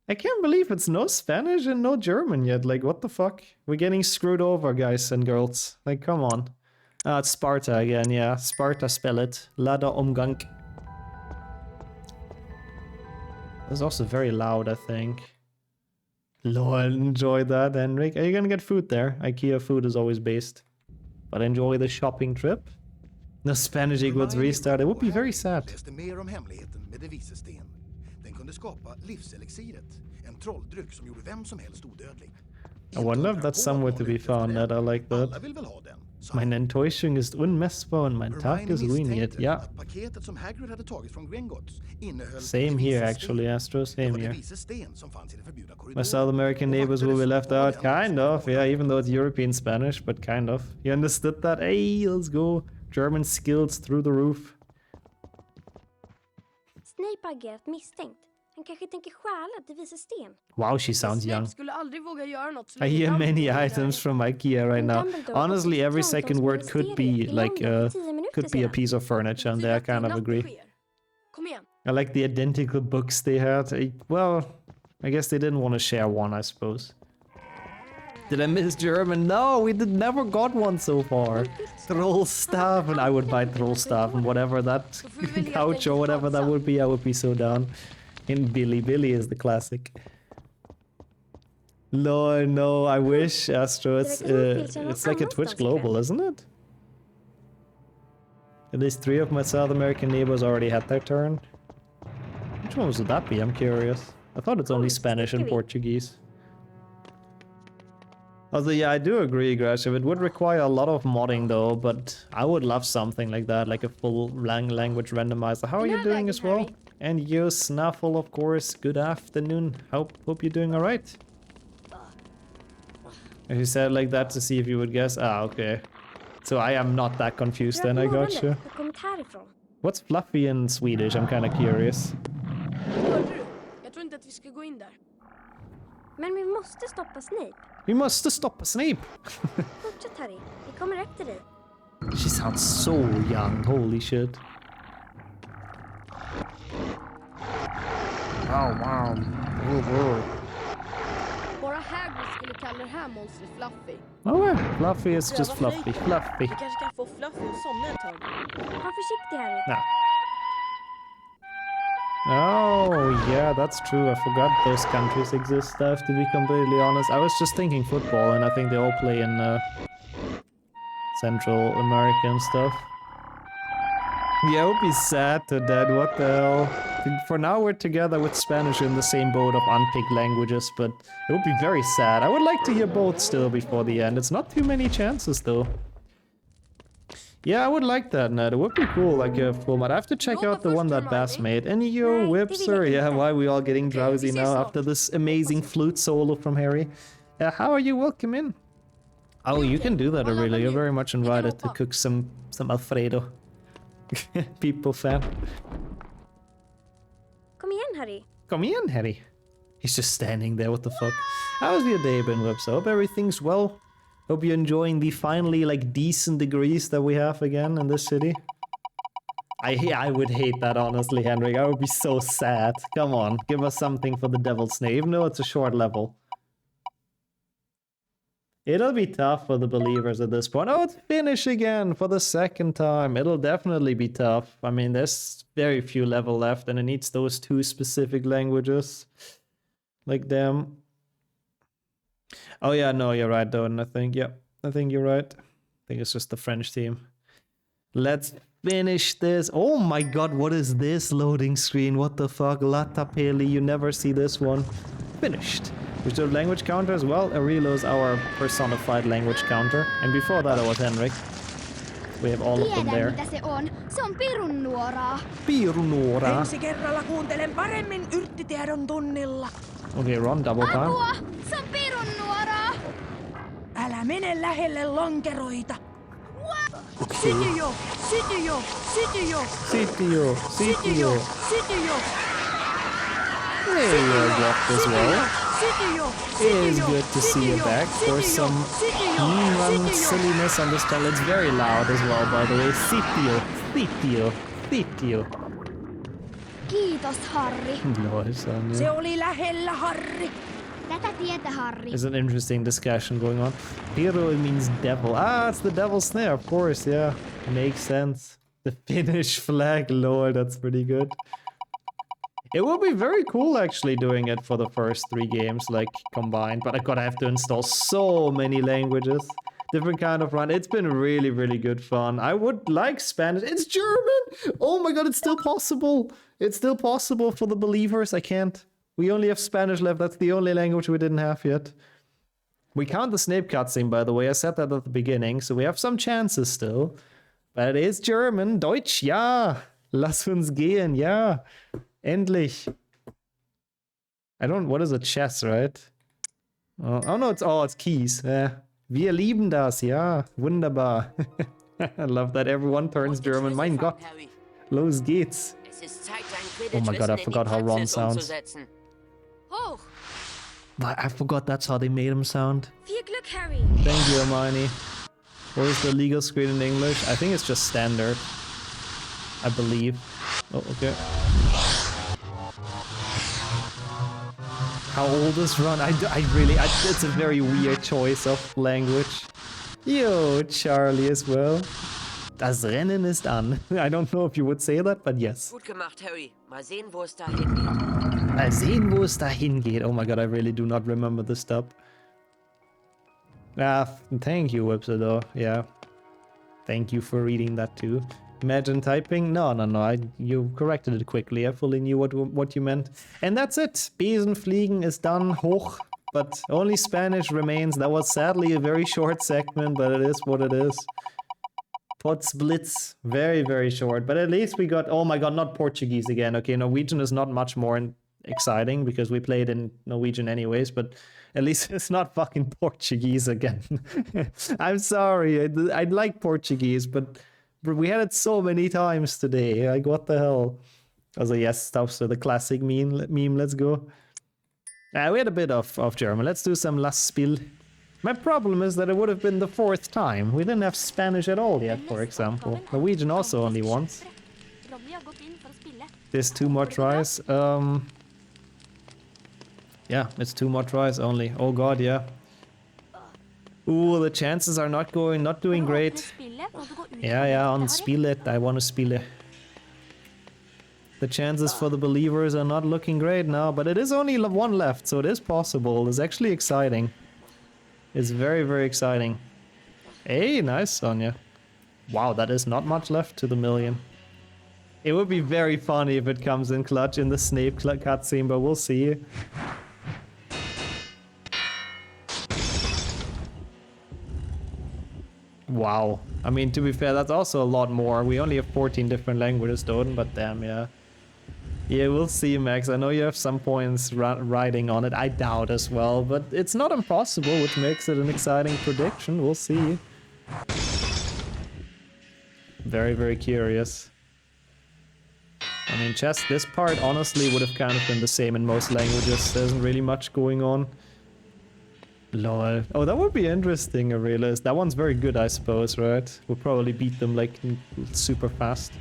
I can't believe it's no Spanish and no German yet. Like, what the fuck? We're getting screwed over, guys and girls. Like, come on. Ah, it's Sparta again, yeah. Sparta spell it. Lada Umgang. That's also very loud, I think. Lord, enjoy that, Henrik. Are you gonna get food there? IKEA food is always based. But enjoy the shopping trip. No Spanish equals restart. It would be very sad. I wonder if that's somewhere to be found that I like that. Meine Enttäuschung ist unmessbar und mein Tag ist ruiniert. Yeah. Same here, actually, Astro. Same here. My South American neighbors will be left out. Kind of, yeah, even though it's European Spanish, but kind of. You understood that? Hey, let's go. German skills through the roof. Snape har agerat misstänkt. Han kanske tänker stjäla det visar sten. Wow, she sounds young. Skulle aldrig våga göra något så I hear many items from IKEA right now. Honestly, every second word could be like could be a piece of furniture, and there I kind of agree. Kom igen. I like the identical books they had. Well, I guess they didn't want to share one, I suppose. Did I miss German? No, we never got one so far. Troll stuff, and I would buy troll stuff, and whatever that couch or whatever that would be, I would be so down. In Billy is the classic. Lord, no, I wish, Astro. It's like a Twitch Global, isn't it? At least 3 of my South American neighbors already had their turn. Which ones would that be? I'm curious. I thought it's only Spanish and Portuguese. Although, yeah, I do agree, Grashev. It would require a lot of modding, though, but I would love something like that, like a full language randomizer. How are you doing as well? And you, Snaffle, of course. Good afternoon. Hope you're doing alright. If you said it like that to see if you would guess. Ah, okay. So I am not that confused then, I got you. What's fluffy in Swedish? I'm kind of curious. Jag tror inte att vi ska gå in där. Men vi måste stoppa Snape. We must stop Snape! Fortsätt, Harry. Vi kommer efter dig. She sounds so young, holy shit. Oh, wow. Bara Hagrid skulle kalla det här monstret Fluffy. Oh, yeah. Fluffy is just Fluffy. Fluffy. Vi kanske kan få Fluffy att somna ett tag. Var försiktig, Harry. Nah. Oh, yeah, that's true. I forgot those countries exist. I have to be completely honest. I was just thinking football, and I think they all play in Central American stuff. Yeah, it would be sad to that. What the hell? For now, we're together with Spanish in the same boat of unpicked languages, but it would be very sad. I would like to hear both still before the end. It's not too many chances, though. Yeah, I would like that, Ned. It would be cool, like a full mod. I have to check out the one that Bass made. And yo, Whipser, yeah, why are we all getting drowsy now after this amazing flute solo from Harry? How are you? Welcome in. Oh, you can do that, Aurelia. You're very much invited to cook some Alfredo. People fan. Kom igen, Harry. Come in, Harry. He's just standing there, what the fuck? How's your day been, Whipser? Hope everything's well. Hope you're enjoying the finally, like, decent degrees that we have again in this city. I would hate that, honestly, Henrik. I would be so sad. Come on, give us something for the Devil's Snake, even though it's a short level. It'll be tough for the believers at this point. Oh, it's Finnish again for the second time. It'll definitely be tough. I mean, there's very few level left, and it needs those 2 specific languages. Like, damn. Oh yeah, no, you're right, Don. I think you're right. I think it's just the French team. Let's finish this. Oh my god, what is this loading screen? What the fuck? La Tapeli, you never see this one. Finished. We still have language counter as well. Arelo's our personified language counter. And before that it was Henrik. We have all of them there. Mitä se on. Se on pirunnuoraa. Pirunnuoraa. Ensi kerralla kuuntelen paremmin yrttitiedon tunnilla. Okay, Ron, double time. Apua! Se on pirunnuoraa. Älä mene lähelle lonkeroita. Sitio, sitio, sitio, Sitio, sitio, sitio. sitio, Hey, walked as well. sitio, It is good to see you back for some Memerun silliness on this channel. It's very loud as well, by the way. Sitio, sitio, sitio. Kiitos, Harri. Lord, son, Se oli lähellä, Harri. Tätä tietä, Harri. there's an interesting discussion going on. Hero means devil. Ah, it's the devil's snare, of course, yeah. Makes sense. The Finnish flag, lord, that's pretty good. It would be very cool actually doing it for the first 3 games, like, combined, but I gotta have to install so many languages. Different kind of run. It's been really, really good fun. I would like Spanish. It's German! Oh my god, it's still possible! It's still possible for the believers. I can't. We only have Spanish left. That's the only language we didn't have yet. We count the Snape cutscene, by the way. I said that at the beginning, so we have some chances still. But it is German. Deutsch, ja! Lass uns gehen, ja! Endlich! I don't... What is a chess, right? Oh no, it's keys. Wir lieben das, ja. Wunderbar. I love that everyone turns German. Mein Gott. Los geht's. Oh my god, I forgot how Ron sounds. Hoch. I forgot that's how they made him sound. Viel Glück, Harry. Thank you, Hermione. What is the legal screen in English? I think it's just standard. I believe. Oh, okay. How old is Ron? It's a very weird choice of language. Yo, Charlie as well. Das Rennen ist an. I don't know if you would say that, but yes. Gut gemacht, Harry. Mal sehen, wo es dahin geht. Mal sehen, wo es dahin geht. Oh my god, I really do not remember the stop. Ah, thank you, Whipsador. Yeah. Thank you for reading that too. Imagine typing? No. You corrected it quickly. I fully knew what you meant. And that's it. Besenfliegen is done. Hoch. But only Spanish remains. That was sadly a very short segment, but it is what it is. Potsblitz. Very, very short. But at least we got... Oh my god, not Portuguese again. Okay, Norwegian is not much more exciting because we played in Norwegian anyways, but at least it's not fucking Portuguese again. I'm sorry. I'd like Portuguese, but we had it so many times today. Like, what the hell? Also, yes, stuff. So the classic meme. Let's go. We had a bit of German. Let's do some Lastspiel. My problem is that it would have been the 4th time. We didn't have Spanish at all yet, for example. Norwegian also only once. There's 2 more tries. Yeah, it's 2 more tries only. Oh god, yeah. Ooh, the chances are not doing great. Yeah, on Spielet. I want to Spiele. The chances for the believers are not looking great now, but it is only 1 left, so it is possible. It's actually exciting. It's very, very exciting. Hey, nice, Sonia. Wow, that is not much left to the million. It would be very funny if it comes in clutch in the Snape cutscene, but we'll see. Wow. I mean, to be fair, that's also a lot more. We only have 14 different languages, don't, but damn, yeah. Yeah, we'll see, Max. I know you have some points riding on it. I doubt as well, but it's not impossible, which makes it an exciting prediction. We'll see. Very, very curious. I mean, chess, this part honestly would have kind of been the same in most languages. There isn't really much going on. Lol. Oh, that would be interesting, I realized. That one's very good, I suppose, right? We'll probably beat them, like, super fast.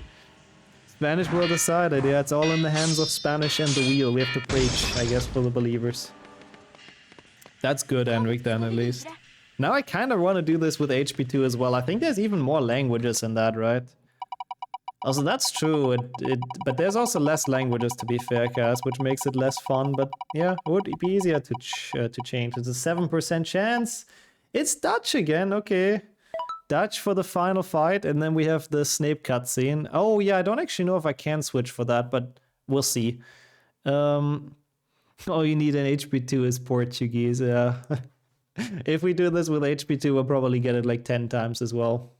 Spanish were decided. Yeah, it's all in the hands of Spanish and the wheel. We have to preach, I guess, for the believers. That's good, Henrik, then, at least. Now I kind of want to do this with HP2 as well. I think there's even more languages in that, right? Also, that's true, but there's also less languages, to be fair, Cass, which makes it less fun. But yeah, it would be easier to change. It's a 7% chance. It's Dutch again, okay. Dutch for the final fight, and then we have the Snape cutscene. Oh yeah, I don't actually know if I can switch for that, but we'll see. All you need in HP2 is Portuguese, yeah. If we do this with HP2, we'll probably get it like 10 times as well.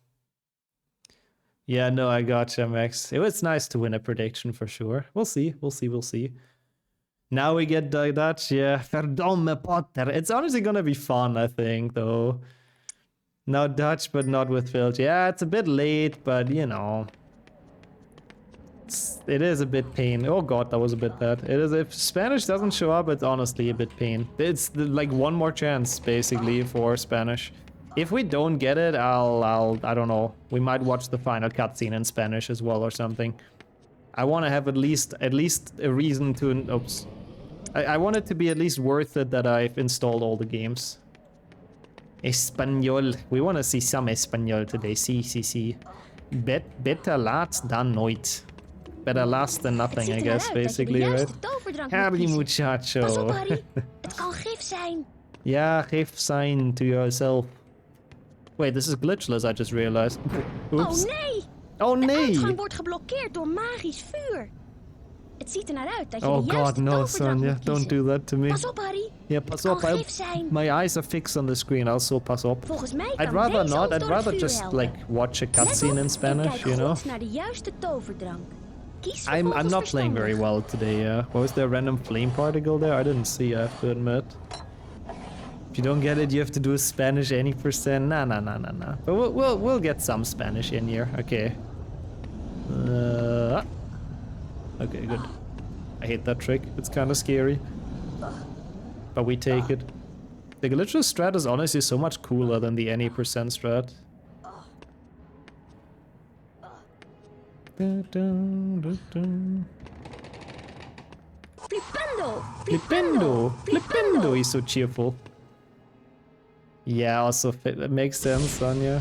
Yeah, no, I gotcha, Max. It was nice to win a prediction for sure. We'll see. Now we get the Dutch, yeah. Verdomme Potter. It's honestly gonna be fun, I think, though. Now Dutch, but not with filch. Yeah, it's a bit late, but you know. It is a bit pain. Oh god, that was a bit bad. It is, if Spanish doesn't show up, it's honestly a bit pain. It's like one more chance, basically, for Spanish. If we don't get it, I don't know. We might watch the final cutscene in Spanish as well or something. I want to have at least a reason to... Oops. I want it to be at least worth it that I've installed all the games. Español. We want to see some Español today. Sí. Better late than nooit. Better last than nothing, I guess, basically, right? Happy muchacho. Pas op, Harry. Het kan gif zijn. Yeah, geef sign to yourself. Wait, this is glitchless, I just realized. Oops. Oh nee! Oh De nee! uitgang wordt geblokkeerd door magisch vuur. Het ziet er naar uit dat je Oh de juiste god, no, toverdrang Sonja. moet Don't kiezen. do that to me. Pas op, Harry. Yeah, pas Het op. kan gif zijn. My eyes are fixed on the screen, also pas op. Volgens mij I'd kan rather deze not. ook I'd door het rather vuur just helpen. like watch a Let cutscene op in en Spanish, kijk you know? goed naar de juiste toverdrank. Kies I'm vervolgens not playing very verstandig. well today. Was there a random flame particle there? I didn't see. I have to admit. If you don't get it, you have to do Spanish any percent. Nah. But we'll get some Spanish in here. Okay. Okay, good. I hate that trick. It's kind of scary. But we take it. The glitchless strat is honestly so much cooler than the any percent strat. Flipendo! He's so cheerful. Yeah, also it makes sense, Sonja.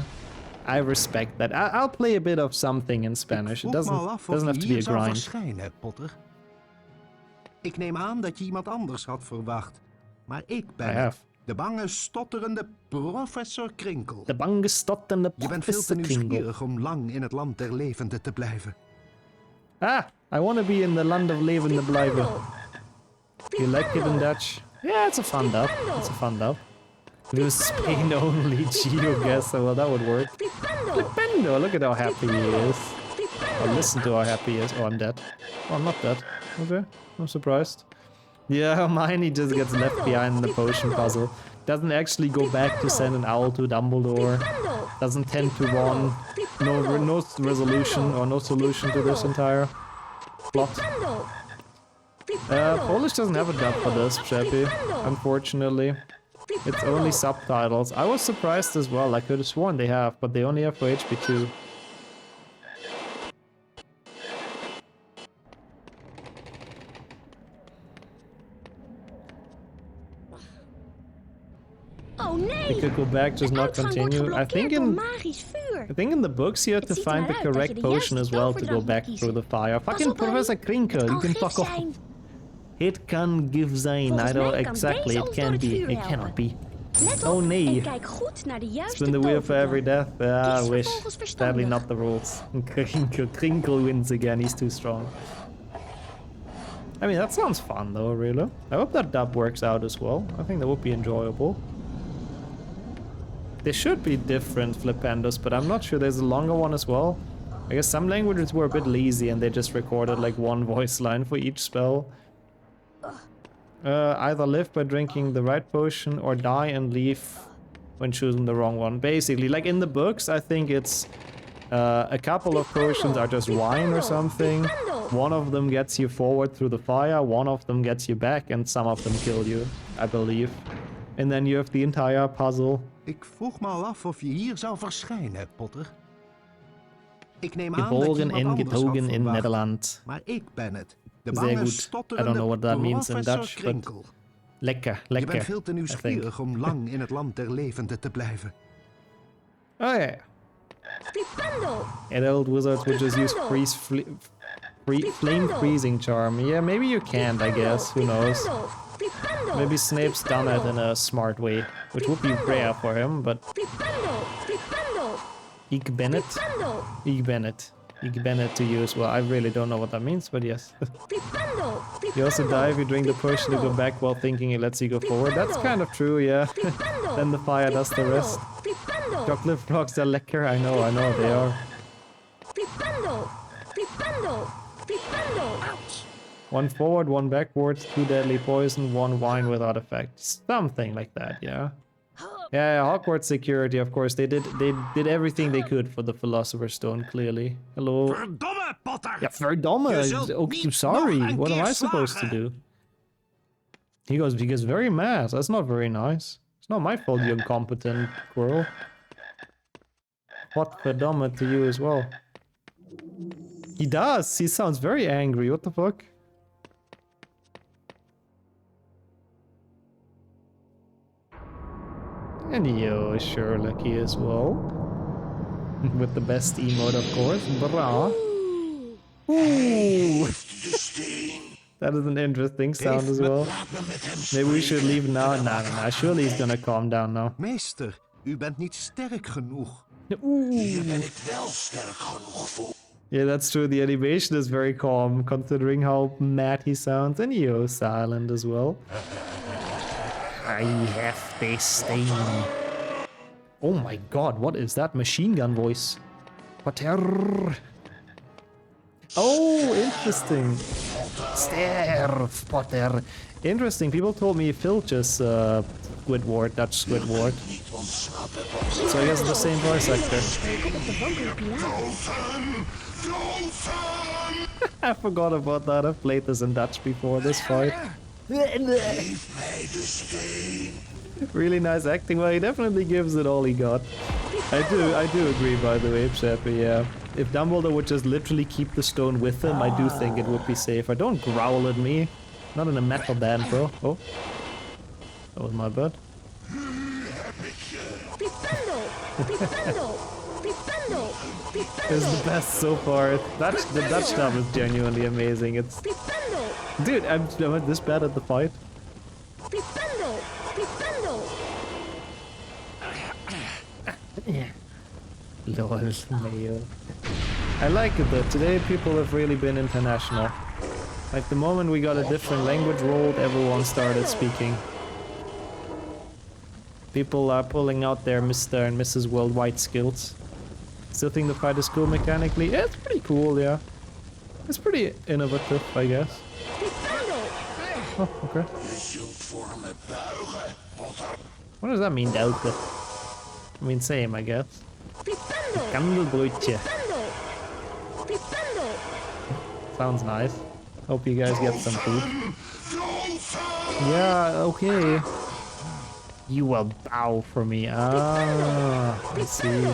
I respect that. I'll play a bit of something in Spanish. It doesn't have to be a grind. Verschijnen, Potter. Ik neem aan dat je iemand anders had verwacht. Maar ik ben de bange, stotterende professor Krinkel. De bange, stotterende Je bent veel te professor Krinkel. nieuwsgierig om lang in het land der levenden te blijven. Ah, I want to be in the land of levende blijven. You like it in Dutch? Yeah, it's a fun dub. It's a fun dub. Do Spain only GeoGuessr, well that would work. Flipendo, look at how happy he is. Oh, listen to how happy he is. Oh, I'm dead. Oh, I'm not dead. Okay, I'm surprised. Yeah, Hermione just gets left behind the potion puzzle. Doesn't actually go back to send an owl to Dumbledore. Doesn't tend to want no resolution or no solution to this entire plot. Polish doesn't have a dub for this, Chappy, unfortunately. It's only subtitles. I was surprised as well. I could have sworn they have, but they only have for HP2. Oh nee! We could go back, just not continue. I think in the books you have to find the correct potion as well to go back through the fire. Fucking Professor Krinkel, you can fuck off. It can give zijn. I don't exactly. It can be. It cannot be. Oh nee. Spin the wheel for every death. I wish. Sadly not the rules. Krinkel wins again. He's too strong. I mean, that sounds fun though, really. I hope that dub works out as well. I think that would be enjoyable. There should be different Flipendos, but I'm not sure there's a longer one as well. I guess some languages were a bit lazy and they just recorded like one voice line for each spell. Either live by drinking the right potion or die and leave when choosing the wrong one. Basically, like in the books, I think it's a couple of potions are just wine or something. One of them gets you forward through the fire, one of them gets you back, and some of them kill you, I believe. And then you have the entire puzzle. Ik vroeg me al af of je hier zou verschijnen, Potter. Ik neem aan dat je Geboren iemand en anders had getogen in verwacht. Nederland. Maar ik ben het. De Zeer bange, goed. I stotterende don't know what that means in professor Dutch, but Krinkel. lekker, Je lekker. bent veel te nieuwsgierig om lang in het land der levenden te blijven. Oh yeah. And old wizards would just use flame freezing charm. Yeah, maybe you can't, I guess. Who knows? Maybe Snape's done it in a smart way, which would be rare for him, but... Ik ben het. Ik ben het. Ik ben it to use. Well, I really don't know what that means, but yes. You also die if you drink the potion to go back while thinking it lets you go forward. That's kind of true, yeah. Then the fire does the rest. Chocolate frogs are lekker. I know they are. One forward, one backwards, 2 deadly poison, 1 wine without effect. Something like that, yeah. Yeah, Hogwarts security, of course. They did everything they could for the Philosopher's Stone, clearly. Hello. Verdomme, Potter! Ja, verdomme! Okay, sorry. What am I supposed to do? He gets very mad. That's not very nice. It's not my fault, you incompetent squirrel. What verdomme to you as well. He does. He sounds very angry. What the fuck? And yo, Sherlocky as well. With the best emote, of course. Bra. Ooh. That is an interesting sound as well. Maybe we should leave now. Nah. Surely he's gonna calm down now. Meester, u bent niet sterk genoeg. Hier ben ik wel sterk genoeg voor. Yeah, that's true. The animation is very calm, considering how mad he sounds. And yo, silent as well. I have this stain. Oh my god, what is that machine gun voice? Potter. Oh, interesting. Sterf, Potter. Interesting, people told me Filch's Squidward, Dutch Squidward. So I guess it's the same voice actor. I forgot about that, I've played this in Dutch before this fight. Really nice acting. Well, he definitely gives it all he got. I do agree, by the way, Chappy, yeah. If Dumbledore would just literally keep the stone with him, I do think it would be safer. Don't growl at me. Not in a metal band, bro. Oh. That was my bad. It's the best so far. The Dutch dub is genuinely amazing. It's... Dude, I'm this bad at the fight. Lol, Mayo. I like it though. Today people have really been international. Like the moment we got a different language rolled, everyone started speaking. People are pulling out their Mr. and Mrs. Worldwide skills. Still think the fight is cool mechanically? Yeah, it's pretty cool, yeah. It's pretty innovative, I guess. Oh, okay. What does that mean, Delta? I mean, same, I guess. Kandelbroodje. Sounds nice. Hope you guys get some food. Yeah, okay. You will bow for me. Ah, I see.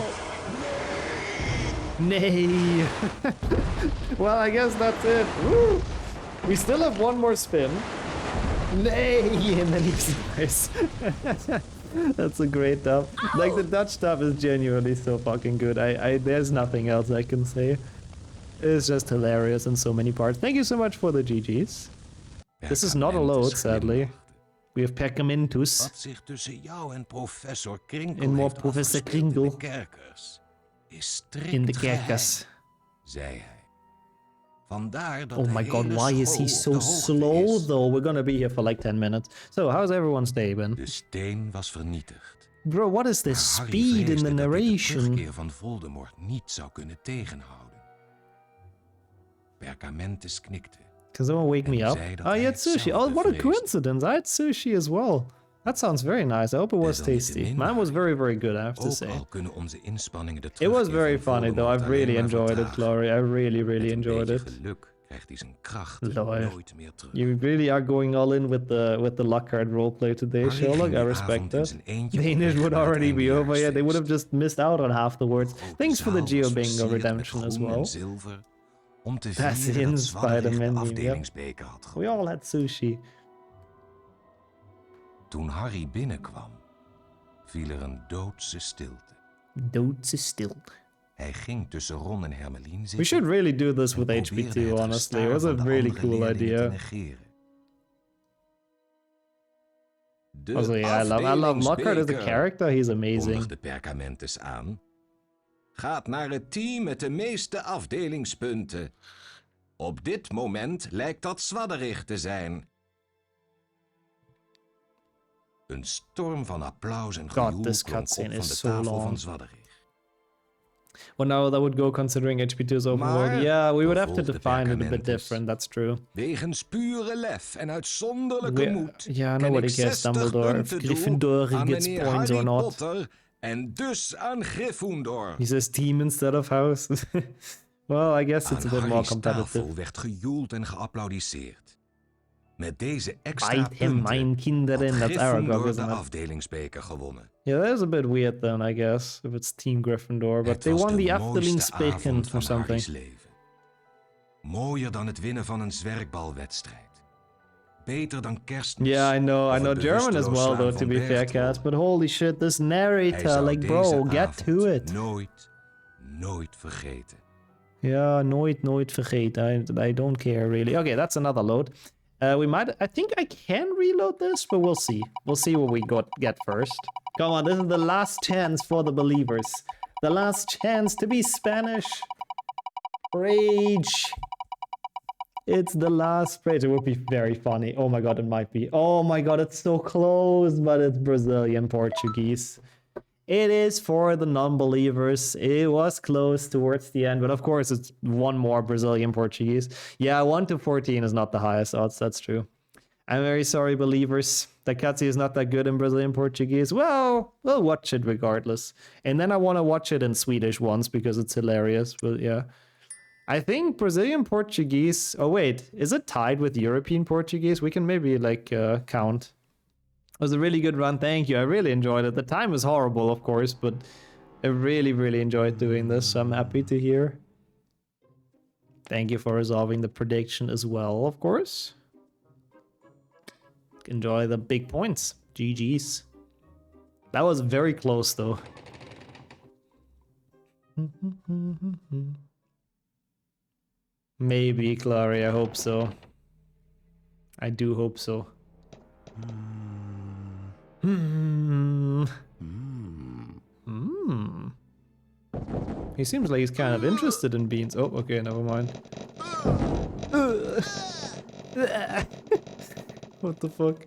Nay. Well, I guess that's it. Woo! We still have one more spin. Nay, and then he dies. That's a great dub. Like the Dutch dub is genuinely so fucking good. There's nothing else I can say. It's just hilarious in so many parts. Thank you so much for the GG's. This is not a load, sadly. We have Perkamentus. Wat zich tussen jou en professor Krinkel en heeft professor afgespeeld Krinkel. in de kerkers is strikt In de geheim, kerkers. zei hij. Vandaar dat Oh de my god, hele why is he school op so de hoogte slow is. though? We're gonna be here for like 10 minutes. So, how's everyone's day been? De steen was vernietigd. Bro, what is this Maar Harry speed in vreesde the dat dit de narration? terugkeer van Voldemort niet zou kunnen tegenhouden. Perkamentus knikte. Can someone wake me up? zei dat Oh, hij you had sushi. Oh, hetzelfde what a vreesde. coincidence. I had sushi as well. That sounds very nice. I hope it was tasty. Desalniettemin, Mine was very, very good, I have to Ook say. al kunnen onze inspanningen de It was terugkeer very van funny though. Voldemort I've really alleen maar enjoyed it, vertragen. Glory. I really, really Met een enjoyed beetje it. geluk krijgt hij zijn krachten Lol. nooit meer terug. You really are going all in with the Lockhart roleplay today, Harry Sherlock. ging I die respect avond in that. zijn eentje The op English weg would naar het already be over. Yeah, they would have eindejaarsfeest. just missed out on half the words. De grote Thanks for the zaal was Geobingo versierd met redemption as groen en well. zilver, om te That's vieren in dat Zwadderig de Spider-Man meme, yep. afdelingsbeker had We gewonnen. all had sushi. Toen Harry binnenkwam, viel er een doodse stilte. Doodse stilte. Hij ging tussen Ron en Hermeline zitten. We should really do this en with probeerde HB2, het honestly. It gestaar was a van de really andere cool leerlingen idea. te negeren. De Also, yeah, I love Lockhart as a afdelingsbeker, character. He's amazing. kondigde Perkamentus aan, gaat naar het team met de meeste afdelingspunten. Op dit moment lijkt dat Zwadderig te zijn. Een storm van applaus en God, gejoel this klonk op cutscene van is de so tafel long. van Zwadderig. Well, no, that would go considering HP2 is open world. Yeah, we would have to define it a bit different, that's true. Wegens pure lef en uitzonderlijke moed yeah, ken ik nobody cares 60 Dumbledore if punten Gryffindor toe aan gets meneer points Harry or not. Potter en dus aan Gryffindor. He says team instead of house. Well, I guess it's a bit more competitive. Tafel werd gejoeld en geapplaudisseerd. Met deze extra Bijt hem, mijn kinderen. had That's Aragog, Gryffindor isn't de it? afdelingsbeker gewonnen. Yeah, that is a bit weird then, I guess, if it's Team Gryffindor. But they won the Afdelingsbeker for something. Mooier dan het winnen van een zwerkbalwedstrijd. Beter dan Kerstmis. Yeah, I know German as well, though, to be fair, Cat. But holy shit, this narrator, like, bro, get to it. Nooit vergeten. Yeah, nooit vergeten. I don't care, really. Okay, that's another load. I think I can reload this, but we'll see. We'll see what we get first. Come on, this is the last chance for the believers. The last chance to be Spanish. Rage. It's the last page. It would be very funny. Oh my god, it might be. Oh my god, it's so close, but it's Brazilian Portuguese. It is for the non-believers. It was close towards the end, but of course it's one more Brazilian Portuguese. Yeah, 1 to 14 is not the highest odds, that's true. I'm very sorry, believers. Takatsi is not that good in Brazilian Portuguese. Well, we'll watch it regardless. And then I want to watch it in Swedish once because it's hilarious, but yeah. I think Brazilian Portuguese... Oh wait, is it tied with European Portuguese? We can maybe like count. It was a really good run, thank you. I really enjoyed it. The time was horrible, of course, but I really enjoyed doing this, so I'm happy to hear. Thank you for resolving the prediction as well, of course. Enjoy the big points. GG's. That was very close, though. Maybe, Clary, I hope so. I do hope so. He seems like he's kind of interested in beans. Oh, okay, never mind. What the fuck?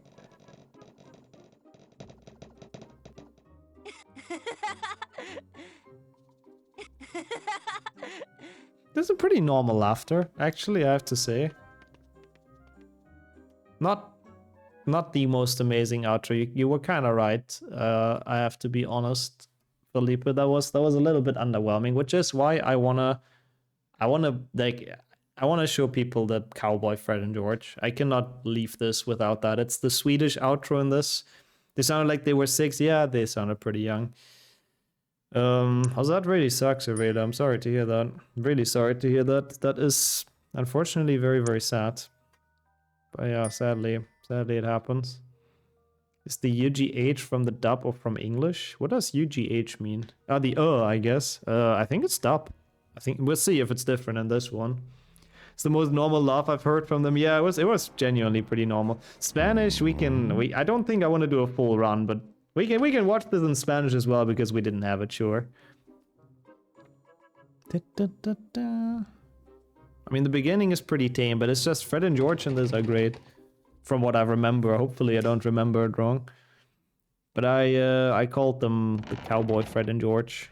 This is a pretty normal laughter, actually, I have to say. Not the most amazing outro. You were kind of right. I have to be honest, Felipe. That was a little bit underwhelming, which is why I wanna show people that Cowboy Fred and George. I cannot leave this without that. It's the Swedish outro in this. They sounded like they were 6. Yeah, they sounded pretty young. That really sucks, Areda. I'm sorry to hear that. Really sorry to hear that. That is unfortunately very sad. But yeah, sadly it happens. Is the UGH from the dub or from English? What does UGH mean? The I guess. I think it's dub. I think we'll see if it's different in this one. It's the most normal laugh I've heard from them. Yeah, it was genuinely pretty normal. Spanish, I don't think I want to do a full run, but we can watch this in Spanish as well because we didn't have it, sure. I mean, the beginning is pretty tame, but it's just Fred and George in this are great. From what I remember. Hopefully I don't remember it wrong. But I called them the Cowboy Fred and George.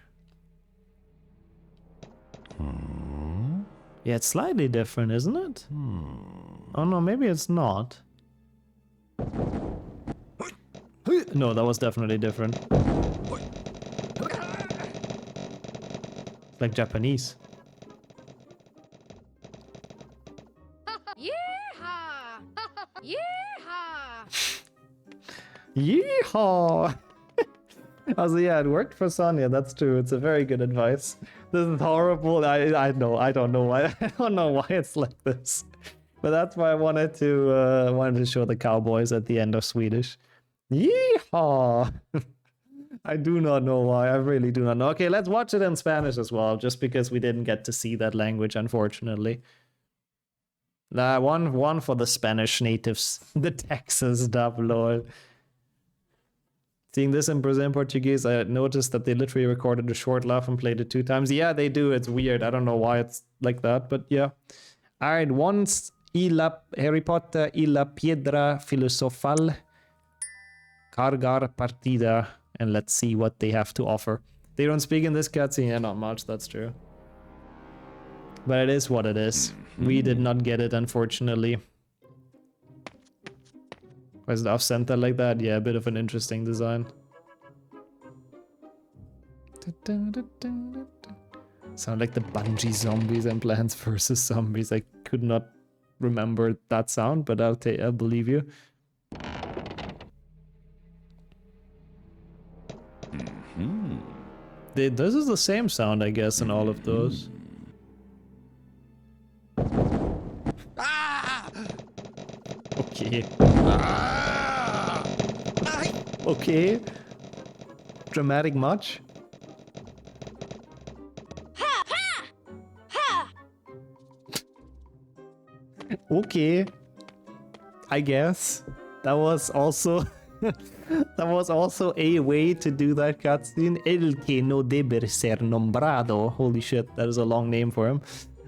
Yeah, it's slightly different, isn't it? Oh no, maybe it's not. No, that was definitely different. Like Japanese. Yeehaw! Also, yeah, it worked for Sonya, that's true. It's a very good advice. This is horrible. I know, I don't know why. I don't know why it's like this. But that's why I wanted to show the cowboys at the end of Swedish. Yeehaw! I do not know why. I really do not know. Okay, let's watch it in Spanish as well, just because we didn't get to see that language, unfortunately. One for the Spanish natives. The Texas dub, lol. Seeing this in Brazilian Portuguese, I noticed that they literally recorded a short laugh and played it 2 times. Yeah, they do. It's weird. I don't know why it's like that, but yeah. Alright, once Harry Potter y la piedra filosofal cargar partida, and let's see what they have to offer. They don't speak in this cutscene. Yeah, not much, that's true. But it is what it is. We did not get it, unfortunately. Was it off-center like that? Yeah, a bit of an interesting design. Sound like the Bungie zombies and Plants vs. Zombies. I could not remember that sound, but I'll believe you. This is the same sound, I guess, in all of those. Okay. Okay. Dramatic much? Okay. I guess. That was also that was also a way to do that cutscene. El que no debe ser nombrado. Holy shit, that is a long name for him.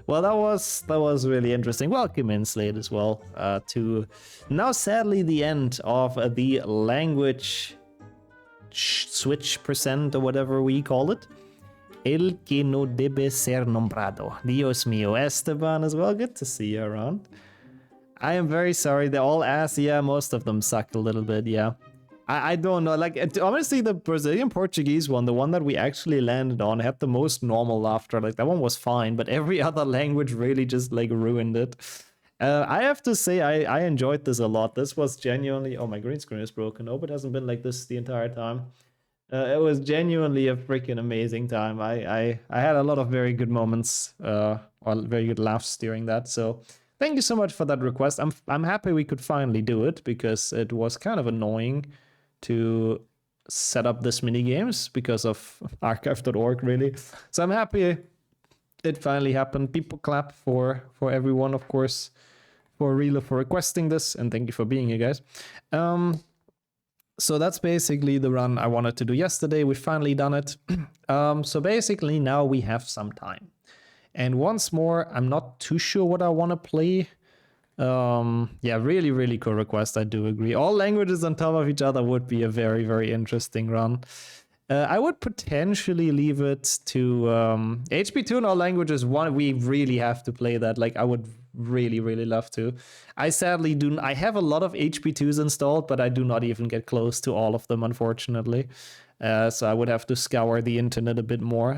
Well, that was really interesting. Welcome in, Slade, as well, to now sadly the end of the language switch percent or whatever we call it. El que no debe ser nombrado. Dios mío. Esteban as well. Good to see you around. I am very sorry. They're all ass. Yeah, most of them suck a little bit. Yeah. I don't know. Like, honestly, the Brazilian Portuguese one, the one that we actually landed on, had the most normal laughter. Like, that one was fine, but every other language really just, like, ruined it. I have to say, I enjoyed this a lot. This was genuinely... Oh, my green screen is broken. I hope it hasn't been like this the entire time. It was genuinely a freaking amazing time. I had a lot of very good moments, or very good laughs during that, so... Thank you so much for that request. I'm happy we could finally do it, because it was kind of annoying to set up this mini games because of archive.org, really. So I'm happy it finally happened. People clap for everyone, of course, for requesting this, and thank you for being here, guys. So that's basically the run I wanted to do yesterday. We've finally done it. So basically now we have some time. And once more, I'm not too sure what I want to play. Yeah, really, really cool request. I do agree. All languages on top of each other would be a very, very interesting run. I would potentially leave it to HP2 in all languages. One, we really have to play that. Like, I would really, really love to. I sadly do. I have a lot of HP2s installed, but I do not even get close to all of them, unfortunately. So I would have to scour the internet a bit more.